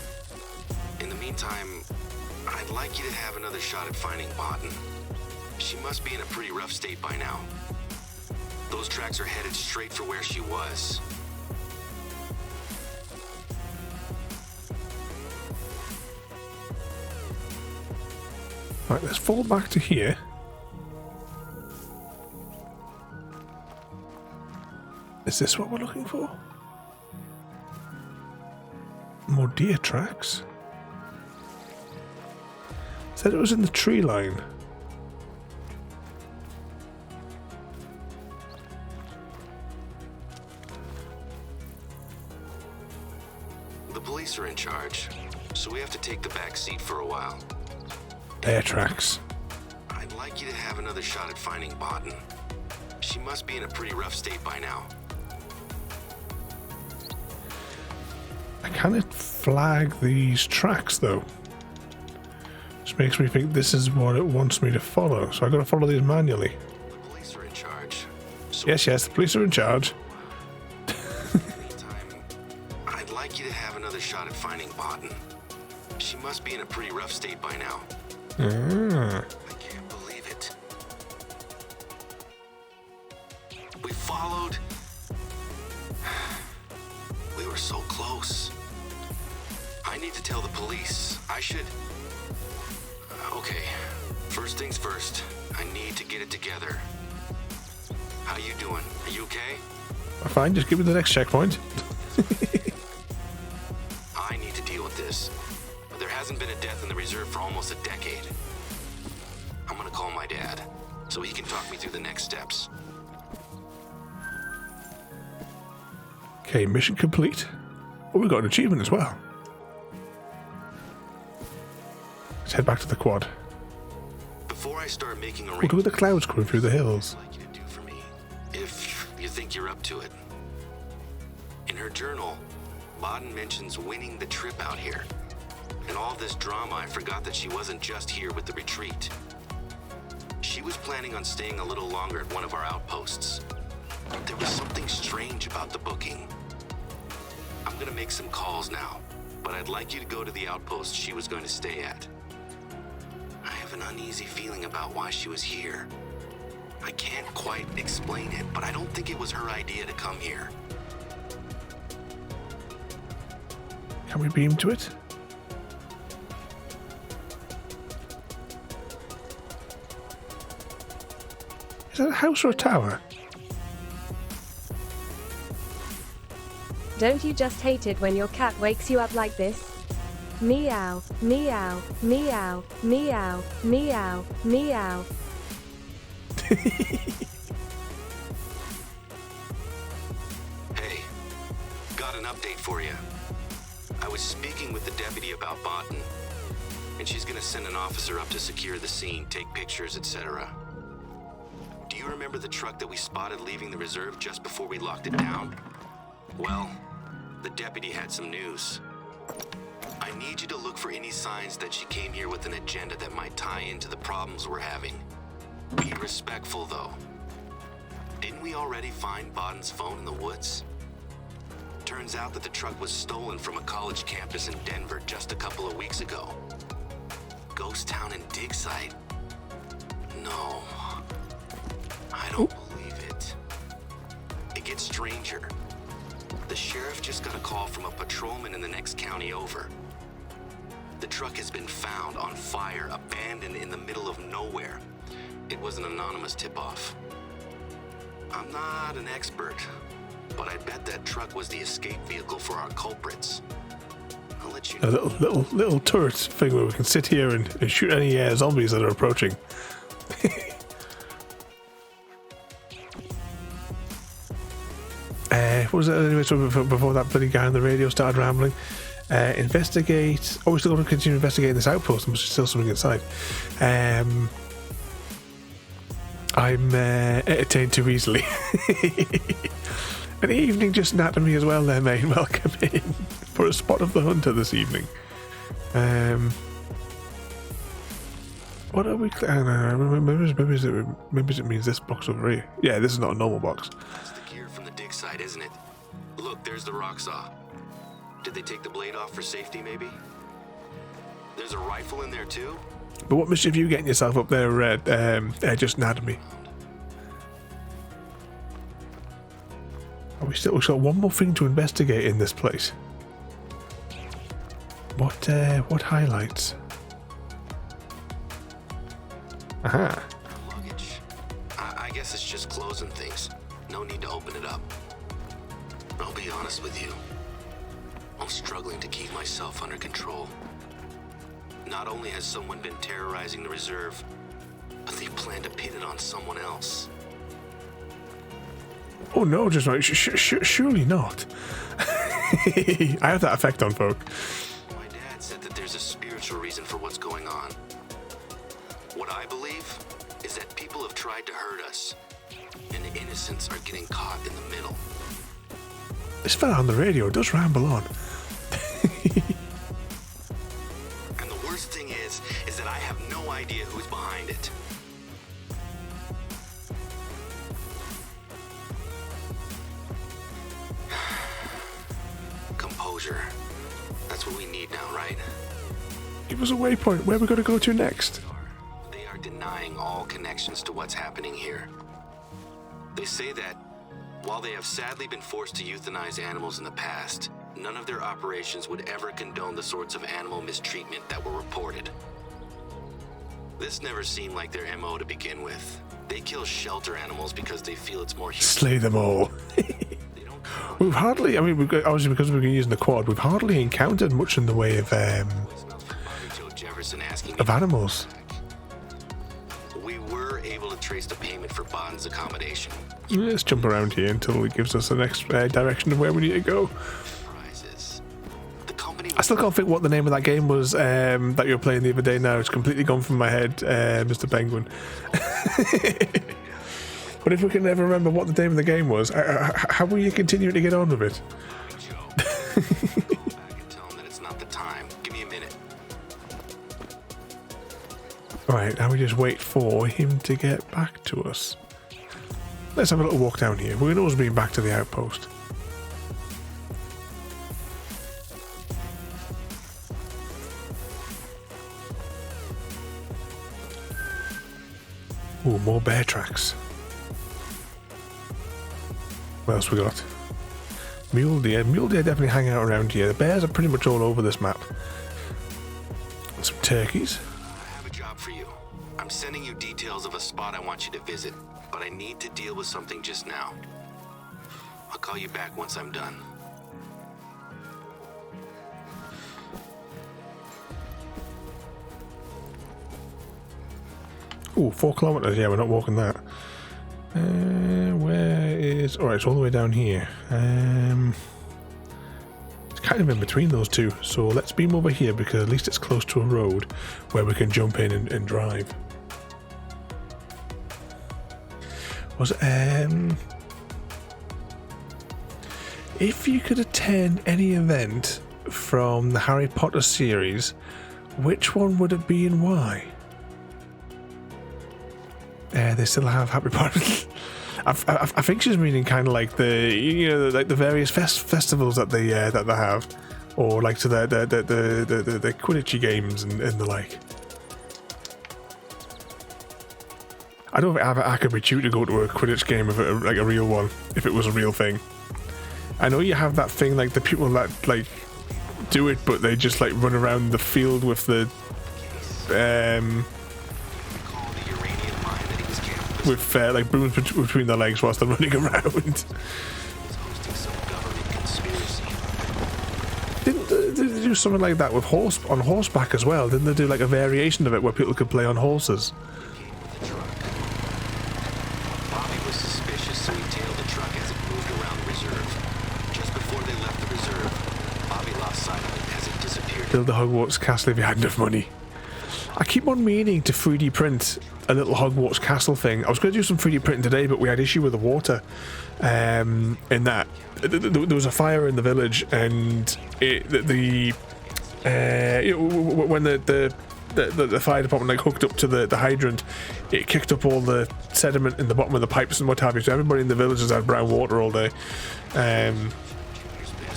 In the meantime, I'd like you to have another shot at finding Botan. She must be in a pretty rough state by now. Those tracks are headed straight for where she was. Right, let's fall back to here. Is this what we're looking for? More deer tracks? Said it was in the tree line. The police are in charge, so we have to take the back seat for a while. Deer tracks. I'd like you to have another shot at finding Botan. She must be in a pretty rough state by now. Can it flag these tracks though? Which makes me think this is what it wants me to follow. So I gotta follow these manually. The police are in charge. So Yes, the police are in charge. meantime, I'd like you to have another shot at finding Botan. She must be in a pretty rough state by now. Ah. I can't believe it. We followed. We were so close. I need to tell the police. I should. Okay. First things first. I need to get it together. How you doing? Are you okay? Fine, just give me the next checkpoint. I need to deal with this. There hasn't been a death in the reserve for almost a decade. I'm gonna call my dad, so he can talk me through the next steps. Okay, mission complete. Oh, we got an achievement as well. Let's head back to the quad. Before I start making Look at the clouds coming through the hills. I'd like you to do for me, if you think you're up to it. In her journal, Botan mentions winning the trip out here. In all this drama, I forgot that she wasn't just here with the retreat. She was planning on staying a little longer at one of our outposts. There was something strange about the booking. I'm gonna make some calls now, but I'd like you to go to the outpost she was going to stay at. I have an uneasy feeling about why she was here. I can't quite explain it, but I don't think it was her idea to come here. Can we beam to it? Is that a house or a tower? Don't you just hate it when your cat wakes you up like this? Meow, meow, meow, meow, meow, meow. Hey, got an update for you. I was speaking with the deputy about Botan, and she's gonna send an officer up to secure the scene, take pictures, etc. Do you remember the truck that we spotted leaving the reserve just before we locked it down? Well, the deputy had some news. I need you to look for any signs that she came here with an agenda that might tie into the problems we're having. Be respectful, though. Didn't we already find Botan's phone in the woods? Turns out that the truck was stolen from a college campus in Denver just a couple of weeks ago. Ghost town and dig site? No. I don't believe it. It gets stranger. The sheriff just got a call from a patrolman in the next county over. The truck has been found on fire, abandoned in the middle of nowhere. It was an anonymous tip-off. I'm not an expert, but I bet that truck was the escape vehicle for our culprits. I'll let you A know. little turret thing where we can sit here and shoot any zombies that are approaching. What was it anyway? So before that bloody guy on the radio started rambling, investigate. Oh, we're still going to continue investigating this outpost. There must be still something inside. I'm entertained too easily. An evening just napped me as well there, mate. Welcome in for a spot of the hunter this evening. What are we... maybe it means this box over here. Yeah, this is not a normal box. That's the gear from the dig site, isn't it? Look, there's the rock saw. Did they take the blade off for safety, maybe? There's a rifle in there, too? But what mischief are you getting yourself up there, just anatomy? We've got one more thing to investigate in this place. What highlights? Aha. Luggage. I guess it's just clothes and things. No need to open it up. I'll be honest with you. I'm struggling to keep myself under control. Not only has someone been terrorizing the reserve, but they plan to pin it on someone else. Oh no, just right. Surely not. I have that effect on folk. My dad said that there's a spiritual reason for what's going on. What I believe is that people have tried to hurt us, and the innocents are getting caught in the middle. This fella on the radio does ramble on. And the worst thing is that I have no idea who's behind it. Composure. That's what we need now, right? Give us a waypoint. Where are we going to go to next? They are denying all connections to what's happening here. They say that while they have sadly been forced to euthanize animals in the past, none of their operations would ever condone the sorts of animal mistreatment that were reported. This never seemed like their MO to begin with. They kill shelter animals because they feel it's more human. Slay them all. They don't We've hardly, obviously because we've been using the quad, we've hardly encountered much in the way of Jefferson asking animals. We were able to trace the payment for Bond's accommodation. Let's jump around here until he gives us the next direction of where we need to go. Prizes. The company I still can't think what the name of that game was that you were playing the other day now. It's completely gone from my head, Mr. Penguin. But if we can ever remember what the name of the game was, how will you continue to get on with it? back and tell him that it's not the time. Give me a minute. Alright, now we just wait for him to get back to us. Let's have a little walk down here. We're going to always be back to the outpost. Ooh, more bear tracks. What else we got? Mule deer. Mule deer definitely hang out around here. The bears are pretty much all over this map. Some turkeys. I have a job for you. I'm sending you details of a spot I want you to visit. but I need to deal with something just now. I'll call you back once I'm done. Ooh, 4 kilometers. Yeah, we're not walking that. Where is... Alright, it's all the way down here. It's kind of in between those two. So let's beam over here because at least it's close to a road where we can jump in and drive. If you could attend any event from the Harry Potter series, which one would it be and why? They still have Harry Potter. I think she's meaning kind of like the various festivals that they have, or like to the Quidditch games and the like. I don't think I could be due to go to a Quidditch game if it like a real one, if it was a real thing. I know you have that thing like the people that like do it, but they just like run around the field with the with like brooms between their legs whilst they're running around. Didn't they do something like that with on horseback as well? Didn't they do like a variation of it where people could play on horses? Bobby was suspicious, so he tailed the truck as it moved around the reserve. Just before they left the reserve, Bobby lost sight of it as it disappeared. Build a Hogwarts castle if you had enough money. I keep on meaning to 3D print a little Hogwarts castle thing. I was going to do some 3D printing today, but we had issue with the water. In that there was a fire in the village, and when the fire department like hooked up to the hydrant, it kicked up all the sediment in the bottom of the pipes and what have you. So everybody in the village has had brown water all day. And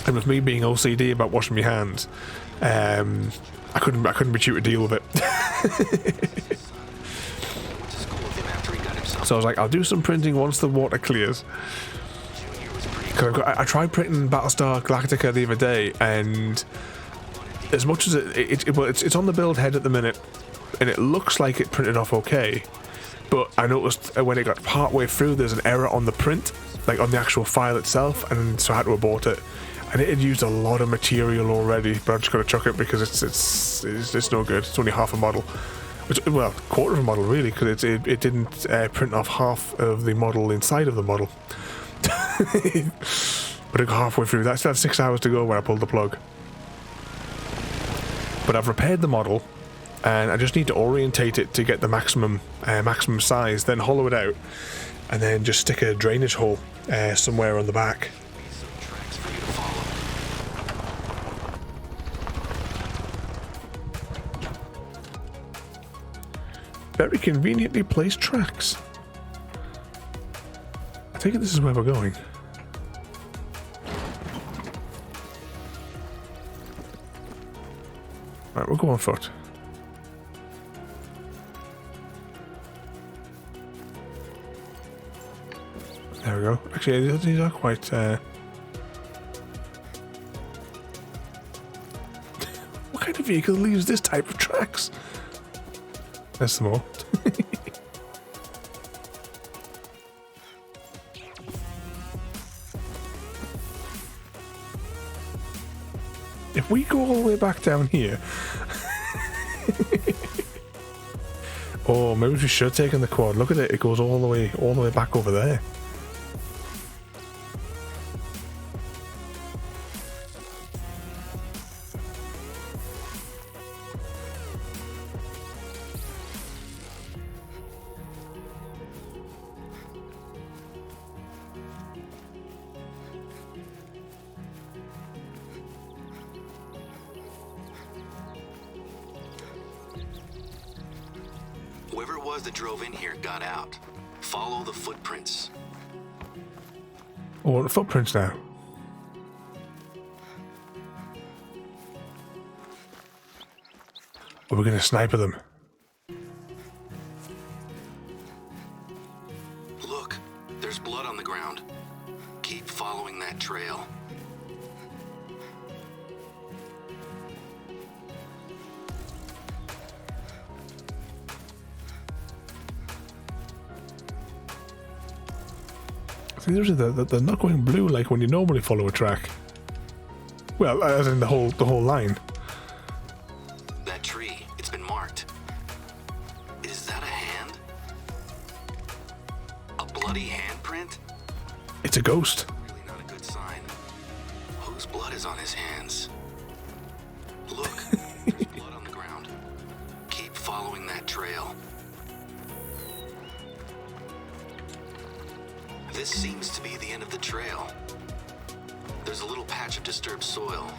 with me being OCD about washing my hands, I couldn't be due to deal with it. So I was like, I'll do some printing once the water clears. Cause I tried printing Battlestar Galactica the other day, and as much as it's on the build head at the minute, and it looks like it printed off okay, but I noticed when it got part way through, there's an error on the print, like on the actual file itself, and so I had to abort it. And it had used a lot of material already, but I'm just going to chuck it because it's no good. It's only half a model. Well, quarter of a model really, because it didn't print off half of the model inside of the model. But it got halfway through. That still had 6 hours to go when I pulled the plug. But I've repaired the model, and I just need to orientate it to get the maximum size, then hollow it out, and then just stick a drainage hole somewhere on the back. Very conveniently placed tracks. I take it this is where we're going. Right, we'll go on foot. There we go. Actually, these are quite... What kind of vehicle leaves this type of tracks? There's some more. If we go all the way back down here... Oh, maybe we should have taken the quad. Look at it, it goes all the way back over there. Whoever it was that drove in here got out. Follow the footprints. Oh, the footprints now. We're going to sniper them. Look, there's blood on the ground. Keep following that trail. Seriously, they're not going blue like when you normally follow a track. Well, as in the whole line. That tree, it's been marked. Is that a hand? A bloody handprint? It's a ghost. Really not a good sign. Whose blood is on his hands? Look, there's blood on the ground. Keep following that trail. This seems to be the end of the trail. There's a little patch of disturbed soil.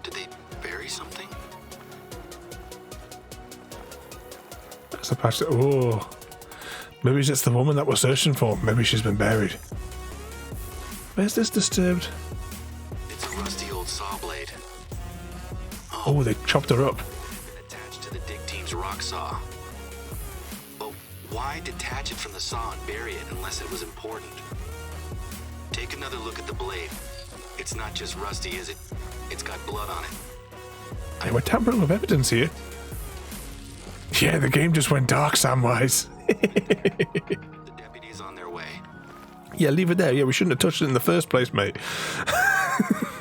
Did they bury something? That's a patch. Oh, maybe it's the woman that we're searching for. Maybe she's been buried. Where's this disturbed? It's a rusty old saw blade. Oh, they chopped her up. Been attached to the dig team's rock saw. But why detach it from the saw and bury it unless it was important? Take another look at the blade. It's not just rusty, is it? It's got blood on it. Hey, we're tampering with evidence here. Yeah, the game just went dark, Samwise. The deputy's on their way. Yeah, leave it there. Yeah, we shouldn't have touched it in the first place, mate.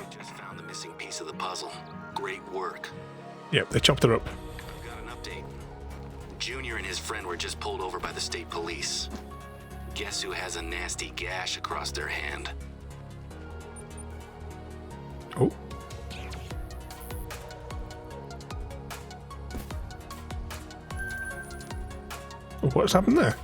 Just found the missing piece of the puzzle. Great work. Yep, they chopped her up. Got an update. Junior and his friend were just pulled over by the state police. Guess who has a nasty gash across their hand? Oh. Oh, what's happened there?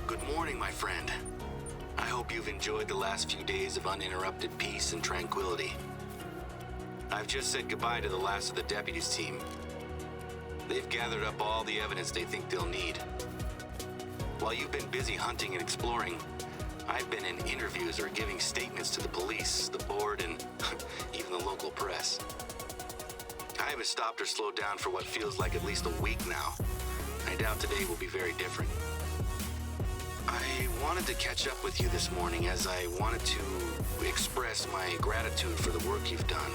Good morning, my friend. I hope you've enjoyed the last few days of uninterrupted peace and tranquility. I've just said goodbye to the last of the deputies team. They've gathered up all the evidence they think they'll need. While you've been busy hunting and exploring, I've been in interviews or giving statements to the police, the board, and even the local press. I haven't stopped or slowed down for what feels like at least a week now. I doubt today will be very different. I wanted to catch up with you this morning as I wanted to express my gratitude for the work you've done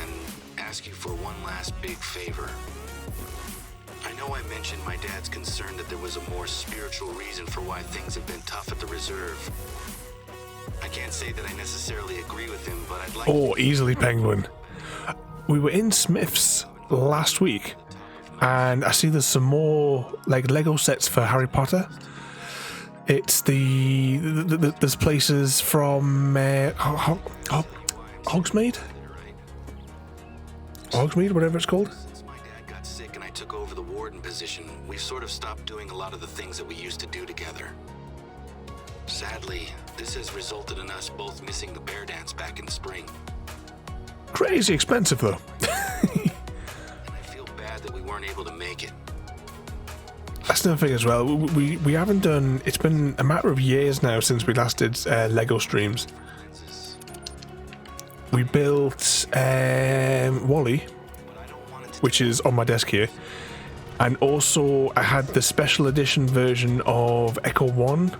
and ask you for one last big favor. I know I mentioned my dad's concern that there was a more spiritual reason for why things have been tough at the reserve. I can't say that I necessarily agree with him, but I'd like Oh, easily, Penguin. We were in Smith's last week, and I see there's some more like Lego sets for Harry Potter. It's there's places from Hogsmeade, whatever it's called. Since my dad got sick and I took over the warden position, we've sort of stopped doing a lot of the things that we used to do together. Sadly, this has resulted in us both missing the bear dance back in spring. Crazy expensive though. And I feel bad that we weren't able to make it. That's the thing as well. We haven't done. It's been a matter of years now since we last did Lego streams. We built Wally, which is on my desk here, and also I had the special edition version of Echo One.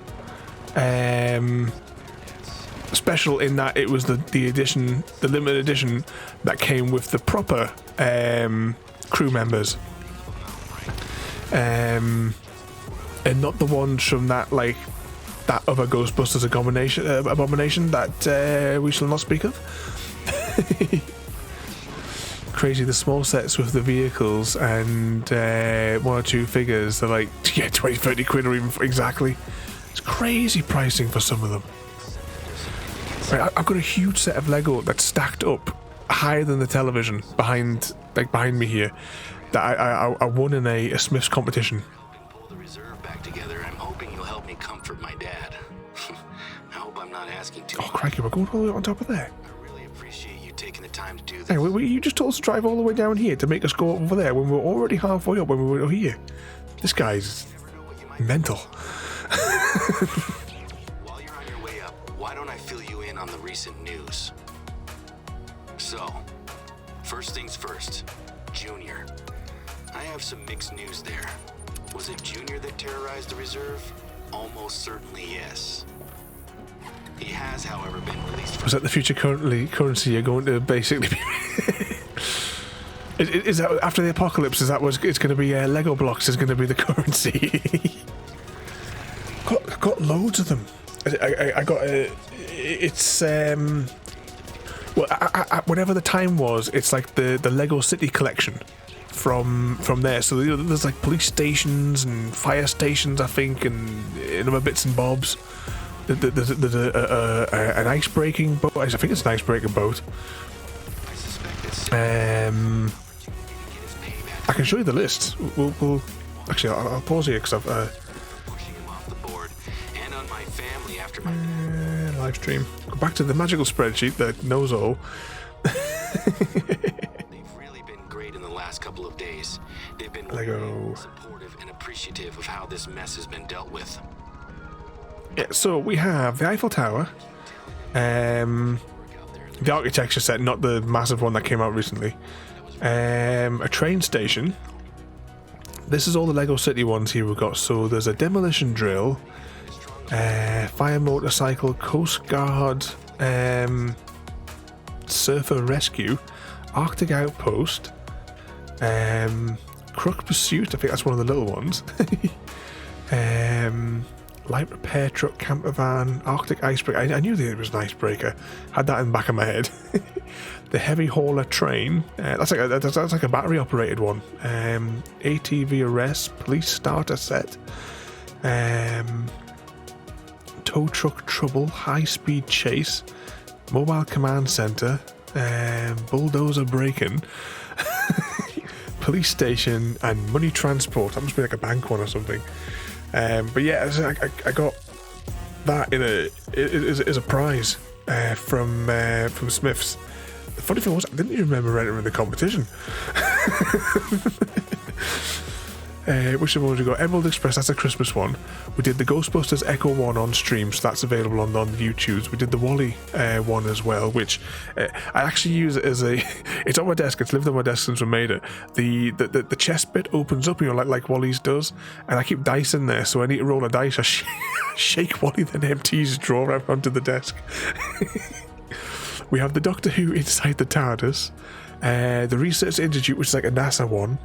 Special in that it was the edition, the limited edition that came with the proper crew members, and not the ones from that other Ghostbusters abomination that we shall not speak of. Crazy, the small sets with the vehicles and one or two figures, they're like 20-30 quid or even exactly. It's crazy pricing for some of them. Right, I've got a huge set of Lego that's stacked up higher than the television behind me here that I won in a Smith's competition. Pull the reserve back together. I'm hoping you'll help me comfort my dad. I hope I'm not asking too much. Oh crikey, we're going all the way on top of there. I really appreciate you taking the time to do this. Hey, you just told us to drive all the way down here to make us go over there when we were already halfway up when we were here. This guy's mental. While you're on your way up, why don't I fill you in on the recent news? So, first things first, Junior. I have some mixed news there. Was it Junior that terrorized the reserve? Almost certainly yes. He has, however, been released from... Was that the future currency you're going to basically be... Is that after the apocalypse? Is that what it's going to be? Lego blocks is going to be the currency. got loads of them. I got it's well, whatever the time was, it's like the Lego City collection from there. So there's like police stations and fire stations, I think, and other bits and bobs. There's an ice-breaking boat. I think it's an ice-breaking boat. I can show you the list. We'll actually, I'll pause here because I've Pushing him off the board and on my family after my live stream. Go back to the magical spreadsheet that knows all. They've really been great in the last couple of days. They've been Lego. supportive and appreciative of how this mess has been dealt with. Yeah, so we have the Eiffel Tower, the architecture set, not the massive one that came out recently. A train station. This is all the Lego City ones here we've got. So there's a demolition drill, fire motorcycle, Coast Guard, surfer rescue, Arctic outpost, Crook pursuit. I think that's one of the little ones. Light repair truck, camper van, Arctic icebreaker. I knew that it was an icebreaker. Had that in the back of my head. The heavy hauler train. That's like a battery operated one. ATV arrest, police starter set. Tow truck trouble, high speed chase, mobile command center, bulldozer break-in, police station, and money transport. That must be like a bank one or something. But yeah, I got that as a prize from Smiths. The funny thing was, I didn't even remember entering the competition. Which one we got? Emerald Express, that's a Christmas one. We did the Ghostbusters Echo one on stream, so that's available on the YouTubes. We did the Wally one as well, which I actually use it as a... It's on my desk, it's lived on my desk since we made it. The chest bit opens up, like Wally's does, and I keep dice in there, so I need to roll a dice. I shake Wally, then empties his drawer out onto the desk. We have the Doctor Who inside the TARDIS, the Research Institute, which is like a NASA one.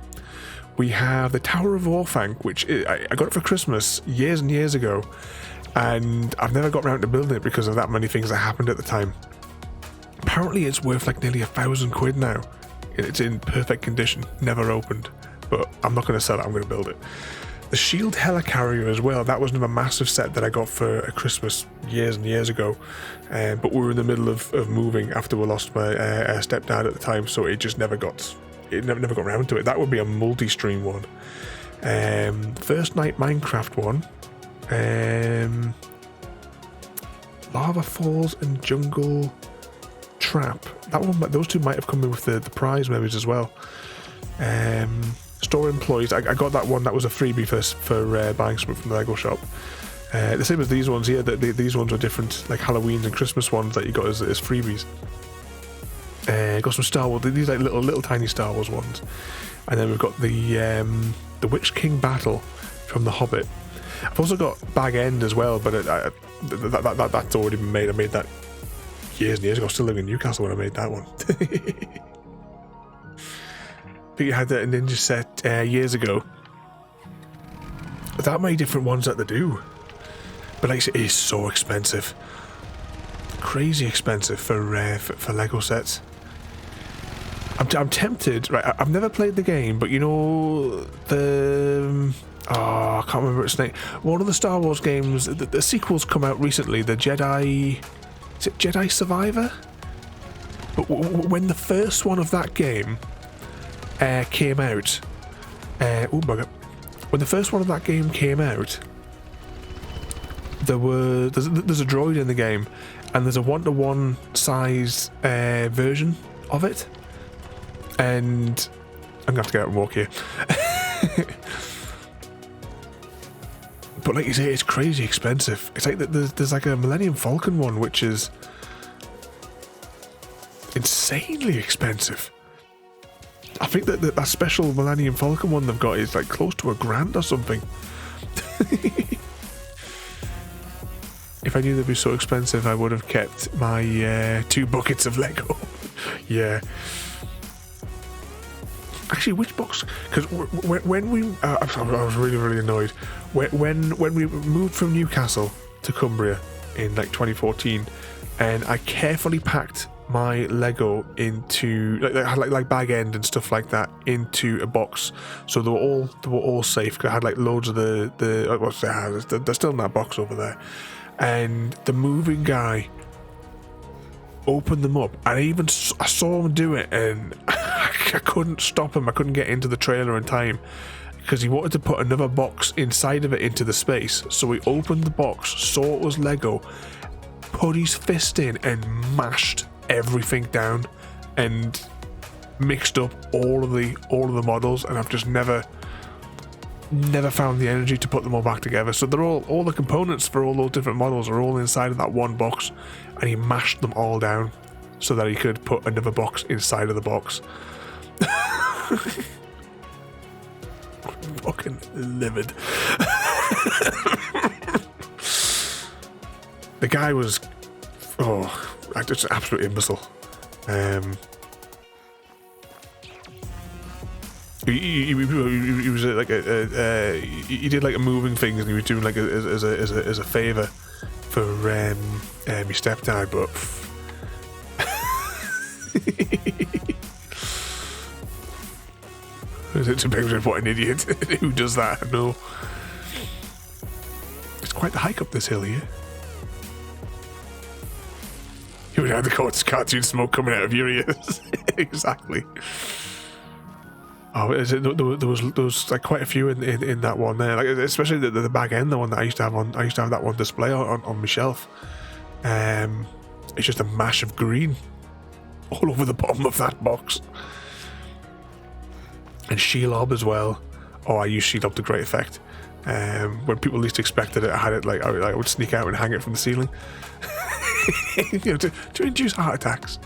We have the Tower of Orthanc, which I got it for Christmas years and years ago, and I've never got around to building it because of that many things that happened at the time. Apparently it's worth like nearly £1,000 now. It's in perfect condition, never opened, but I'm not going to sell it, I'm going to build it. The Shield Helicarrier as well, that was another massive set that I got for a Christmas years and years ago, but we were in the middle of moving after we lost my stepdad at the time, so it just never got around to it. That would be a multi-stream one. First Night Minecraft one, Lava Falls and Jungle Trap. That one, those two might have come in with the prize maybe as well. Store Employees, I got that one. That was a freebie for buying something from the Lego shop. The same as these ones here. These ones were different, like Halloween and Christmas ones that you got as freebies. Got some Star Wars. These like little tiny Star Wars ones, and then we've got the Witch King Battle from The Hobbit. I've also got Bag End as well, but that's already been made. I made that years and years ago. I was still living in Newcastle when I made that one. I think you had that Ninja set years ago. That many different ones that they do, but like it is so expensive, crazy expensive for Lego sets. I'm tempted. Right, I've never played the game, but you know the I can't remember its name. One of the Star Wars games. The sequels come out recently. The Jedi. Is it Jedi Survivor? But when the first one of that game came out, when the first one of that game came out, there's a droid in the game, and there's a 1-to-1 size version of it. And I'm gonna have to get out and walk here. But like you say, it's crazy expensive. It's like there's like a Millennium Falcon one, which is insanely expensive. I think that special Millennium Falcon one they've got is like close to £1,000 or something. If I knew they'd be so expensive, I would have kept my 2 buckets of Lego. Yeah. Actually, which box? Because when we, I was really annoyed when we moved from Newcastle to Cumbria in like 2014, and I carefully packed my Lego into like bag end and stuff like that into a box, so they were all safe. Cause I had like loads of they're still in that box over there, and the moving guy opened them up, and I saw him do it, and I couldn't stop him. I couldn't get into the trailer in time because he wanted to put another box inside of it into the space. So he opened the box, saw it was Lego, put his fist in and mashed everything down and mixed up all of the models, and I've just never found the energy to put them all back together. So they're all the components for all those different models are all inside of that one box, and he mashed them all down so that he could put another box inside of the box. Fucking livid. The guy was just an absolute imbecile. He was like he did like a moving thing, and he was doing like as a favour for my stepdad, but it's a big what an idiot who does that. No, it's quite the hike up this hill here. You would have the cartoon smoke coming out of your ears. Exactly. Oh, is it? There was like quite a few in that one there, like especially the back end, the one that I used to have on. I used to have that one display on my shelf. It's just a mash of green all over the bottom of that box. And Shelob as well. Oh, I used Shelob to great effect. When people least expected it, I had it like I would sneak out and hang it from the ceiling, you know, to induce heart attacks.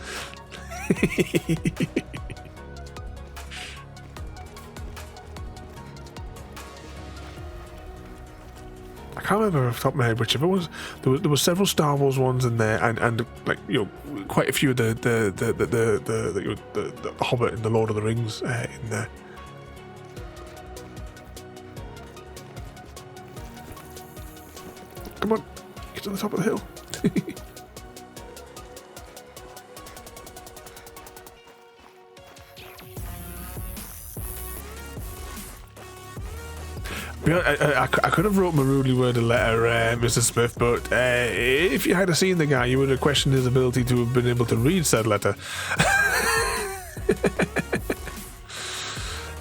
I can't remember off the top of my head whichever was. There were several Star Wars ones in there, and like, you know, quite a few of the Hobbit and the Lord of the Rings in there. Come on, get to the top of the hill. I could have wrote my rudely worded letter, Mr. Smith, but if you had seen the guy, you would have questioned his ability to have been able to read said letter.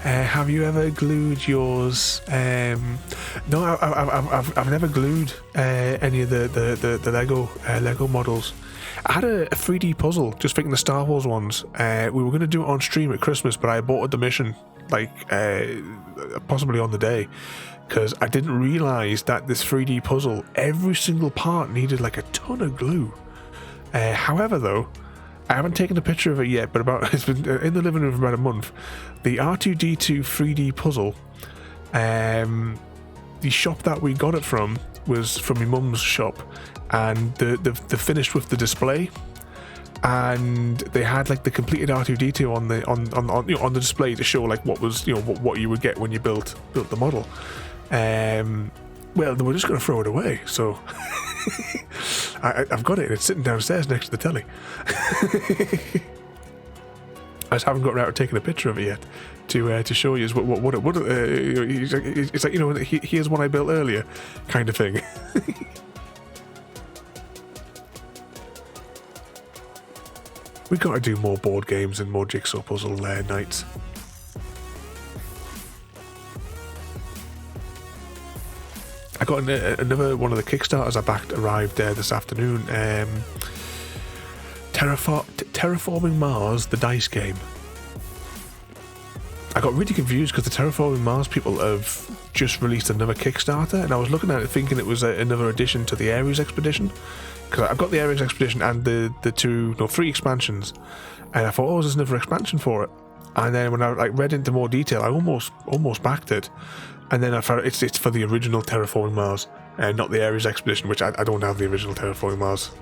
Have you ever glued yours? No, I've never glued any of the Lego models. I had a 3D puzzle, just thinking the Star Wars ones. We were going to do it on stream at Christmas, but I aborted the mission, like possibly on the day, because I didn't realise that this 3D puzzle, every single part needed like a ton of glue. However, though, I haven't taken a picture of it yet, but it's been in the living room for about a month. The R2-D2 3D puzzle, the shop that we got it from was from my mum's shop, and the finished with the display, and they had like the completed R2-D2 on the display to show like what was, you know, what you would get when you built the model. Well, they were just going to throw it away, so I've got it. It's sitting downstairs next to the telly. I just haven't got around to taking a picture of it yet to show you what it's like, you know, here's one I built earlier, kind of thing. We've got to do more board games and more jigsaw puzzle nights. I got another one of the Kickstarters I backed arrived this afternoon. Terraforming Mars, the dice game. I got really confused because the Terraforming Mars people have just released another Kickstarter, and I was looking at it thinking it was another addition to the Ares Expedition, because I've got the Ares Expedition and the 3 expansions, and I thought, oh, there's another expansion for it. And then when I read into more detail, I almost backed it, and then I found it's for the original Terraforming Mars, and not the Ares Expedition, which I don't have the original Terraforming Mars.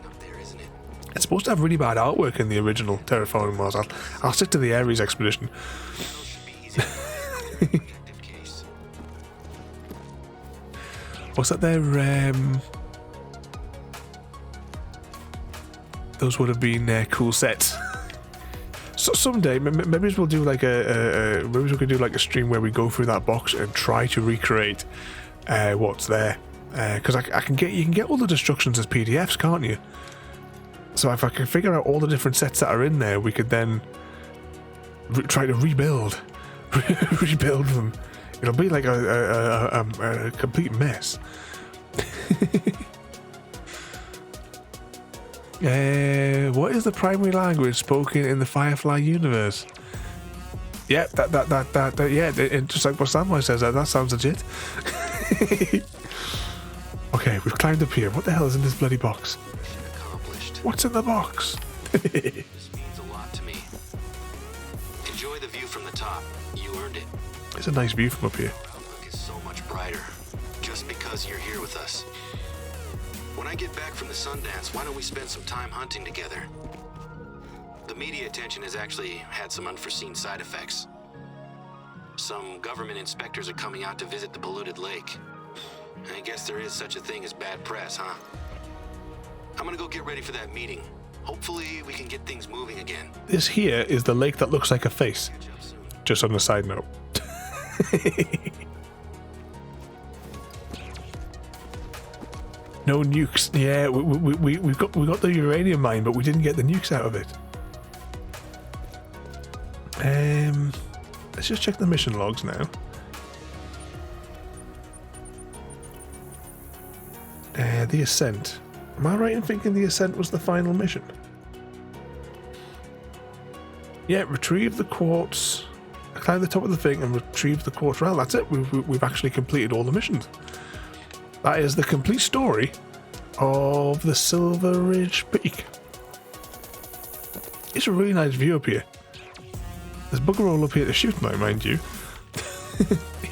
It's supposed to have really bad artwork in the original Terraforming Mars. I'll stick to the Ares Expedition. what's that there? Those would have been cool sets. So someday, maybe we'll do like maybe we could do like a stream where we go through that box and try to recreate what's there. Because you can get all the destructions as PDFs, can't you? So if I can figure out all the different sets that are in there, we could then try to rebuild them. It'll be like a complete mess. What is the primary language spoken in the Firefly universe? Yeah, that yeah, just like what Samwise says, that sounds legit. Okay, we've climbed up here. What the hell is in this bloody box? Mission accomplished. What's in the box? This means a lot to me. Enjoy the view from the top. You earned it. It's a nice view from up here. Our outlook is so much brighter, just because you're here with us. When I get back from the Sundance, why don't we spend some time hunting together? The media attention has actually had some unforeseen side effects. Some government inspectors are coming out to visit the polluted lake. I guess there is such a thing as bad press, huh? I'm gonna go get ready for that meeting. Hopefully we can get things moving again. This here is the lake that looks like a face. Catch up soon. Just on a side note. No nukes. Yeah, we got the uranium mine, but we didn't get the nukes out of it. Let's just check the mission logs now. The Ascent. Am I right in thinking the Ascent was the final mission? Yeah, retrieve the quartz, climb the top of the thing and retrieve the quartz. Well, that's it. We've actually completed all the missions. That is the complete story of the Silver Ridge Peak. It's a really nice view up here. There's bugger all up here to shoot now, mind you.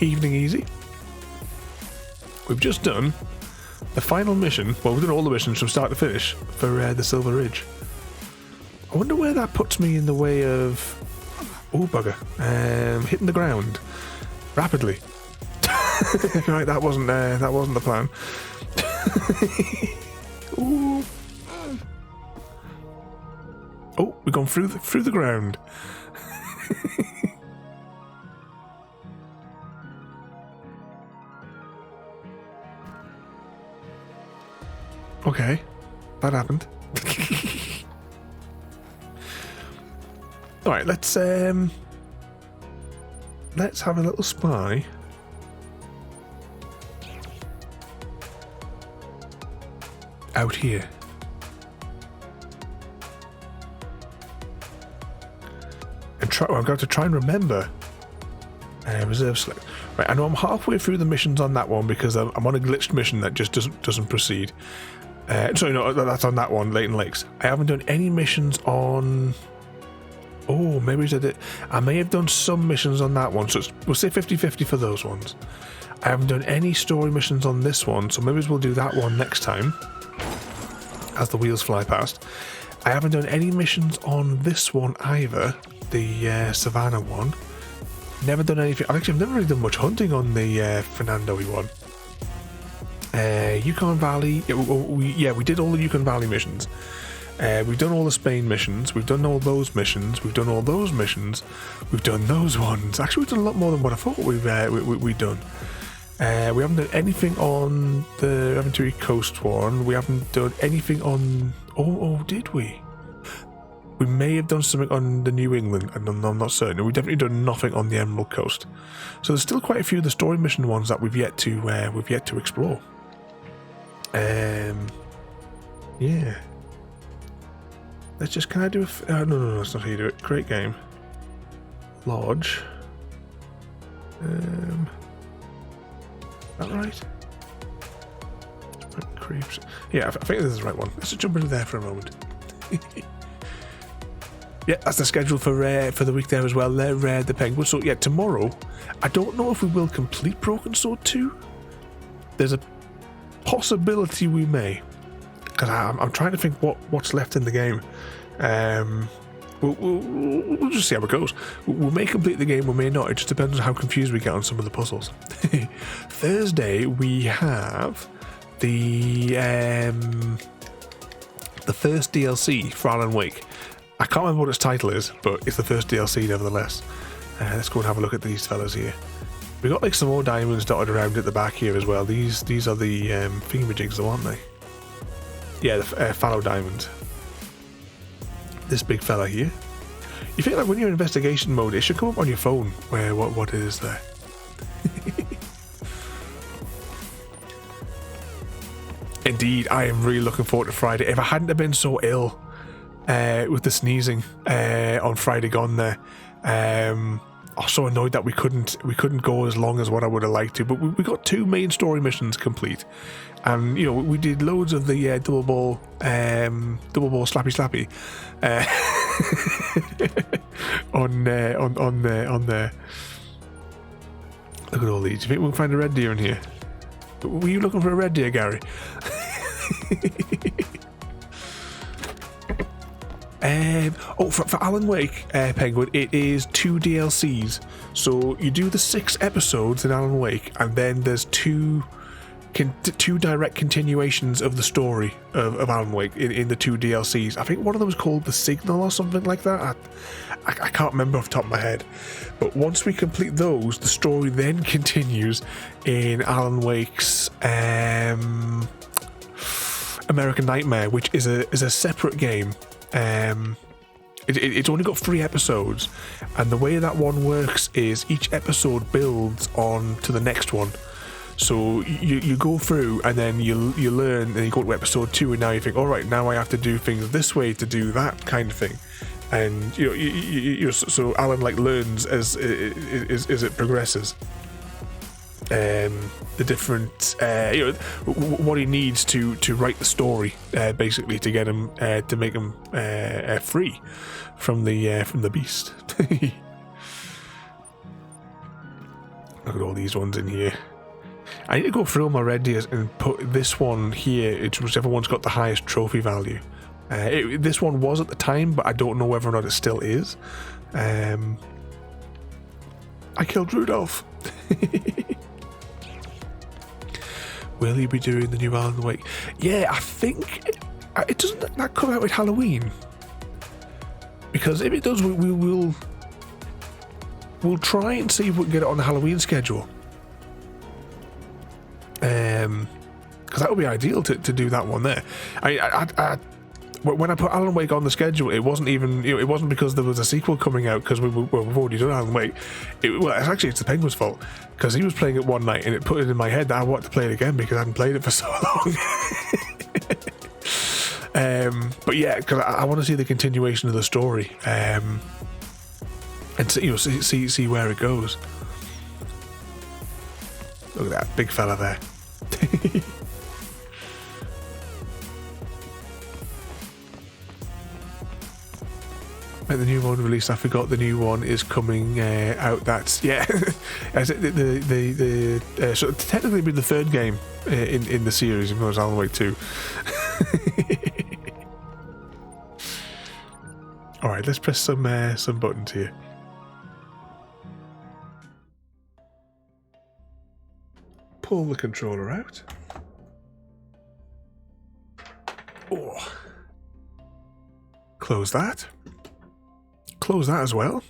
Evening easy. We've just done the final mission. Well, we've done all the missions from start to finish for the Silver Ridge. I wonder where that puts me in the way of... Oh, bugger. Hitting the ground rapidly. Right, that wasn't the plan. Ooh. Oh, we've gone through the ground. Okay, that happened. All right, let's have a little spy. Out here. And I'm going to try and remember reserve select. Right, I know I'm halfway through the missions on that one because I'm on a glitched mission that just doesn't proceed. Sorry, no, that's on that one, Leighton Lakes. I haven't done any missions on... Oh, maybe I may have done some missions on that one, so we'll say 50-50 for those ones. I haven't done any story missions on this one, so maybe we'll do that one next time as the wheels fly past. I haven't done any missions on this one either, the Savannah one. Never done anything. Actually, I've never really done much hunting on the Fernando one. Yukon Valley. We did all the Yukon Valley missions. We've done all the Spain missions. We've done all those missions. We've done all those missions. We've done those ones. Actually, we've done a lot more than what I thought we've done. We haven't done anything on the Aventura Coast one. We haven't done anything on... Oh, did we? We may have done something on the New England, and I'm not certain. We've definitely done nothing on the Emerald Coast. So there's still quite a few of the story mission ones that we've yet to explore. Yeah. Let's just, can I do a... no, that's not how you do it. Great game. Lodge. Is that right? Creeps. Yeah, I think this is the right one. Let's just jump into there for a moment. Yeah, that's the schedule for the week there as well. They're the Penguin. So yeah, tomorrow, I don't know if we will complete Broken Sword 2. There's a possibility we may. Because I'm trying to think what's left in the game. we'll just see how it goes. We may complete the game, we may not. It just depends on how confused we get on some of the puzzles. Thursday we have the first DLC for Alan Wake. I can't remember what its title is, but it's the first DLC nevertheless. Let's go and have a look at these fellas here. We got like some more diamonds dotted around at the back here as well. These are the thingamajigs, though, aren't they? Yeah, the fallow diamond. This big fella here. You think like when you're in investigation mode, it should come up on your phone where what it is there. Indeed, I am really looking forward to Friday. If I hadn't have been so ill with the sneezing on Friday gone there, I was so annoyed that we couldn't go as long as what I would have liked to. But we got 2 main story missions complete, and you know we did loads of the double ball slappy on there. Look at all these. Do you think we can find a red deer in here? Were you looking for a red deer, Gary? For Alan Wake, Penguin, it is 2 DLCs. So you do the 6 episodes in Alan Wake, and then there's two direct continuations of the story of Alan Wake in the 2 DLCs. I think one of them was called The Signal or something like that. I can't remember off the top of my head. But once we complete those, the story then continues in Alan Wake's American Nightmare, which is a separate game. It's only got 3 episodes, and the way that one works is each episode builds on to the next one. So you go through, and then you learn, and you go to episode 2, and now you think, all right, now I have to do things this way to do that kind of thing. And so Alan like learns as it progresses. The different what he needs to write the story, basically to get him to make him free from the beast. Look at all these ones in here. I need to go through all my red deers and put this one here. It's whichever one's got the highest trophy value. This one was at the time, but I don't know whether or not it still is. I killed Rudolph. Will he be doing the new Alan Wake? Yeah, I think it doesn't that come out with Halloween. Because if it does, we'll try and see if we can get it on the Halloween schedule. Because that would be ideal to do that one there. When I put Alan Wake on the schedule, it wasn't even it wasn't because there was a sequel coming out, because we've already done Alan Wake. It's the Penguin's fault, because he was playing it one night and it put it in my head that I wanted to play it again because I hadn't played it for so long. But yeah, because I want to see the continuation of the story, and see where it goes. Look at that big fella there. The new one released. I forgot the new one is coming out. That's so technically be the 3rd game in the series, even though it's Alan Wake 2. All right, let's press some buttons here. Pull the controller out. Oh. Close that. Close that as well.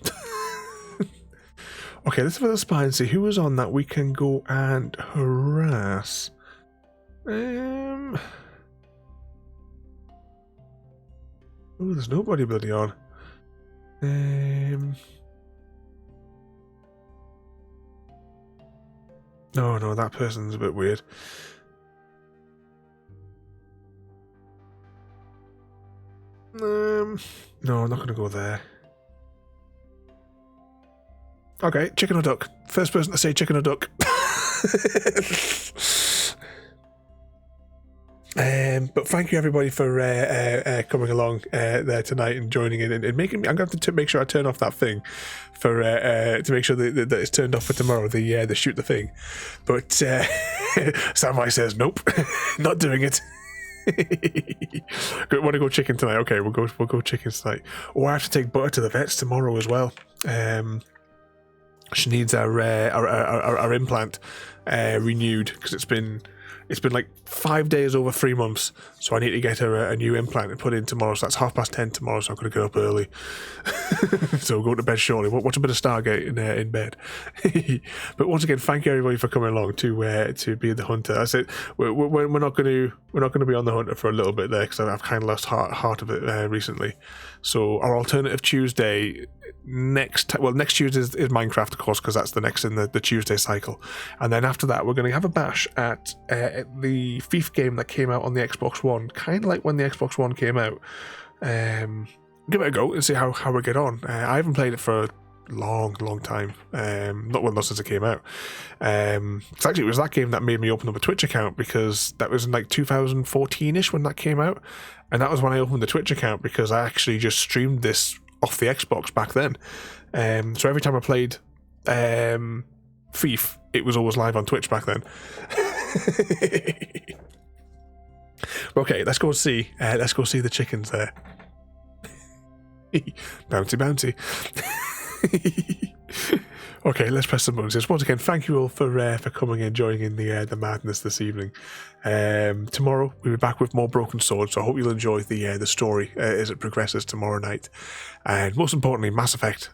Okay, let's have a spy and see who is on that we can go and harass. Oh, there's nobody bloody on. No, that person's a bit weird. No, I'm not going to go there. Okay, chicken or duck. First person to say chicken or duck. But thank you everybody for coming along there tonight and joining in and making me. I'm going to have to make sure I turn off that thing for to make sure that it's turned off for tomorrow. The shoot the thing, but Samurai says nope, not doing it. Want to go chicken tonight? Okay, we'll go chicken tonight. Oh, I have to take Butter to the vets tomorrow as well. She needs our implant renewed because it's been like 5 days over 3 months, so I need to get her a new implant and put in tomorrow. So that's 10:30 tomorrow, so I'm going to get up early. So we'll go to bed shortly. We'll watch a bit of Stargate in bed. But once again, thank you everybody for coming along to be the Hunter. I said we're not going to be on the Hunter for a little bit there because I've kind of lost heart of it recently. So our alternative Tuesday next Tuesday is Minecraft, of course, because that's the next in the Tuesday cycle, and then after that we're going to have a bash at the Thief game that came out on the Xbox One, kind of like when the Xbox One came out. Give it a go and see how we get on. I haven't played it for a long time, not since it came out. It was that game that made me open up a Twitch account, because that was in like 2014ish when that came out, and that was when I opened the Twitch account because I actually just streamed this off the Xbox back then. So every time I played Thief, it was always live on Twitch back then. Okay, let's go see the chickens there. Bouncy. Okay, let's press some buttons. Just once again, thank you all for coming and joining in the madness this evening. Tomorrow we'll be back with more Broken Swords, so I hope you'll enjoy the story as it progresses tomorrow night. And most importantly, Mass Effect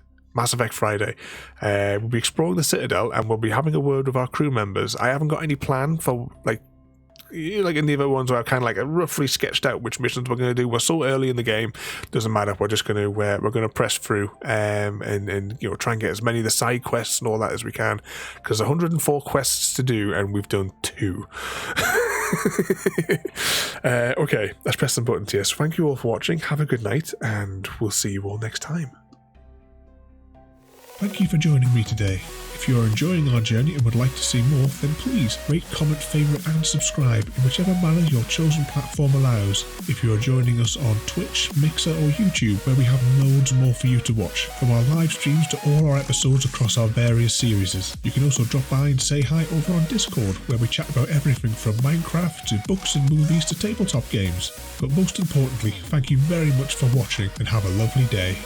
Friday. We'll be exploring the Citadel, and we'll be having a word with our crew members. I haven't got any plan for like in the other ones where I kind of like roughly sketched out which missions we're going to do. We're so early in the game, doesn't matter. We're just going to we're going to press through and try and get as many of the side quests and all that as we can, because 104 quests to do and we've done 2. Okay, let's press some buttons here. So thank you all for watching. Have a good night, and we'll see you all next time. Thank you for joining me today. If you are enjoying our journey and would like to see more, then please rate, comment, favourite and subscribe in whichever manner your chosen platform allows. If you are joining us on Twitch, Mixer or YouTube, where we have loads more for you to watch, from our live streams to all our episodes across our various series. You can also drop by and say hi over on Discord, where we chat about everything from Minecraft to books and movies to tabletop games. But most importantly, thank you very much for watching and have a lovely day.